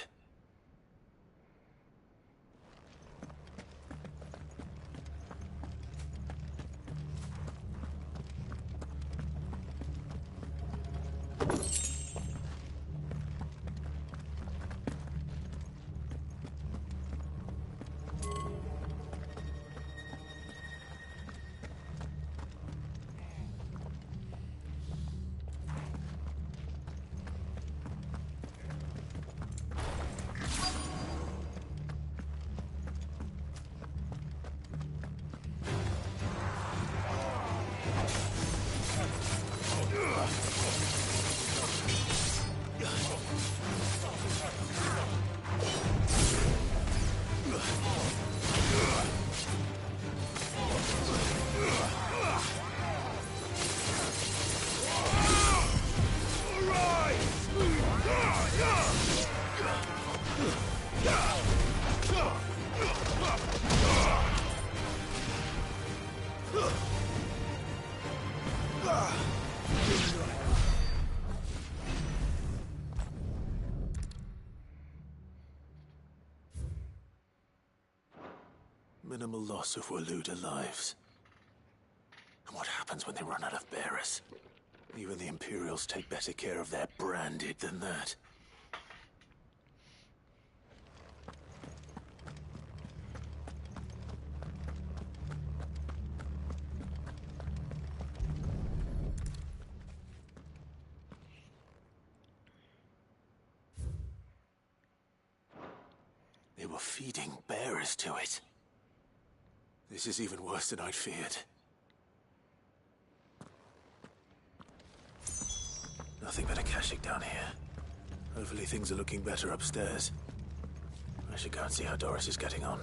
Speaker 2: Minimal loss of Waluda lives. And what happens when they run out of bearers? Even the Imperials take better care of their branded than that. They were feeding bearers to it. This is even worse than I'd feared. Nothing but a Kashyyyk down here. Hopefully things are looking better upstairs. I should go and see how Doris is getting on.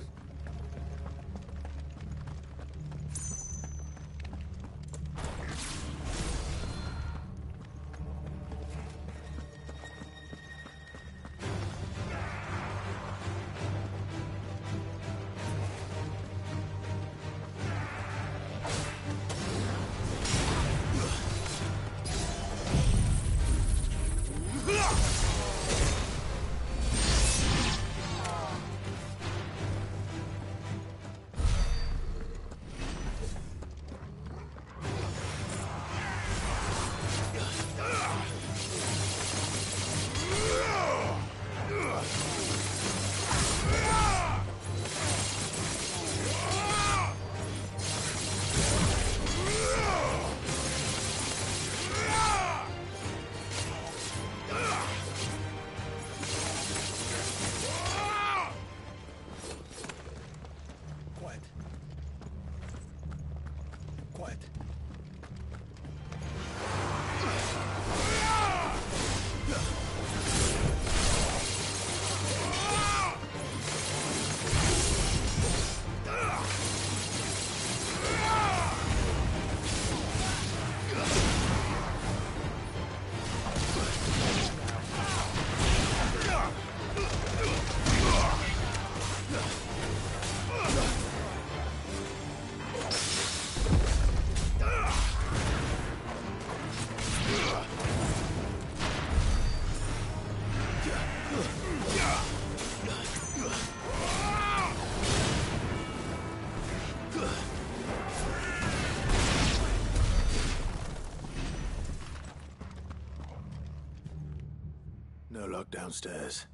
Speaker 2: No lock downstairs.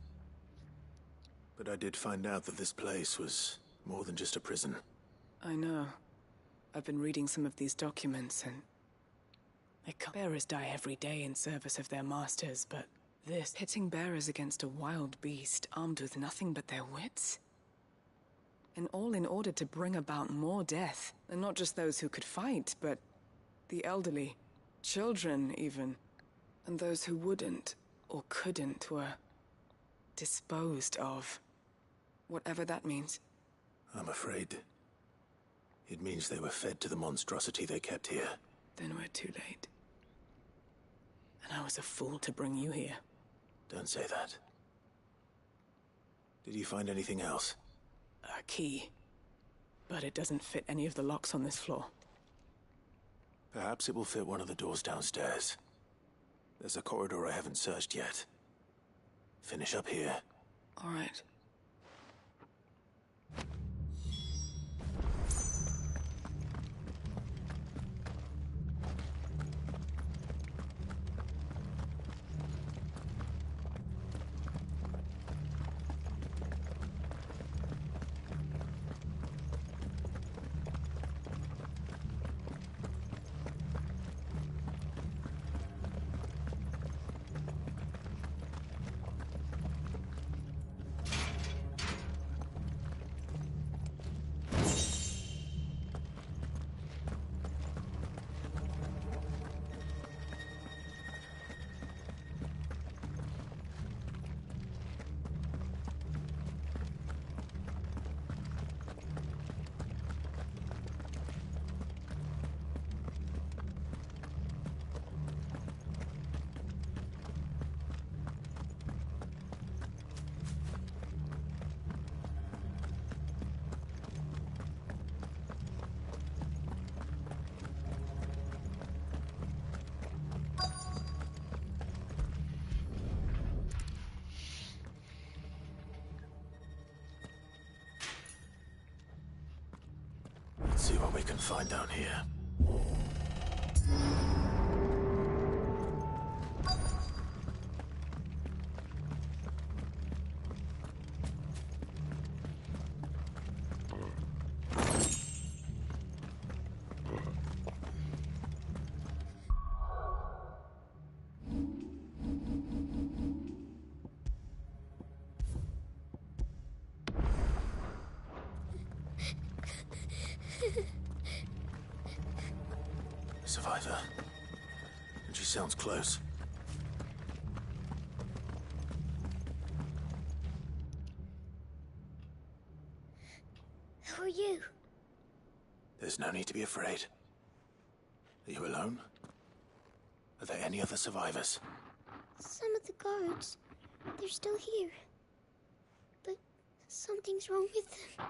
Speaker 2: But I did find out that this place was more than just a prison.
Speaker 12: I know. I've been reading some of these documents and... bearers die every day in service of their masters, but this, pitting bearers against a wild beast armed with nothing but their wits? And all in order to bring about more death. And not just those who could fight, but the elderly, children even. And those who wouldn't or couldn't were disposed of. Whatever that means.
Speaker 2: I'm afraid it means they were fed to the monstrosity they kept here.
Speaker 12: Then we're too late. And I was a fool to bring you here.
Speaker 2: Don't say that. Did you find anything else?
Speaker 12: A key. But it doesn't fit any of the locks on this floor.
Speaker 2: Perhaps it will fit one of the doors downstairs. There's a corridor I haven't searched yet. Finish up here.
Speaker 12: All right.
Speaker 2: we can find down here. Survivor. And she sounds close.
Speaker 21: Who are you?
Speaker 2: There's no need to be afraid. Are you alone? Are there any other survivors?
Speaker 21: Some of the guards. They're still here. But something's wrong with them.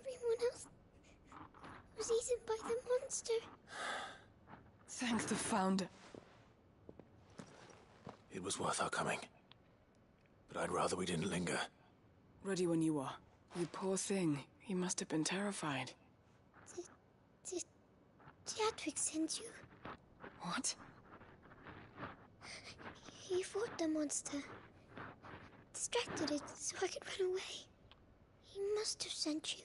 Speaker 21: Everyone else was eaten by the monster.
Speaker 12: Thank the Founder.
Speaker 2: It was worth our coming. But I'd rather we didn't linger.
Speaker 12: Ready when you are. You poor thing. He must have been terrified.
Speaker 21: Did Chadwick send you?
Speaker 12: What?
Speaker 21: He fought the monster. Distracted it so I could run away. He must have sent you.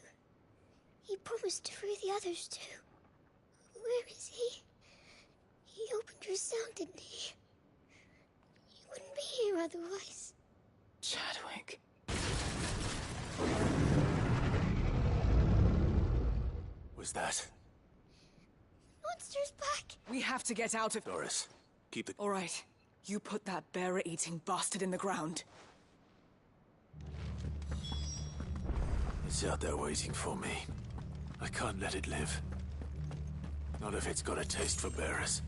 Speaker 21: He promised to free the others too. Where is he? He opened your cell, didn't he? He wouldn't be here otherwise.
Speaker 12: Chadwick.
Speaker 2: Was that?
Speaker 21: Monster's back!
Speaker 12: We have to get out of...
Speaker 2: Doris, keep the...
Speaker 12: All right. You put that bearer-eating bastard in the ground.
Speaker 2: It's out there waiting for me. I can't let it live. Not if it's got a taste for bearers.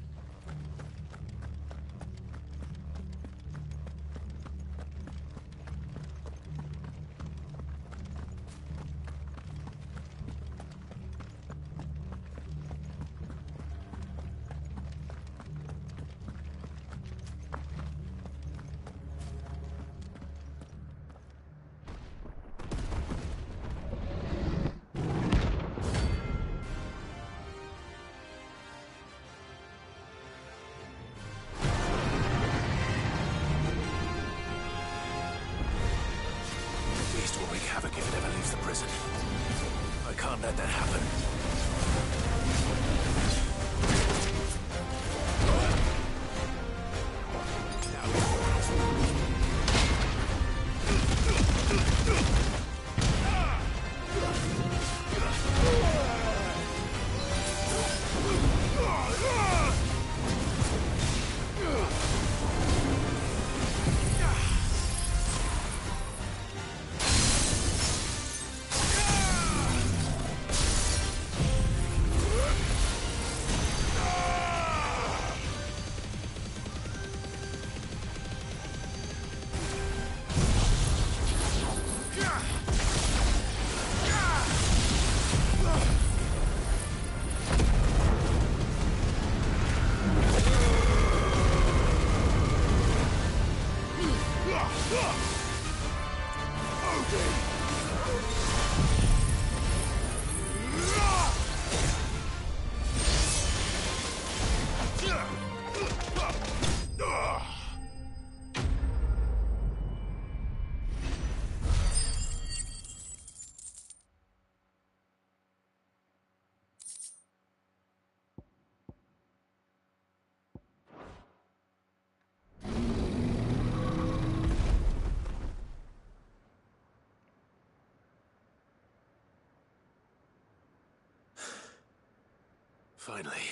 Speaker 2: Finally.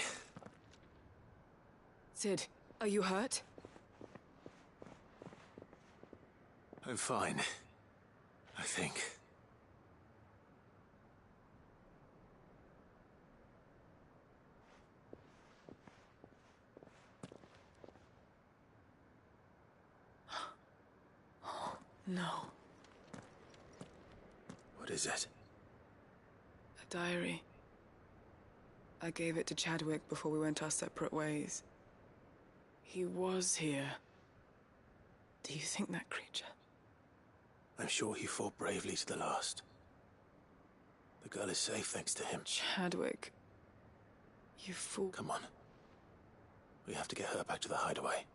Speaker 12: Sid, are you hurt?
Speaker 2: I'm fine. I think.
Speaker 12: No.
Speaker 2: What is it?
Speaker 12: A diary. I gave it to Chadwick before we went our separate ways. He was here. Do you think that creature?
Speaker 2: I'm sure he fought bravely to the last. The girl is safe thanks to him.
Speaker 12: Chadwick. You fool.
Speaker 2: Come on. We have to get her back to the hideaway.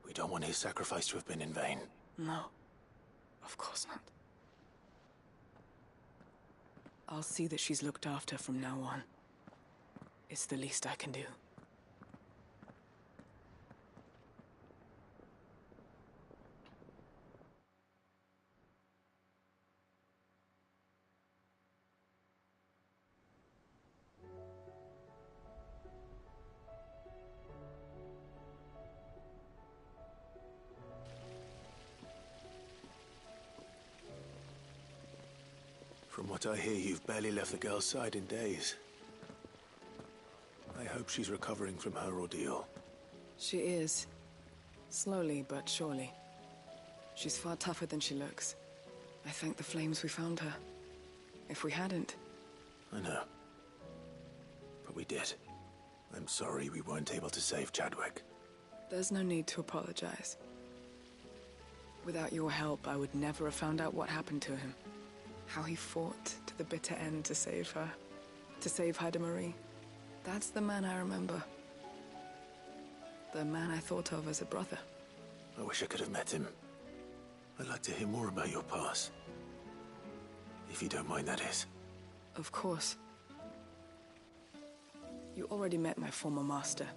Speaker 2: We don't want his sacrifice to have been in vain.
Speaker 12: No. Of course not. I'll see that she's looked after from now on. It's the least I can do.
Speaker 2: From what I hear, you've barely left the girl's side in days. I hope she's recovering from her ordeal.
Speaker 12: She is. Slowly but surely. She's far tougher than she looks. I thank the flames we found her. If we hadn't...
Speaker 2: I know. But we did. I'm sorry we weren't able to save Chadwick.
Speaker 12: There's no need to apologize. Without your help, I would never have found out what happened to him. How he fought to the bitter end to save her. To save Haida Marie. That's the man I remember. The man I thought of as a brother.
Speaker 2: I wish I could have met him. I'd like to hear more about your past. If you don't mind, that is.
Speaker 12: Of course. You already met my former master.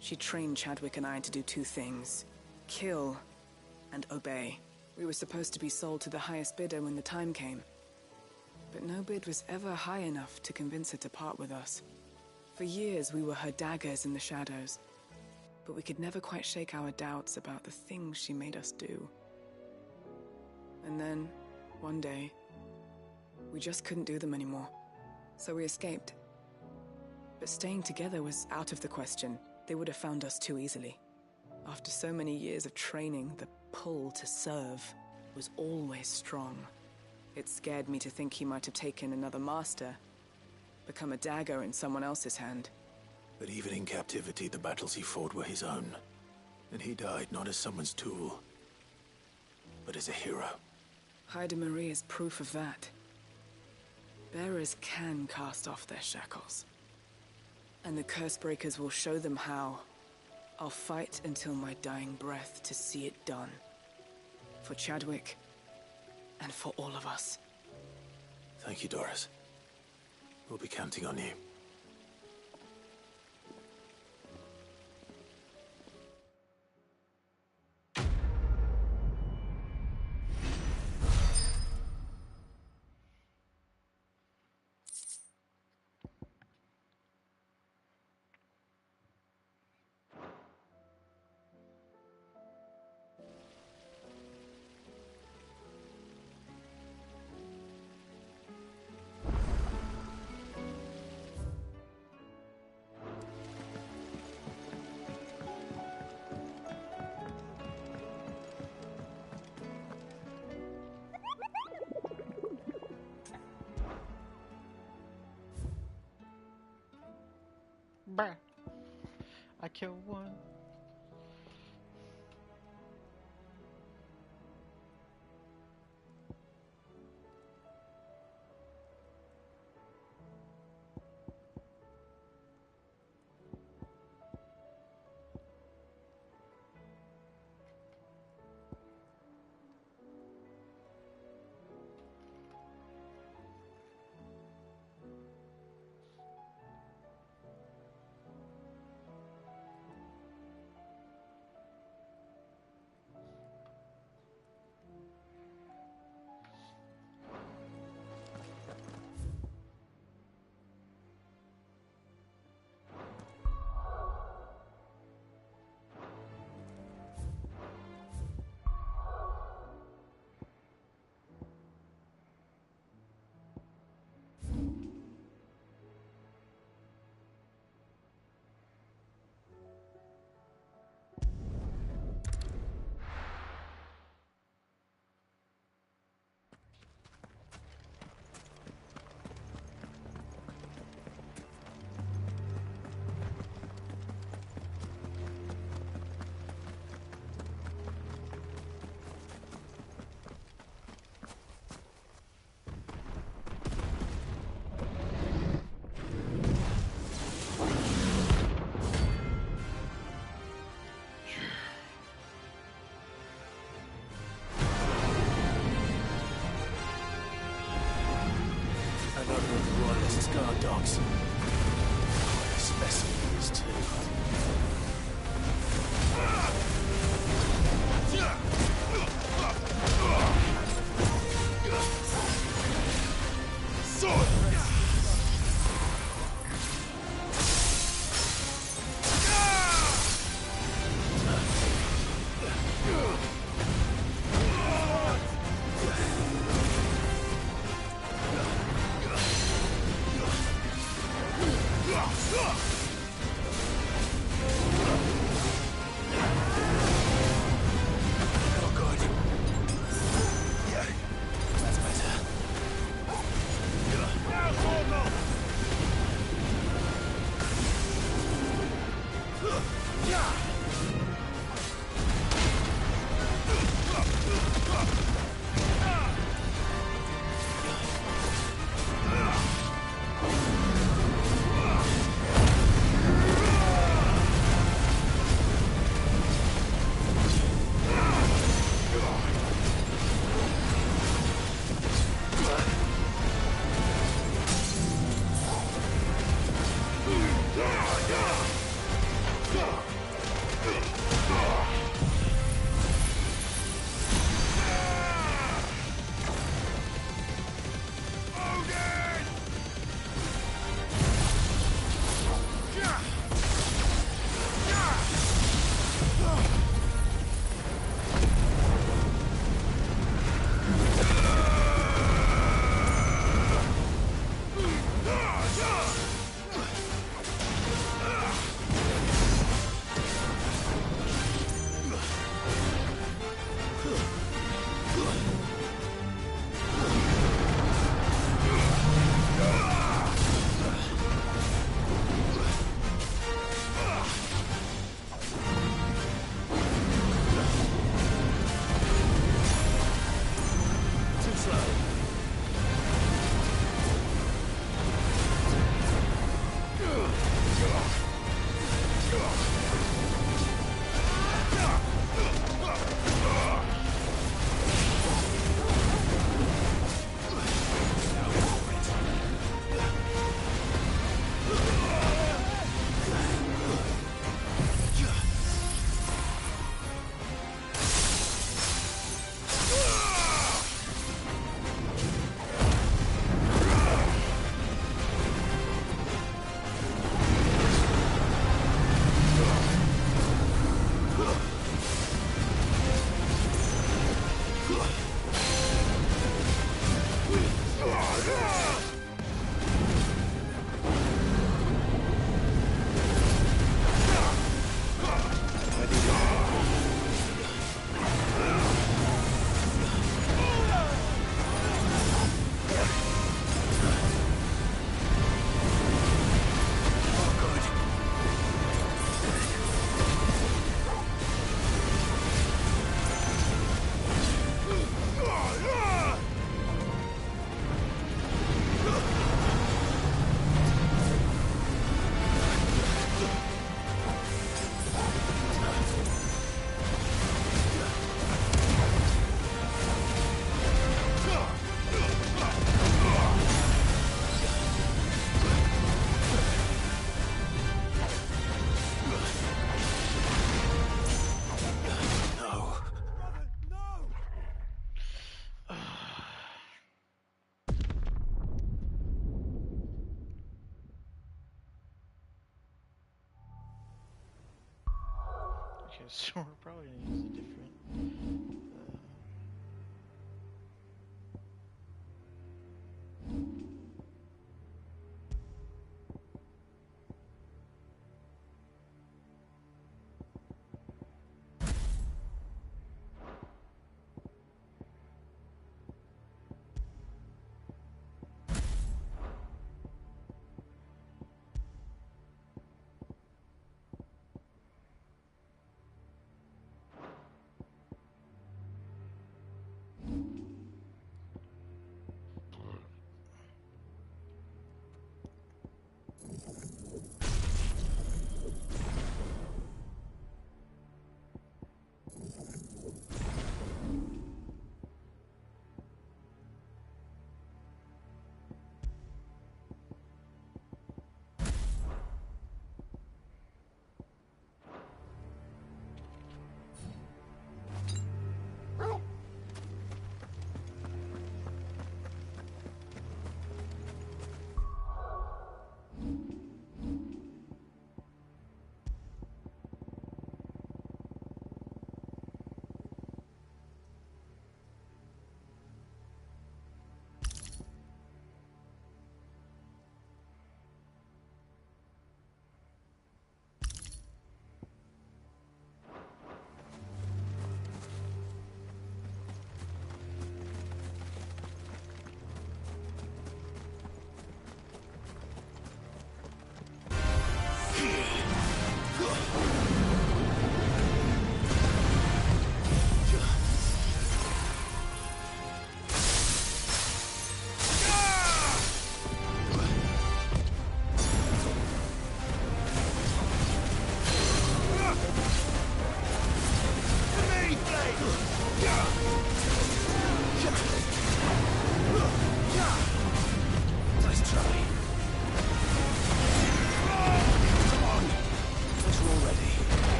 Speaker 12: She trained Chadwick and I to do two things. Kill and obey. We were supposed to be sold to the highest bidder when the time came. But no bid was ever high enough to convince her to part with us. For years we were her daggers in the shadows. But we could never quite shake our doubts about the things she made us do. And then, one day, we just couldn't do them anymore. So we escaped. But staying together was out of the question. They would have found us too easily. After so many years of training, the pull to serve was always strong. It scared me to think he might have taken another master, become a dagger in someone else's hand.
Speaker 2: But even in captivity, the battles he fought were his own. And he died not as someone's tool, but as a hero.
Speaker 12: Haida Marie is proof of that. Bearers can cast off their shackles. And the Cursebreakers will show them how. I'll fight until my dying breath to see it done. For Chadwick, and for all of us.
Speaker 2: Thank you, Doris. We'll be counting on you.
Speaker 19: Bruh. I killed one. Okay, so we're probably gonna use a different.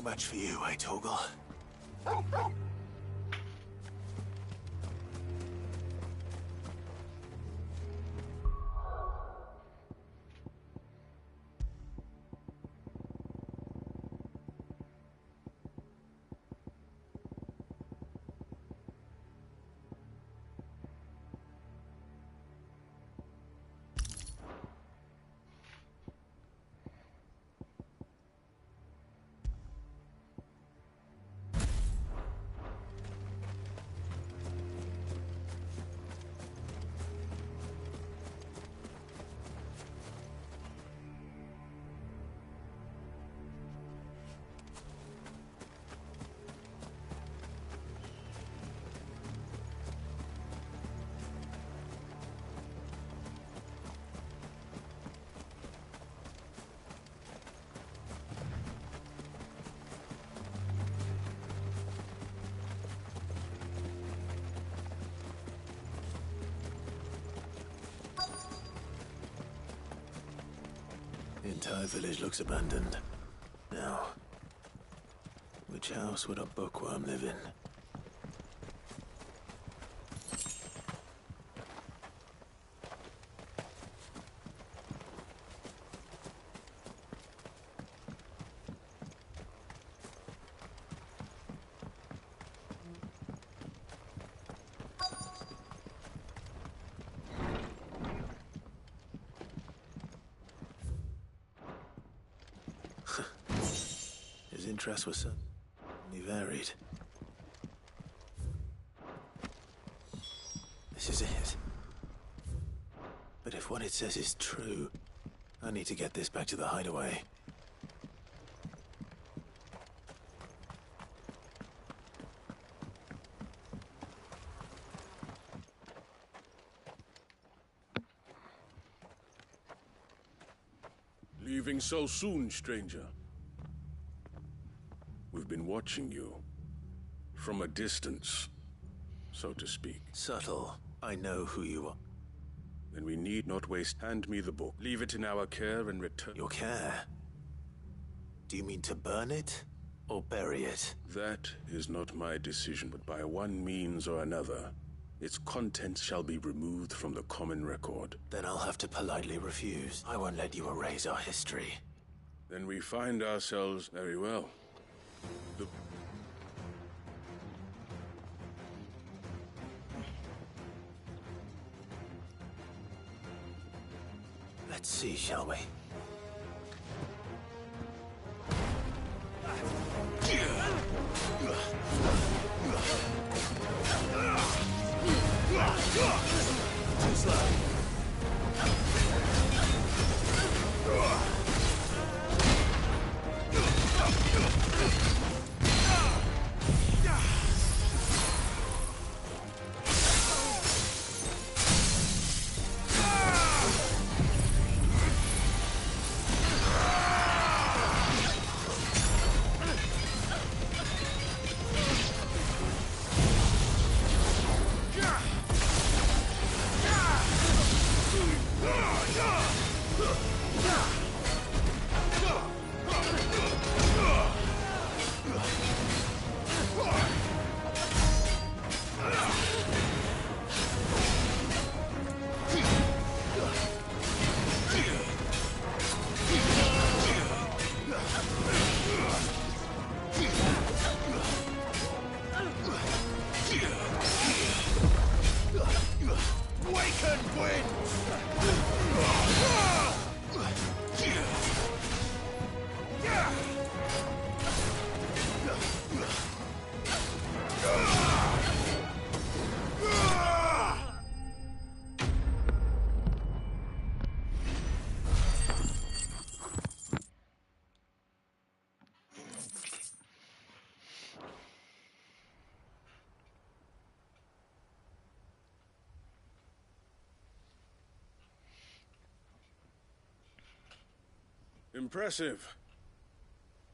Speaker 2: much for you, eh, Torgal? The entire village looks abandoned. Now, which house would a bookworm live in? His interests were certainly varied. This is it. But if what it says is true, I need to get this back to the hideaway.
Speaker 7: Leaving so soon, stranger? We've been watching you. From a distance, so to speak.
Speaker 2: Subtle. I know who you are.
Speaker 7: Then we need not waste. Hand me the book. Leave it in our care and return.
Speaker 2: Your care? Do you mean to burn it? Or bury it?
Speaker 7: That is not my decision, but by one means or another, its contents shall be removed from the common record.
Speaker 2: Then I'll have to politely refuse. I won't let you erase our history.
Speaker 7: Then we find ourselves very well.
Speaker 2: Let's see, shall we? Too slow.
Speaker 7: Impressive.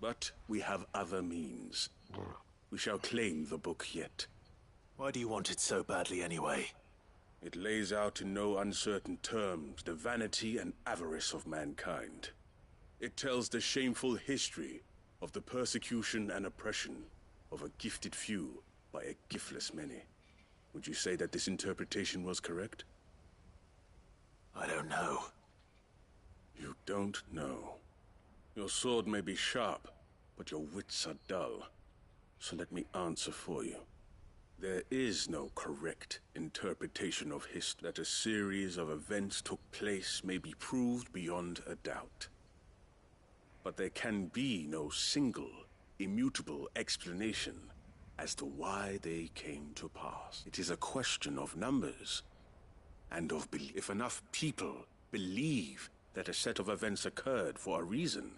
Speaker 7: But we have other means. We shall claim the book yet.
Speaker 2: Why do you want it so badly anyway?
Speaker 7: It lays out in no uncertain terms the vanity and avarice of mankind. It tells the shameful history of the persecution and oppression of a gifted few by a giftless many. Would you say that this interpretation was correct?
Speaker 2: I don't know.
Speaker 7: You don't know. Your sword may be sharp, but your wits are dull. So let me answer for you. There is no correct interpretation of history. That a series of events took place may be proved beyond a doubt. But there can be no single, immutable explanation as to why they came to pass. It is a question of numbers and of belief. If enough people believe that a set of events occurred for a reason,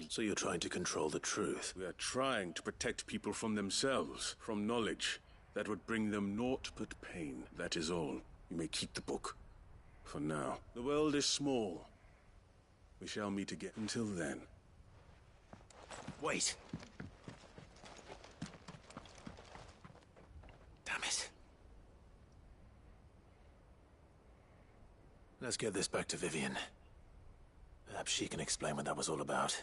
Speaker 7: so
Speaker 2: you're trying to control the truth?
Speaker 7: We are trying to protect people from themselves, from knowledge that would bring them naught but pain. That is all. You may keep the book. For now. The world is small. We shall meet again. Until then.
Speaker 2: Wait. Damn it. Let's get this back to Vivian. Perhaps she can explain what that was all about.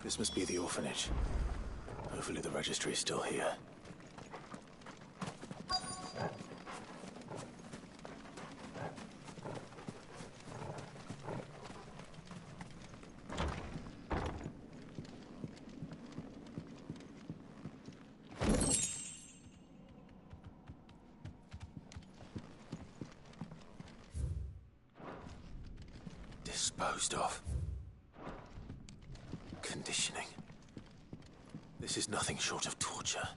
Speaker 2: This must be the orphanage. Hopefully the registry is still here. Disposed of. Conditioning. This is nothing short of torture.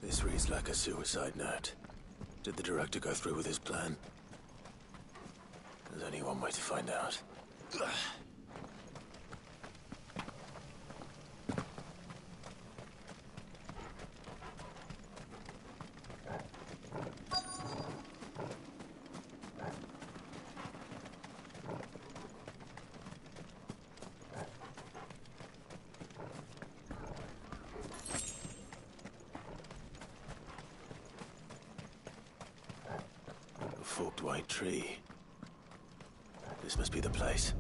Speaker 2: This reads like a suicide note. Did the director go through with his plan? There's only one way to find out. A forked white tree. This must be the place.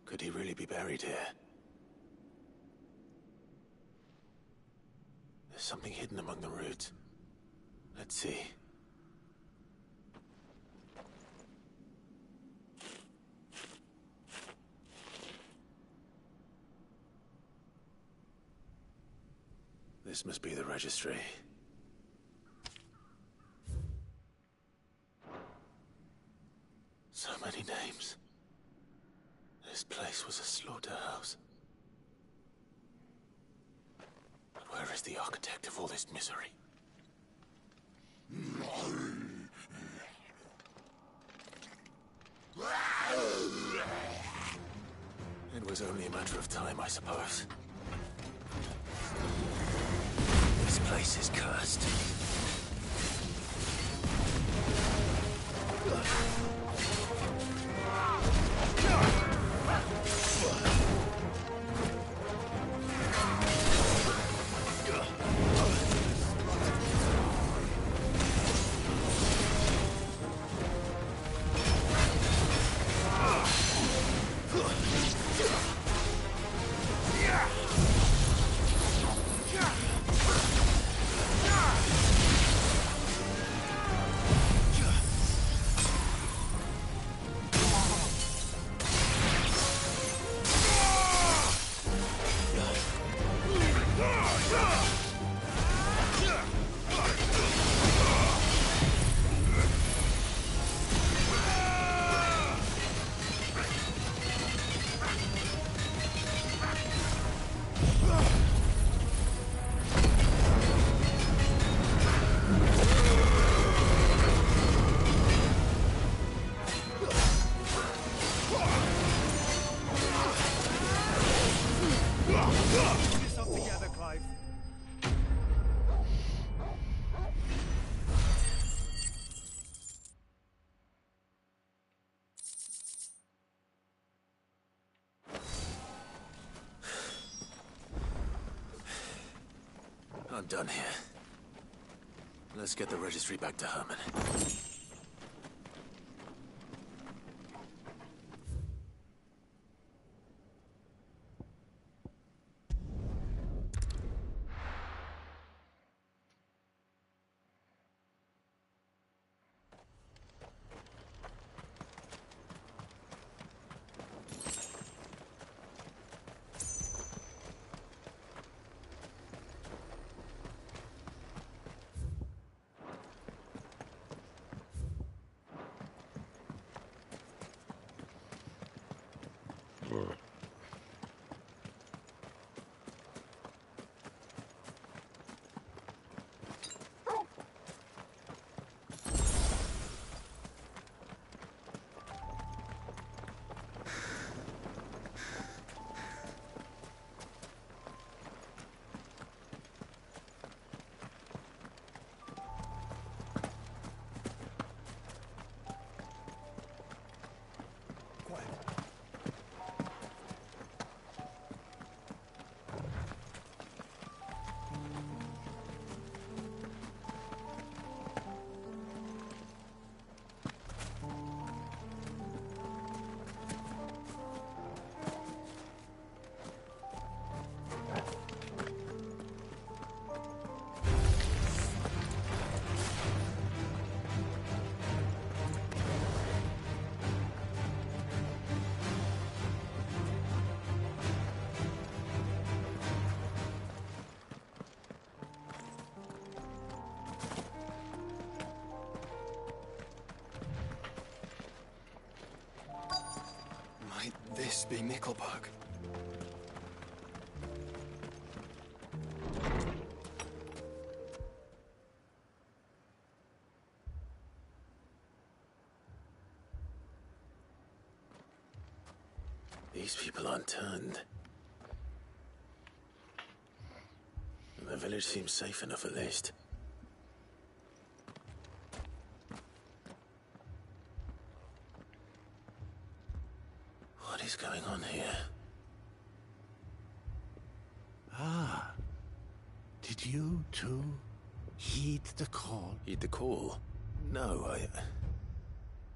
Speaker 2: Could he really be buried here? There's something hidden among the roots. Let's see. This must be the registry. So many names. This place was a slaughterhouse. But where is the architect of all this misery? It was only a matter of time, I suppose. This place is cursed. I'm done here. Let's get the registry back to Herman.
Speaker 4: This be Nickelberg.
Speaker 2: These people aren't turned. And the village seems safe enough at least. What is going on here?
Speaker 8: Ah. Did you too heed the call?
Speaker 2: Heed the call? No,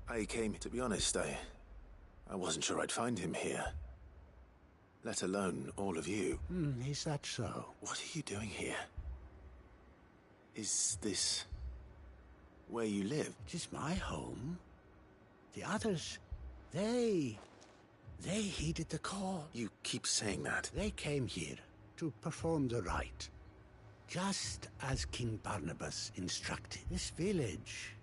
Speaker 2: I came, to be honest, I wasn't sure I'd find him here. Let alone all of you.
Speaker 8: Is that so?
Speaker 2: What are you doing here? Is this where you live?
Speaker 8: It is my home. The others, they heeded the call.
Speaker 2: You keep saying that.
Speaker 8: They came here to perform the rite, just as King Barnabas instructed. This village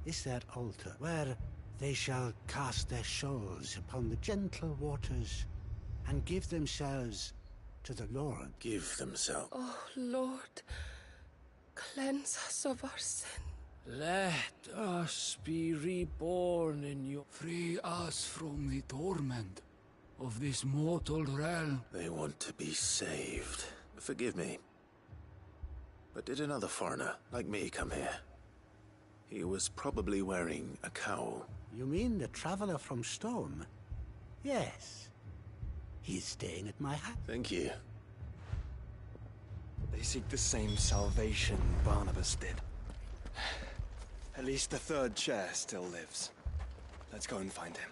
Speaker 8: is their altar, where they shall cast their souls upon the gentle waters and give themselves to the Lord.
Speaker 2: Give themselves?
Speaker 14: Oh, Lord, cleanse us of our sin.
Speaker 20: Let us be reborn in you. Free us from the torment of this mortal realm.
Speaker 2: They want to be saved. Forgive me. But did another foreigner, like me, come here? He was probably wearing a cowl.
Speaker 8: You mean the traveler from Storm? Yes. He's staying at my house.
Speaker 2: Thank you.
Speaker 4: They seek the same salvation Barnabas did. At least the third chair still lives. Let's go and find him.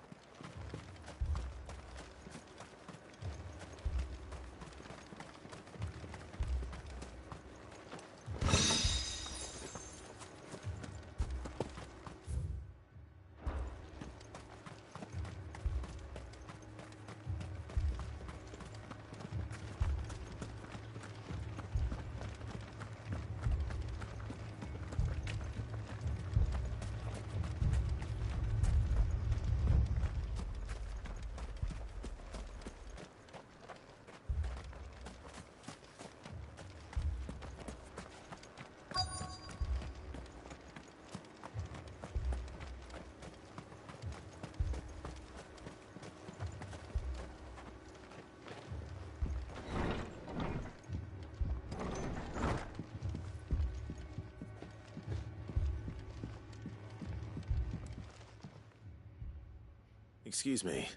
Speaker 2: Excuse me.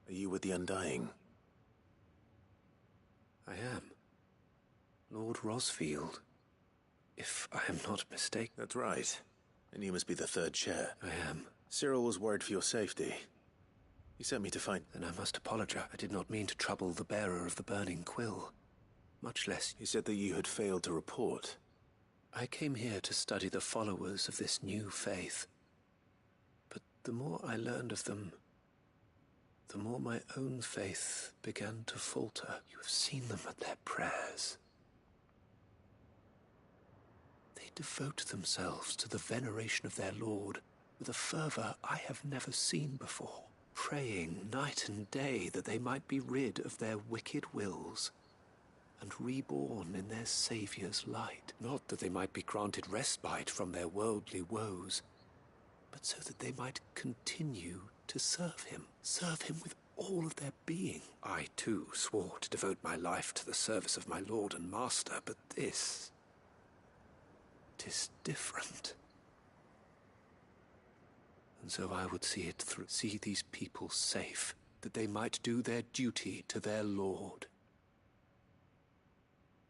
Speaker 2: Are you with the Undying?
Speaker 16: I am. Lord Rosfield. If I am not mistaken.
Speaker 2: That's right. And you must be the third chair.
Speaker 16: I am.
Speaker 2: Cyril was worried for your safety. He sent me to find...
Speaker 16: Then I must apologize. I did not mean to trouble the bearer of the burning quill. Much less...
Speaker 2: He said that you had failed to report.
Speaker 16: I came here to study the followers of this new faith. But the more I learned of them, the more my own faith began to falter. You have seen them at their prayers. They devote themselves to the veneration of their Lord with a fervor I have never seen before, praying night and day that they might be rid of their wicked wills and reborn in their Saviour's light. Not that they might be granted respite from their worldly woes, but so that they might continue to serve him with all of their being. I, too, swore to devote my life to the service of my Lord and Master, but this... 'tis different. And so I would see it through, see these people safe, that they might do their duty to their Lord,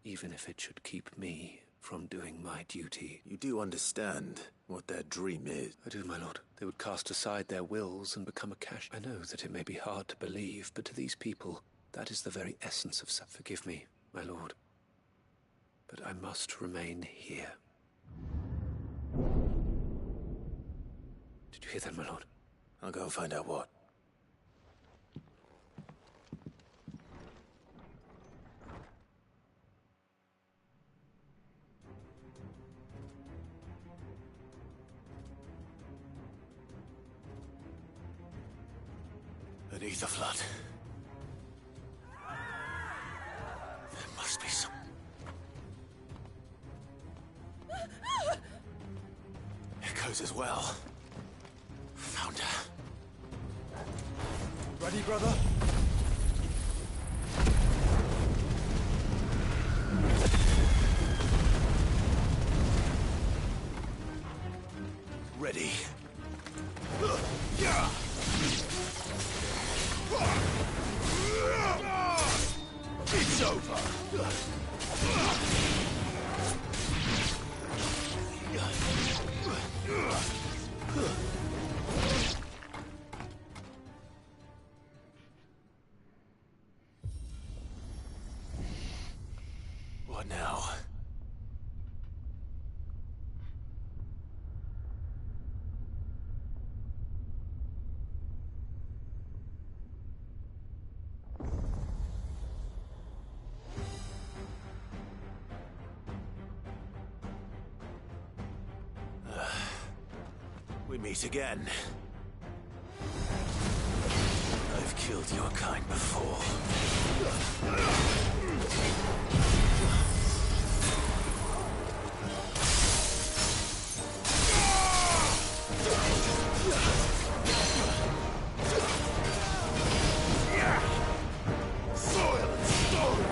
Speaker 16: even if it should keep me from doing my duty.
Speaker 2: You do understand what their dream is?
Speaker 16: I do, my lord. They would cast aside their wills and become a cash. I know that it may be hard to believe, but to these people, that is the very essence of self. Forgive me, my lord, but I must remain here. Did you hear that, my lord?
Speaker 2: I'll go and find out what. Beneath the flood. There must be some... Echoes as well. Found her.
Speaker 15: Ready, brother?
Speaker 2: Ready. It's over. What now? We meet again. I've killed your kind before. Soil and stone!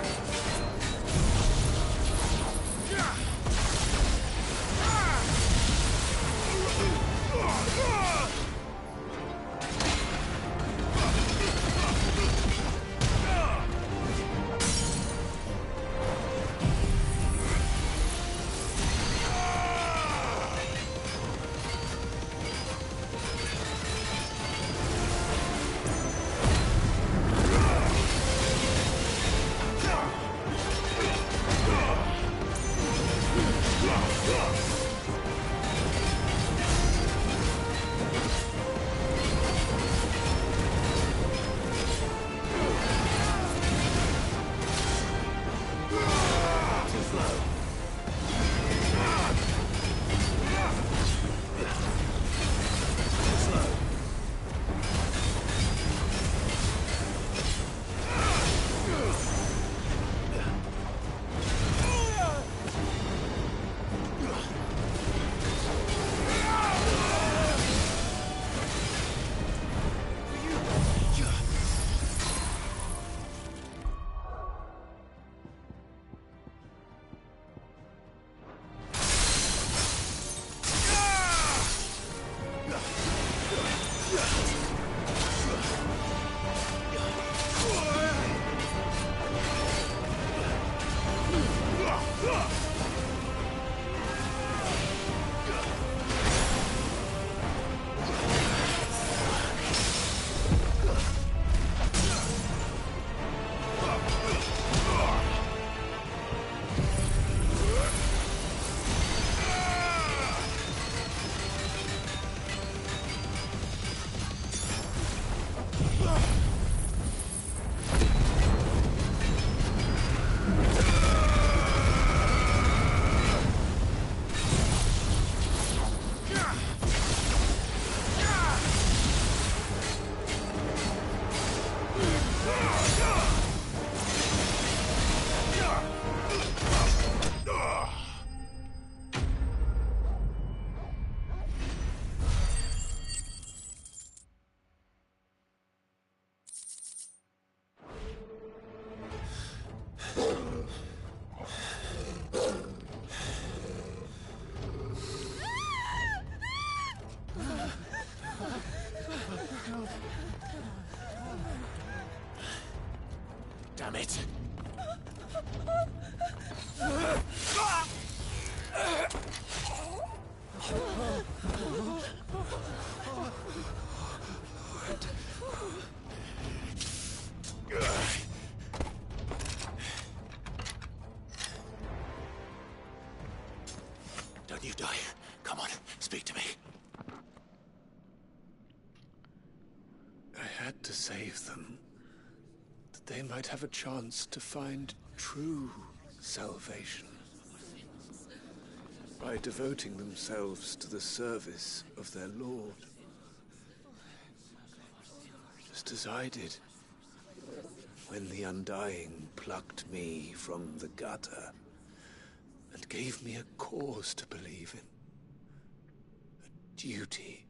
Speaker 2: Damn it. Don't you die. Come on, speak to me.
Speaker 3: I had to save them, that they might have a chance to find true salvation by devoting themselves to the service of their Lord. Just as I did when the Undying plucked me from the gutter and gave me a cause to believe in, a duty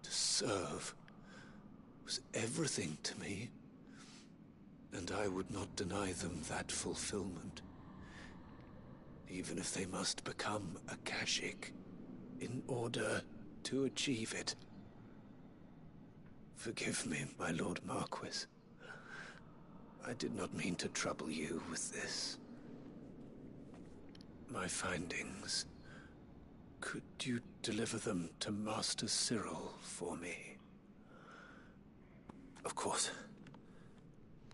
Speaker 3: to serve was everything to me, and I would not deny them that fulfillment, even if they must become Akashic in order to achieve it. Forgive me, my Lord Marquis. I did not mean to trouble you with this. My findings. Could you deliver them to Master Cyril for me?
Speaker 2: Of course.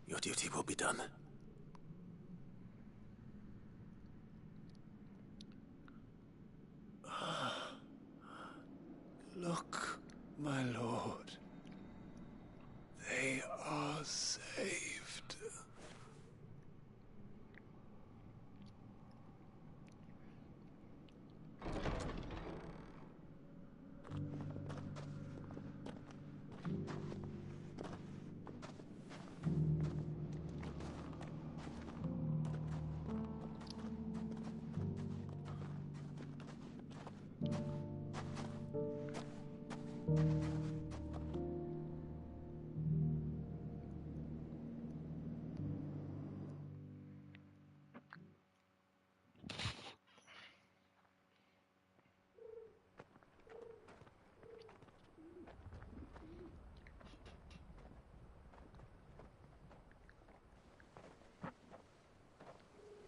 Speaker 2: Your duty will be done.
Speaker 3: Look, my lord. They are saved.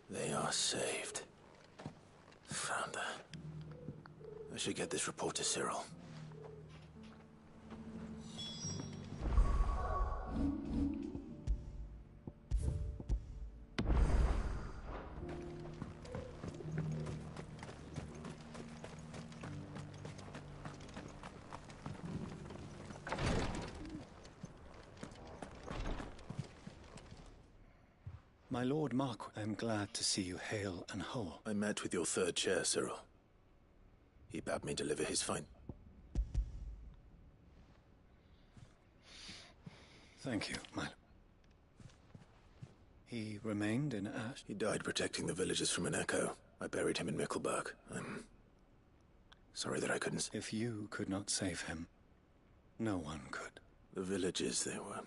Speaker 2: They are saved. Found her. I should get this report to Cyril.
Speaker 17: My Lord Marquis, I am glad to see you hale and whole.
Speaker 2: I met with your third chair, Cyril. He bade me deliver his find.
Speaker 17: Thank you, my lord. He remained in Ash?
Speaker 2: He died protecting the villagers from an echo. I buried him in Mickelberg. I'm sorry that I couldn't...
Speaker 17: If you could not save him, no one could.
Speaker 2: The villagers, they were...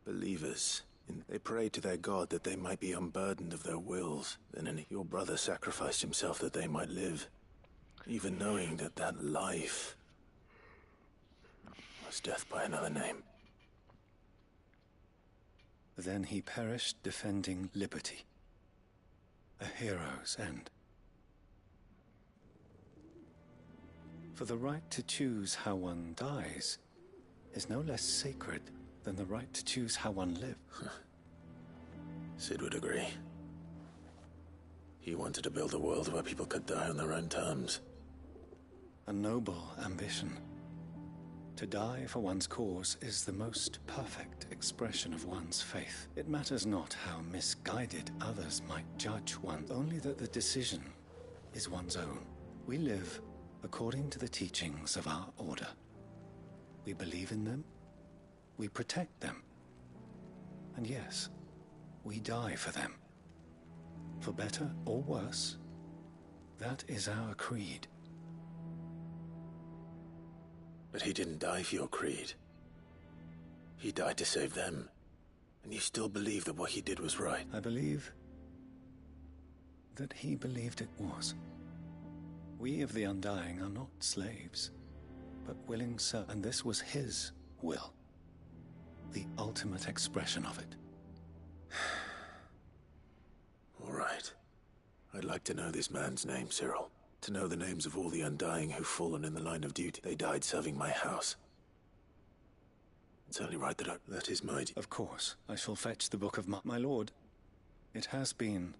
Speaker 2: believers. They prayed to their god that they might be unburdened of their wills. Then your brother sacrificed himself that they might live, even knowing that that life was death by another name.
Speaker 17: Then he perished defending liberty. A hero's end. For the right to choose how one dies is no less sacred than the right to choose how one lives.
Speaker 2: Sid would agree. He wanted to build a world where people could die on their own terms.
Speaker 17: A noble ambition. To die for one's cause is the most perfect expression of one's faith. It matters not how misguided others might judge one, only that the decision is one's own. We live according to the teachings of our order. We believe in them. We protect them. And yes, we die for them. For better or worse, that is our creed.
Speaker 2: But he didn't die for your creed. He died to save them. And you still believe that what he did was right?
Speaker 17: I believe that he believed it was. We of the Undying are not slaves, but willing servants, and this was his will. The ultimate expression of it.
Speaker 2: All right. I'd like to know this man's name, Cyril. To know the names of all the Undying who've fallen in the line of duty. They died serving my house. It's only right that is my...
Speaker 17: Of course, I shall fetch the Book of my lord. It has been,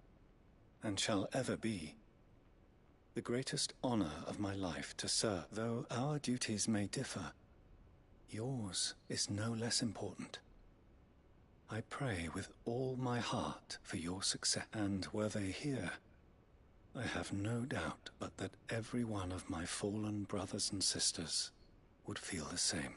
Speaker 17: and shall ever be, the greatest honor of my life to serve. Though our duties may differ, yours is no less important. I pray with all my heart for your success, and were they here, I have no doubt but that every one of my fallen brothers and sisters would feel the same.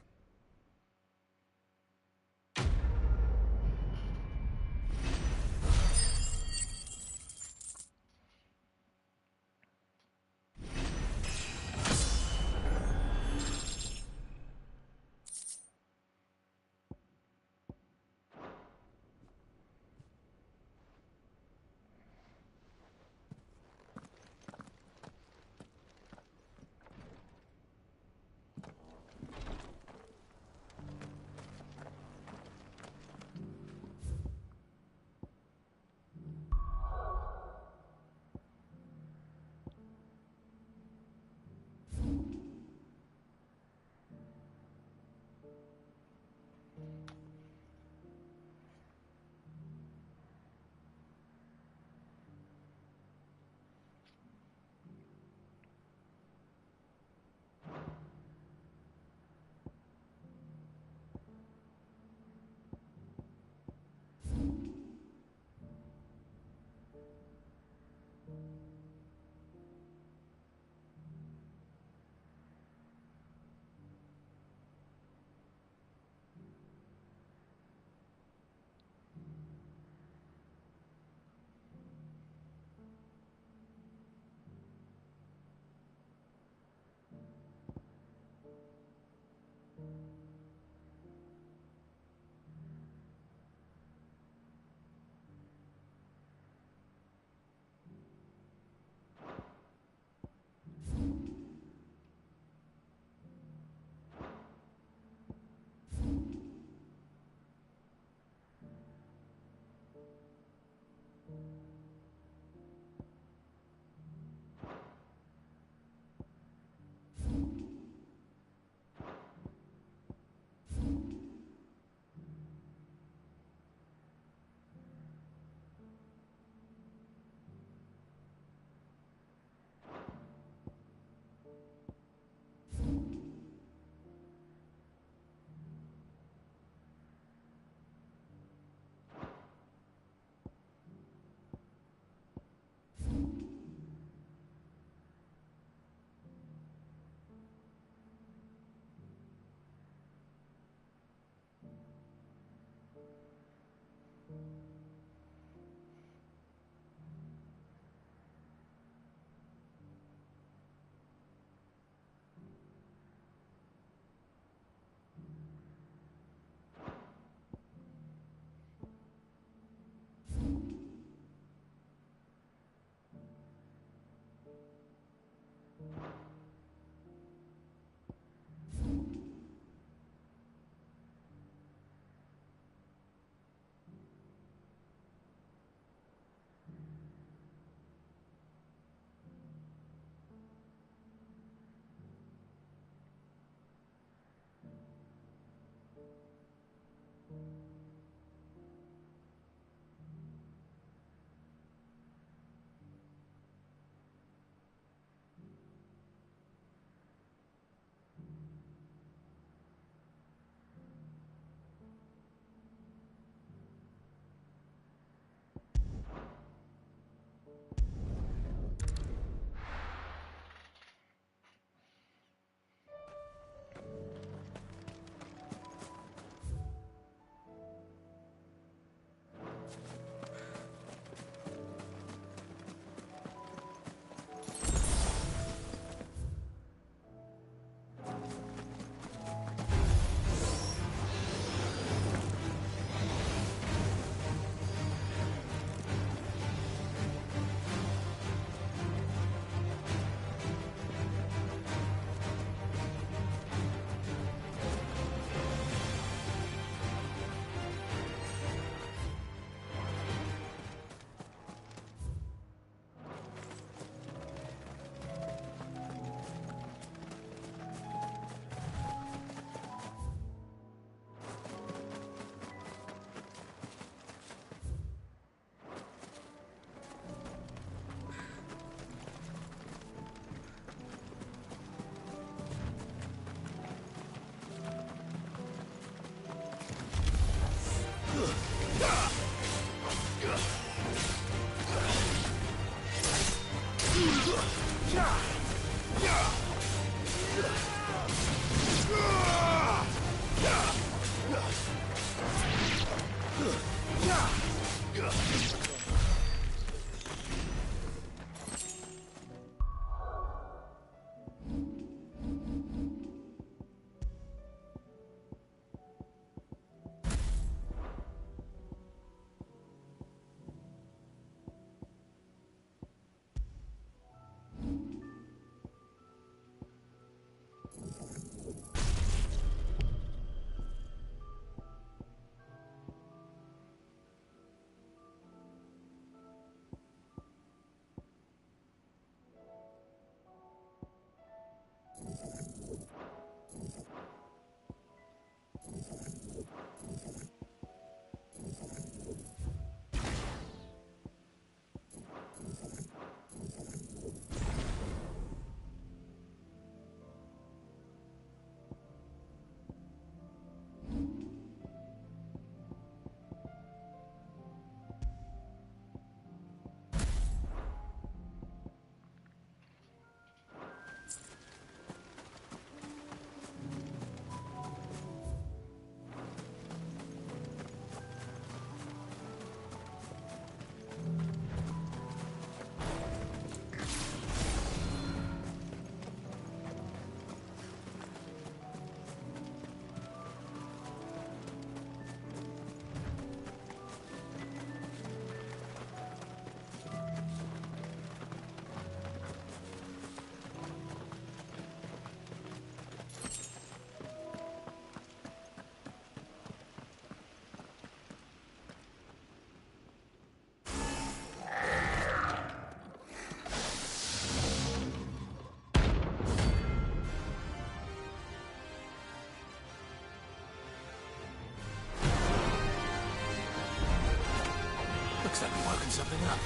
Speaker 2: Looks like we're working something up.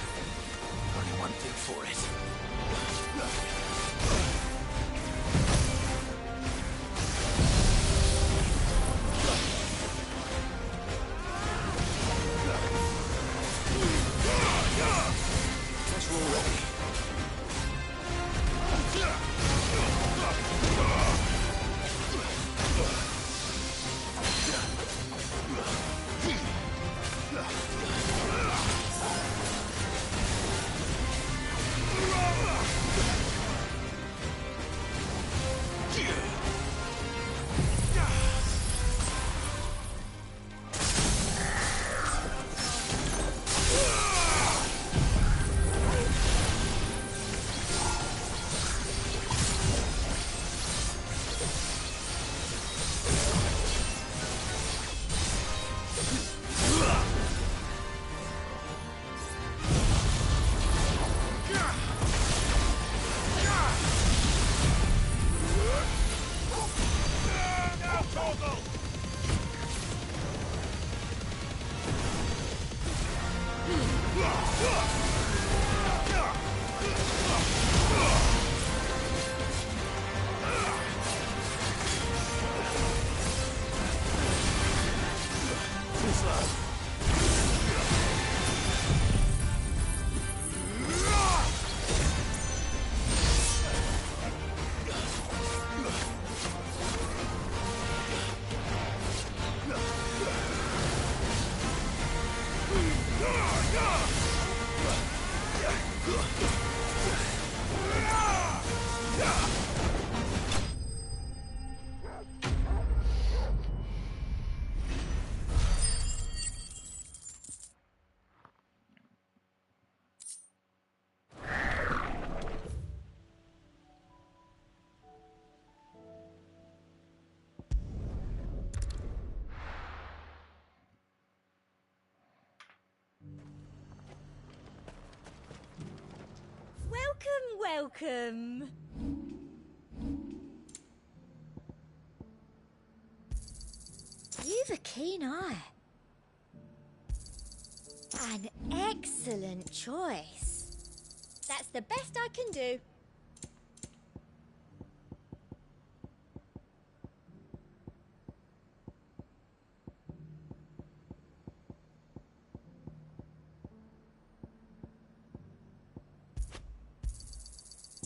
Speaker 2: Only one thing for it. Guess we're ready.
Speaker 5: Welcome. You've a keen eye. An excellent choice. That's the best I can do.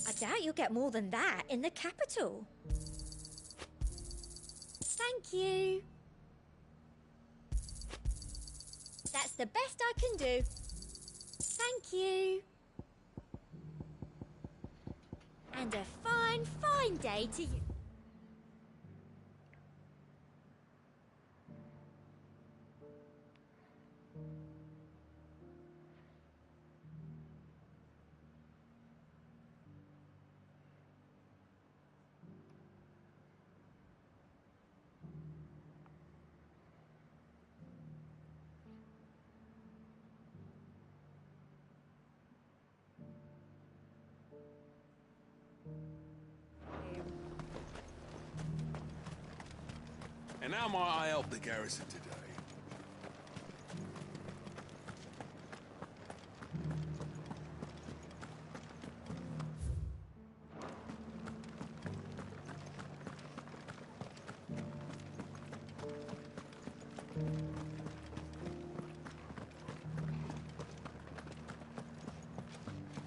Speaker 5: I doubt you'll get more than that in the capital. Thank you. That's the best I can do. Thank you. And a fine, fine day to you.
Speaker 10: And how might I help the garrison today?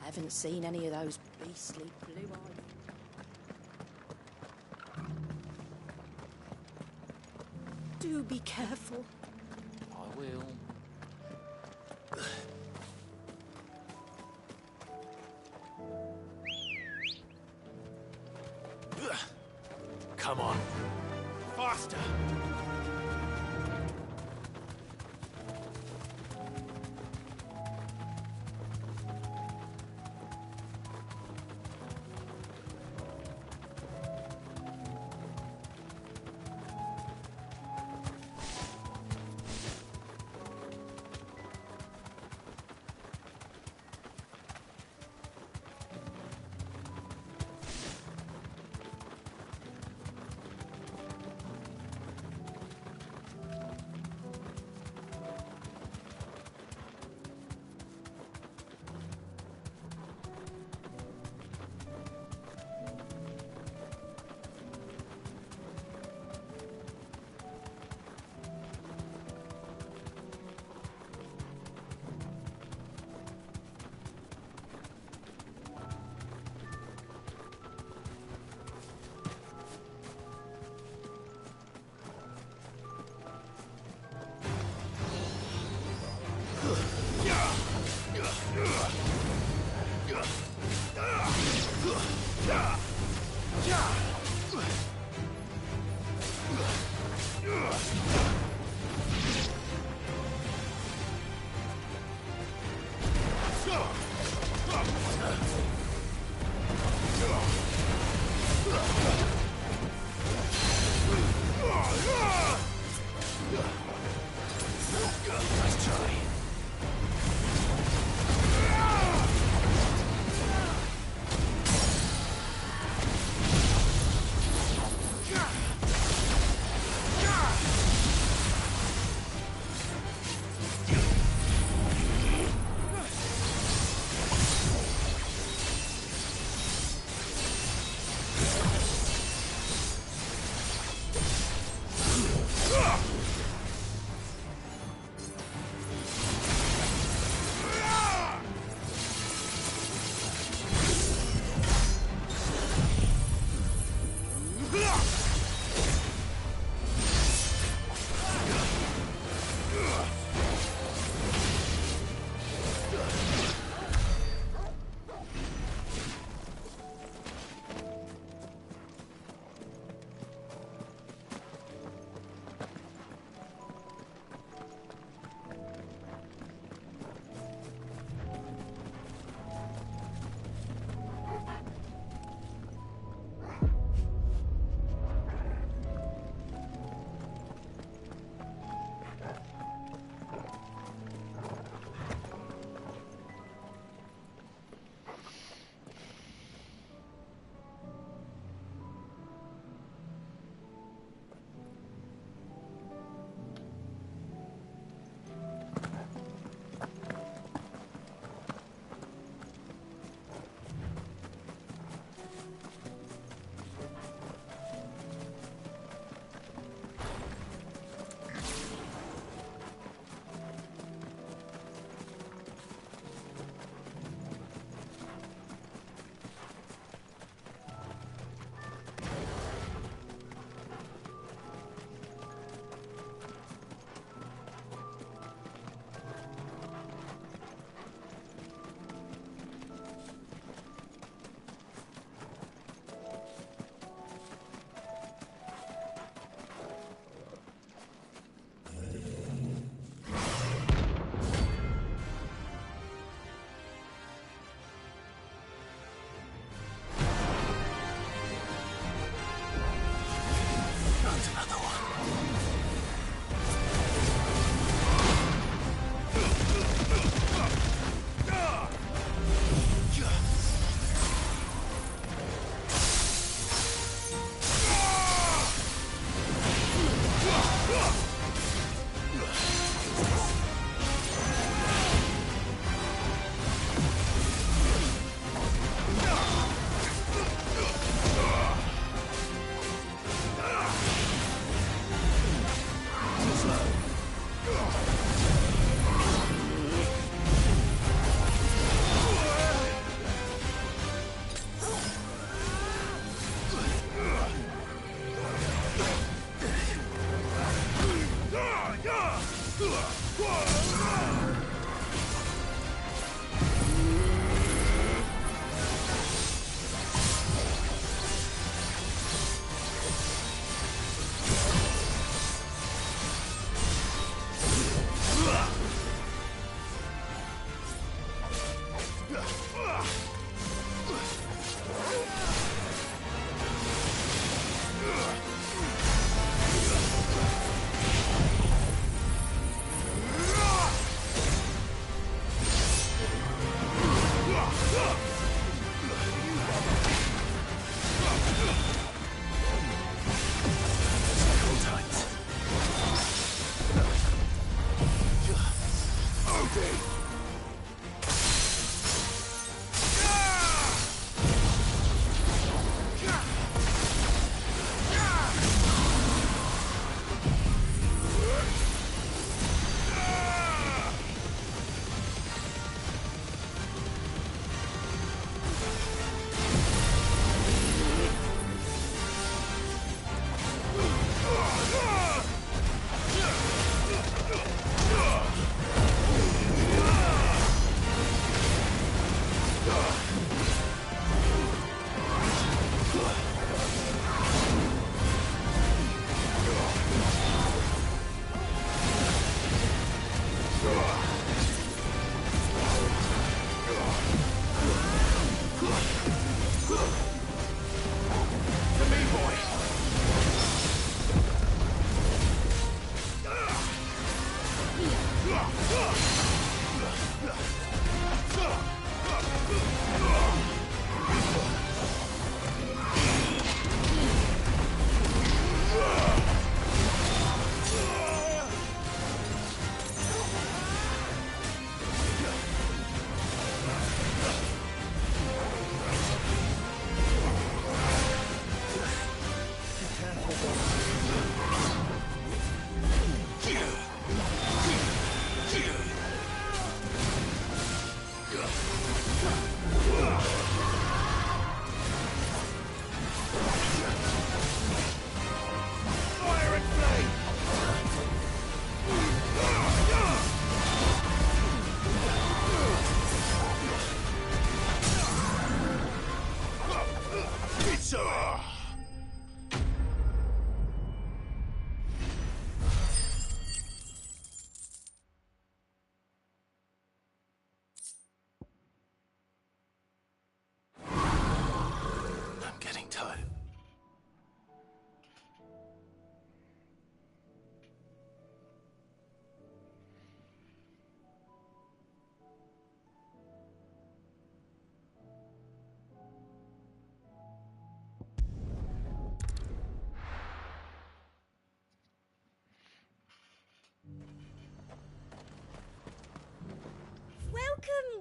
Speaker 11: I haven't seen any of those beastly blue eyes. Do be careful.
Speaker 10: I will.
Speaker 2: Come on. Faster!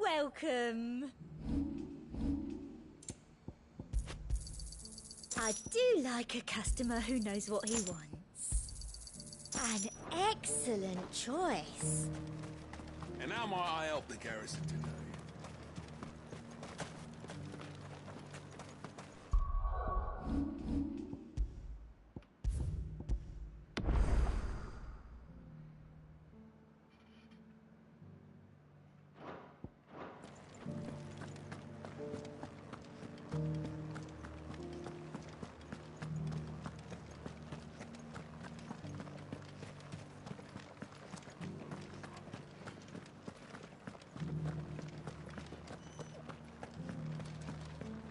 Speaker 5: Welcome. I do like a customer who knows what he wants. An excellent choice.
Speaker 10: And how might I help the garrison today?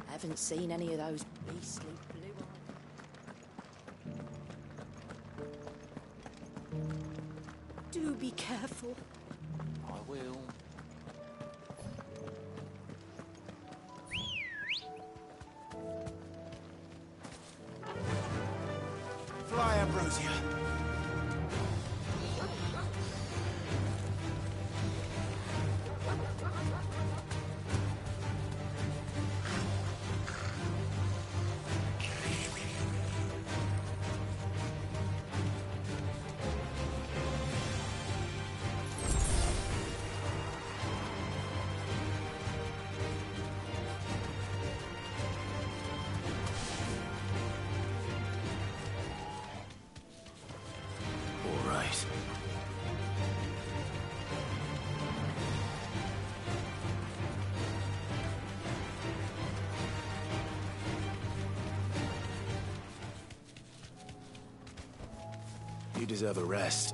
Speaker 11: Haven't seen any of those beastly blue eyes. Do be careful.
Speaker 10: I will.
Speaker 2: Fly, Ambrosia. You deserve a rest.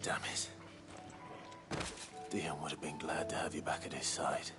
Speaker 2: Damn it. Dion would have been glad to have you back at his side.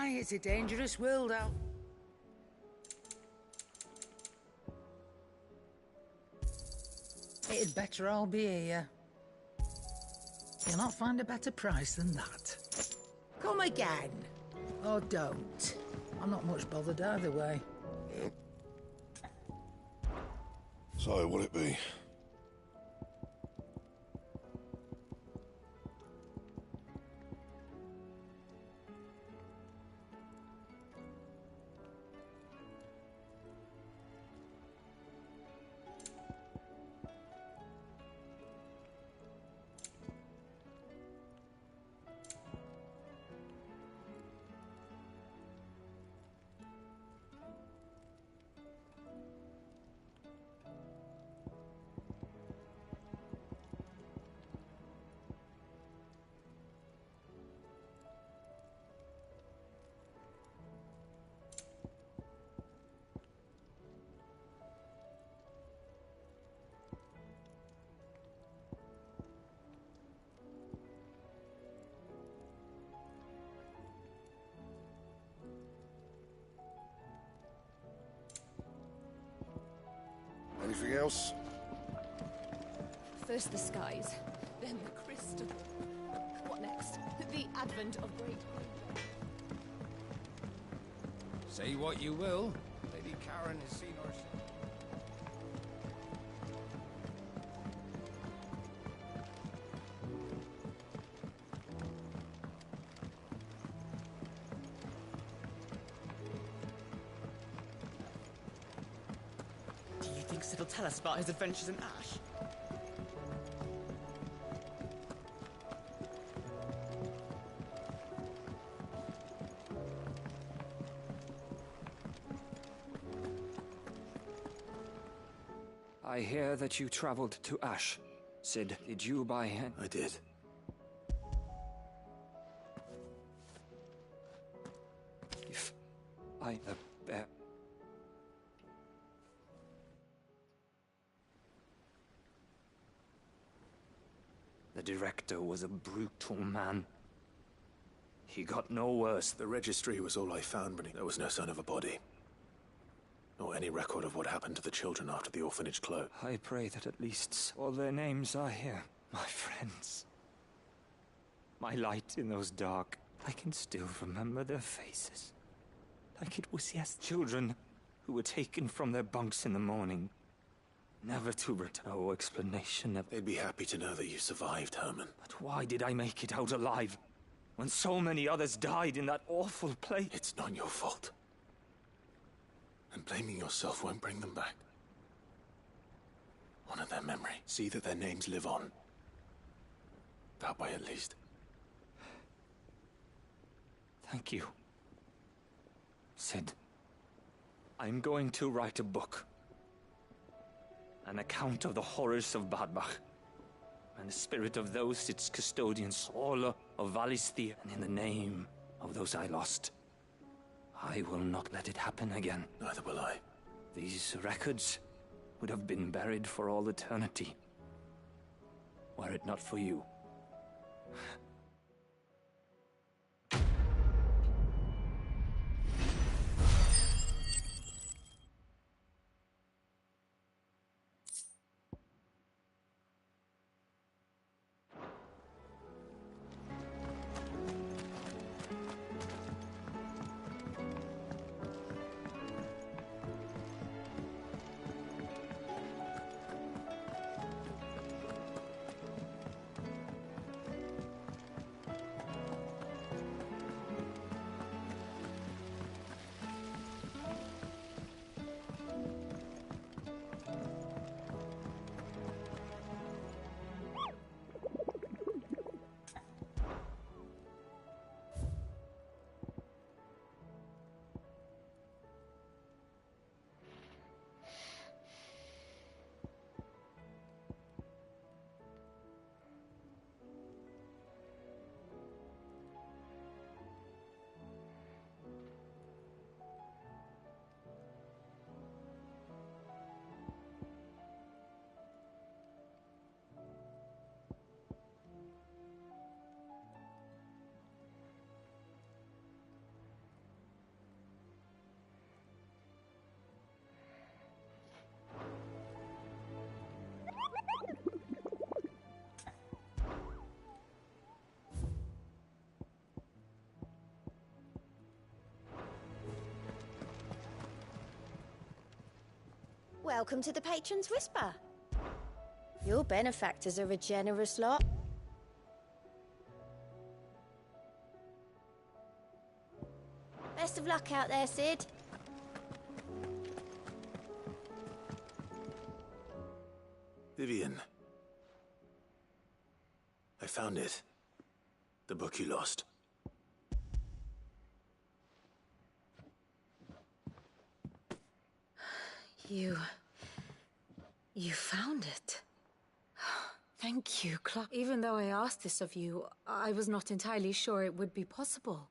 Speaker 6: Aye, it's a dangerous world out. It'd better all be here. You'll not find a better price than that. Come again. Or don't. I'm not much bothered either way.
Speaker 10: So, what'll it be? Anything else?
Speaker 18: First the skies, then the crystal. What next? The advent of great...
Speaker 15: Say what you will, Lady Karen has seen her...
Speaker 9: Do you think Sid will tell us about his adventures in Ash?
Speaker 23: I hear that you traveled to Ash. Sid, did you by hand?
Speaker 2: I did.
Speaker 23: If I... The director was a brutal man. He got no worse.
Speaker 2: The registry was all I found, but there was no sign of a body. Nor any record of what happened to the children after the orphanage closed.
Speaker 23: I pray that at least all their names are here. My friends. My light in those dark. I can still remember their faces. Like it was children who were taken from their bunks in the morning. Never to return. No explanation.
Speaker 2: They'd be happy to know that you survived, Herman.
Speaker 23: But why did I make it out alive? When so many others died in that awful place?
Speaker 2: It's not your fault. And blaming yourself won't bring them back. Honor their memory. See that their names live on. That way, at least.
Speaker 23: Thank you. Sid, I'm going to write a book. An account of the horrors of Badbach. And the spirit of those its custodians, all of Valisthea, and in the name of those I lost. I will not let it happen again.
Speaker 2: Neither will I.
Speaker 23: These records would have been buried for all eternity, were it not for you.
Speaker 5: Welcome to the Patron's Whisper. Your benefactors are a generous lot. Best of luck out there, Sid.
Speaker 2: Vivian. I found it. The book you lost.
Speaker 11: You found it. Thank you, Clark. Even though I asked this of you, I was not entirely sure it would be possible.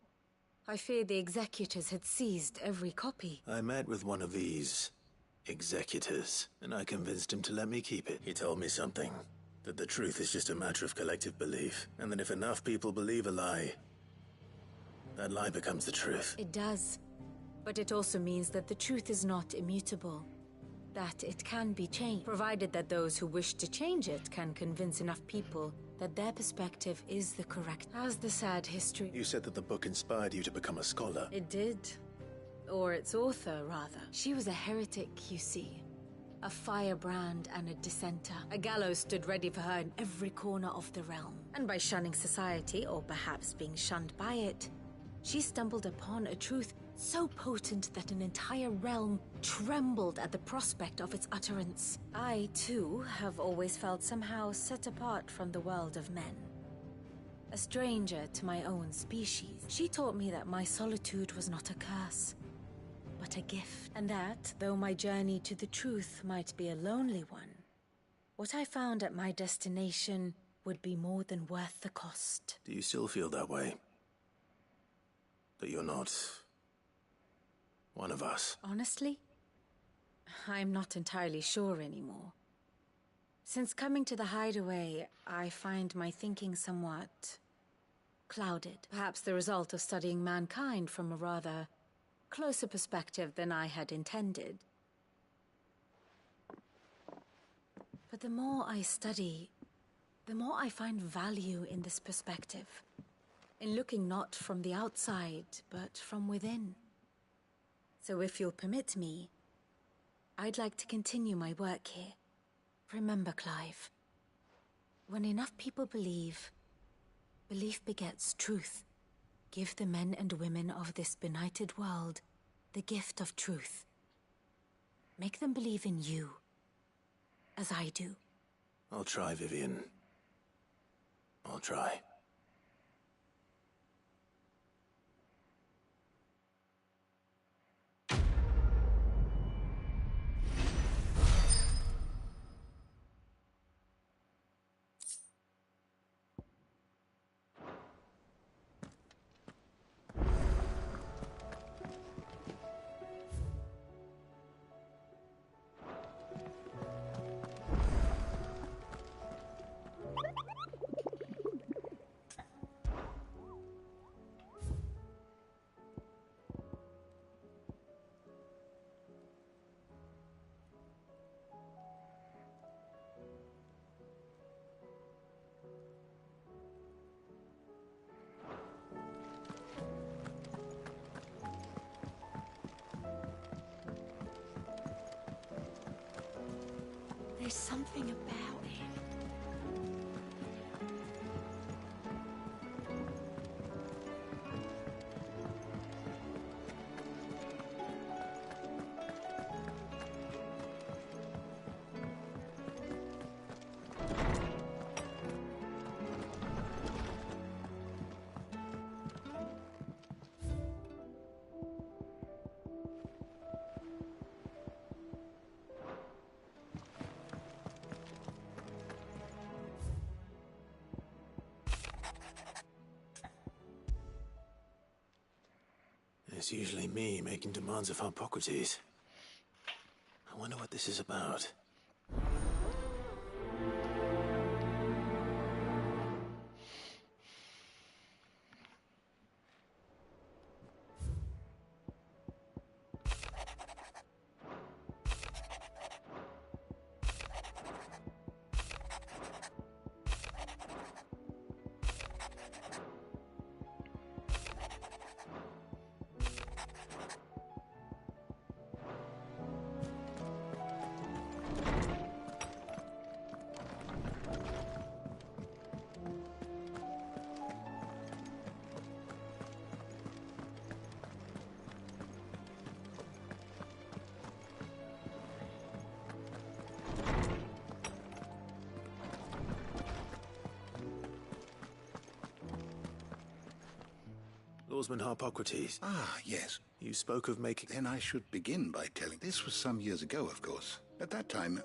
Speaker 11: I feared the executors had seized every copy.
Speaker 2: I met with one of these executors, and I convinced him to let me keep it. He told me something, that the truth is just a matter of collective belief, and that if enough people believe a lie, that lie becomes the truth.
Speaker 11: It does. But it also means that the truth is not immutable. That it can be changed, provided that those who wish to change it can convince enough people that their perspective is the correct. As the sad history...
Speaker 2: You said that the book inspired you to become a scholar.
Speaker 11: It did. Or its author, rather. She was a heretic, you see. A firebrand and a dissenter. A gallows stood ready for her in every corner of the realm. And by shunning society, or perhaps being shunned by it, she stumbled upon a truth so potent that an entire realm trembled at the prospect of its utterance. I, too, have always felt somehow set apart from the world of men. A stranger to my own species. She taught me that my solitude was not a curse, but a gift. And that, though my journey to the truth might be a lonely one, what I found at my destination would be more than worth the cost.
Speaker 2: Do you still feel that way? That you're not one of us?
Speaker 11: Honestly, I'm not entirely sure anymore. Since coming to the hideaway, I find my thinking somewhat clouded. Perhaps the result of studying mankind from a rather closer perspective than I had intended. But the more I study, the more I find value in this perspective. In looking not from the outside, but from within. So if you'll permit me, I'd like to continue my work here. Remember, Clive, when enough people believe, belief begets truth. Give the men and women of this benighted world the gift of truth. Make them believe in you, as I do.
Speaker 2: I'll try, Vivian. I'll try.
Speaker 11: There's something about him.
Speaker 2: It's usually me making demands of Hippocrates. I wonder what this is about. Lawsman Harpocrates.
Speaker 1: Ah, yes.
Speaker 2: You spoke of making...
Speaker 1: Then I should begin by telling... This was some years ago, of course. At that time,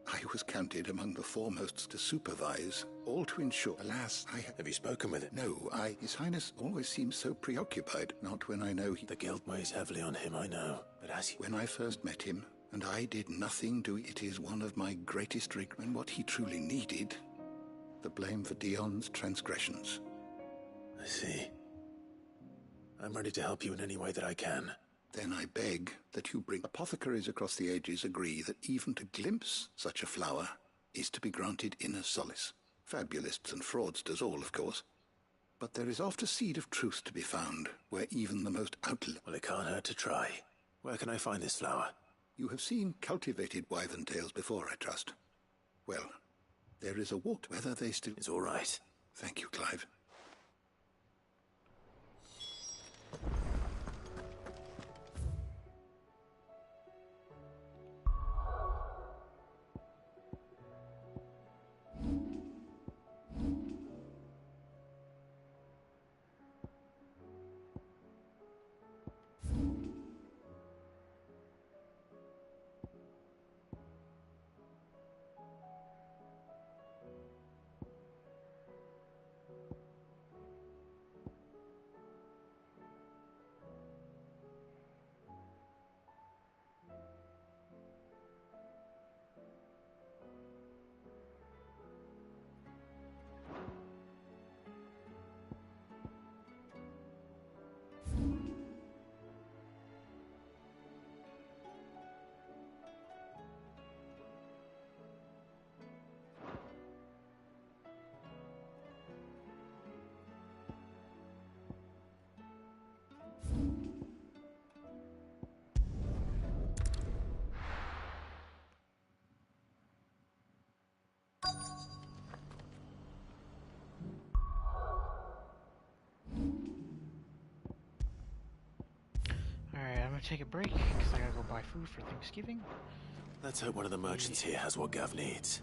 Speaker 1: I was counted among the foremost to supervise, all to ensure... Alas,
Speaker 2: Have you spoken with him?
Speaker 1: No, His Highness always seems so preoccupied, not when I know he...
Speaker 2: The guilt weighs heavily on him, I know. But as he...
Speaker 1: When I first met him, and I did nothing to... It is one of my greatest regrets. And what he truly needed... The blame for Dion's transgressions.
Speaker 2: I see. I'm ready to help you in any way that I can.
Speaker 1: Then I beg that you bring... Apothecaries across the ages agree that even to glimpse such a flower is to be granted inner solace. Fabulists and fraudsters all, of course. But there is oft a seed of truth to be found, where even the most
Speaker 2: Well, it can't hurt to try. Where can I find this flower?
Speaker 1: You have seen cultivated wyvern tails before, I trust. Well, there is a water. Whether they still...
Speaker 2: It's all right.
Speaker 1: Thank you, Clive.
Speaker 19: Alright, I'm gonna take a break because I gotta go buy food for Thanksgiving.
Speaker 2: Let's hope one of the merchants here has what Gav needs.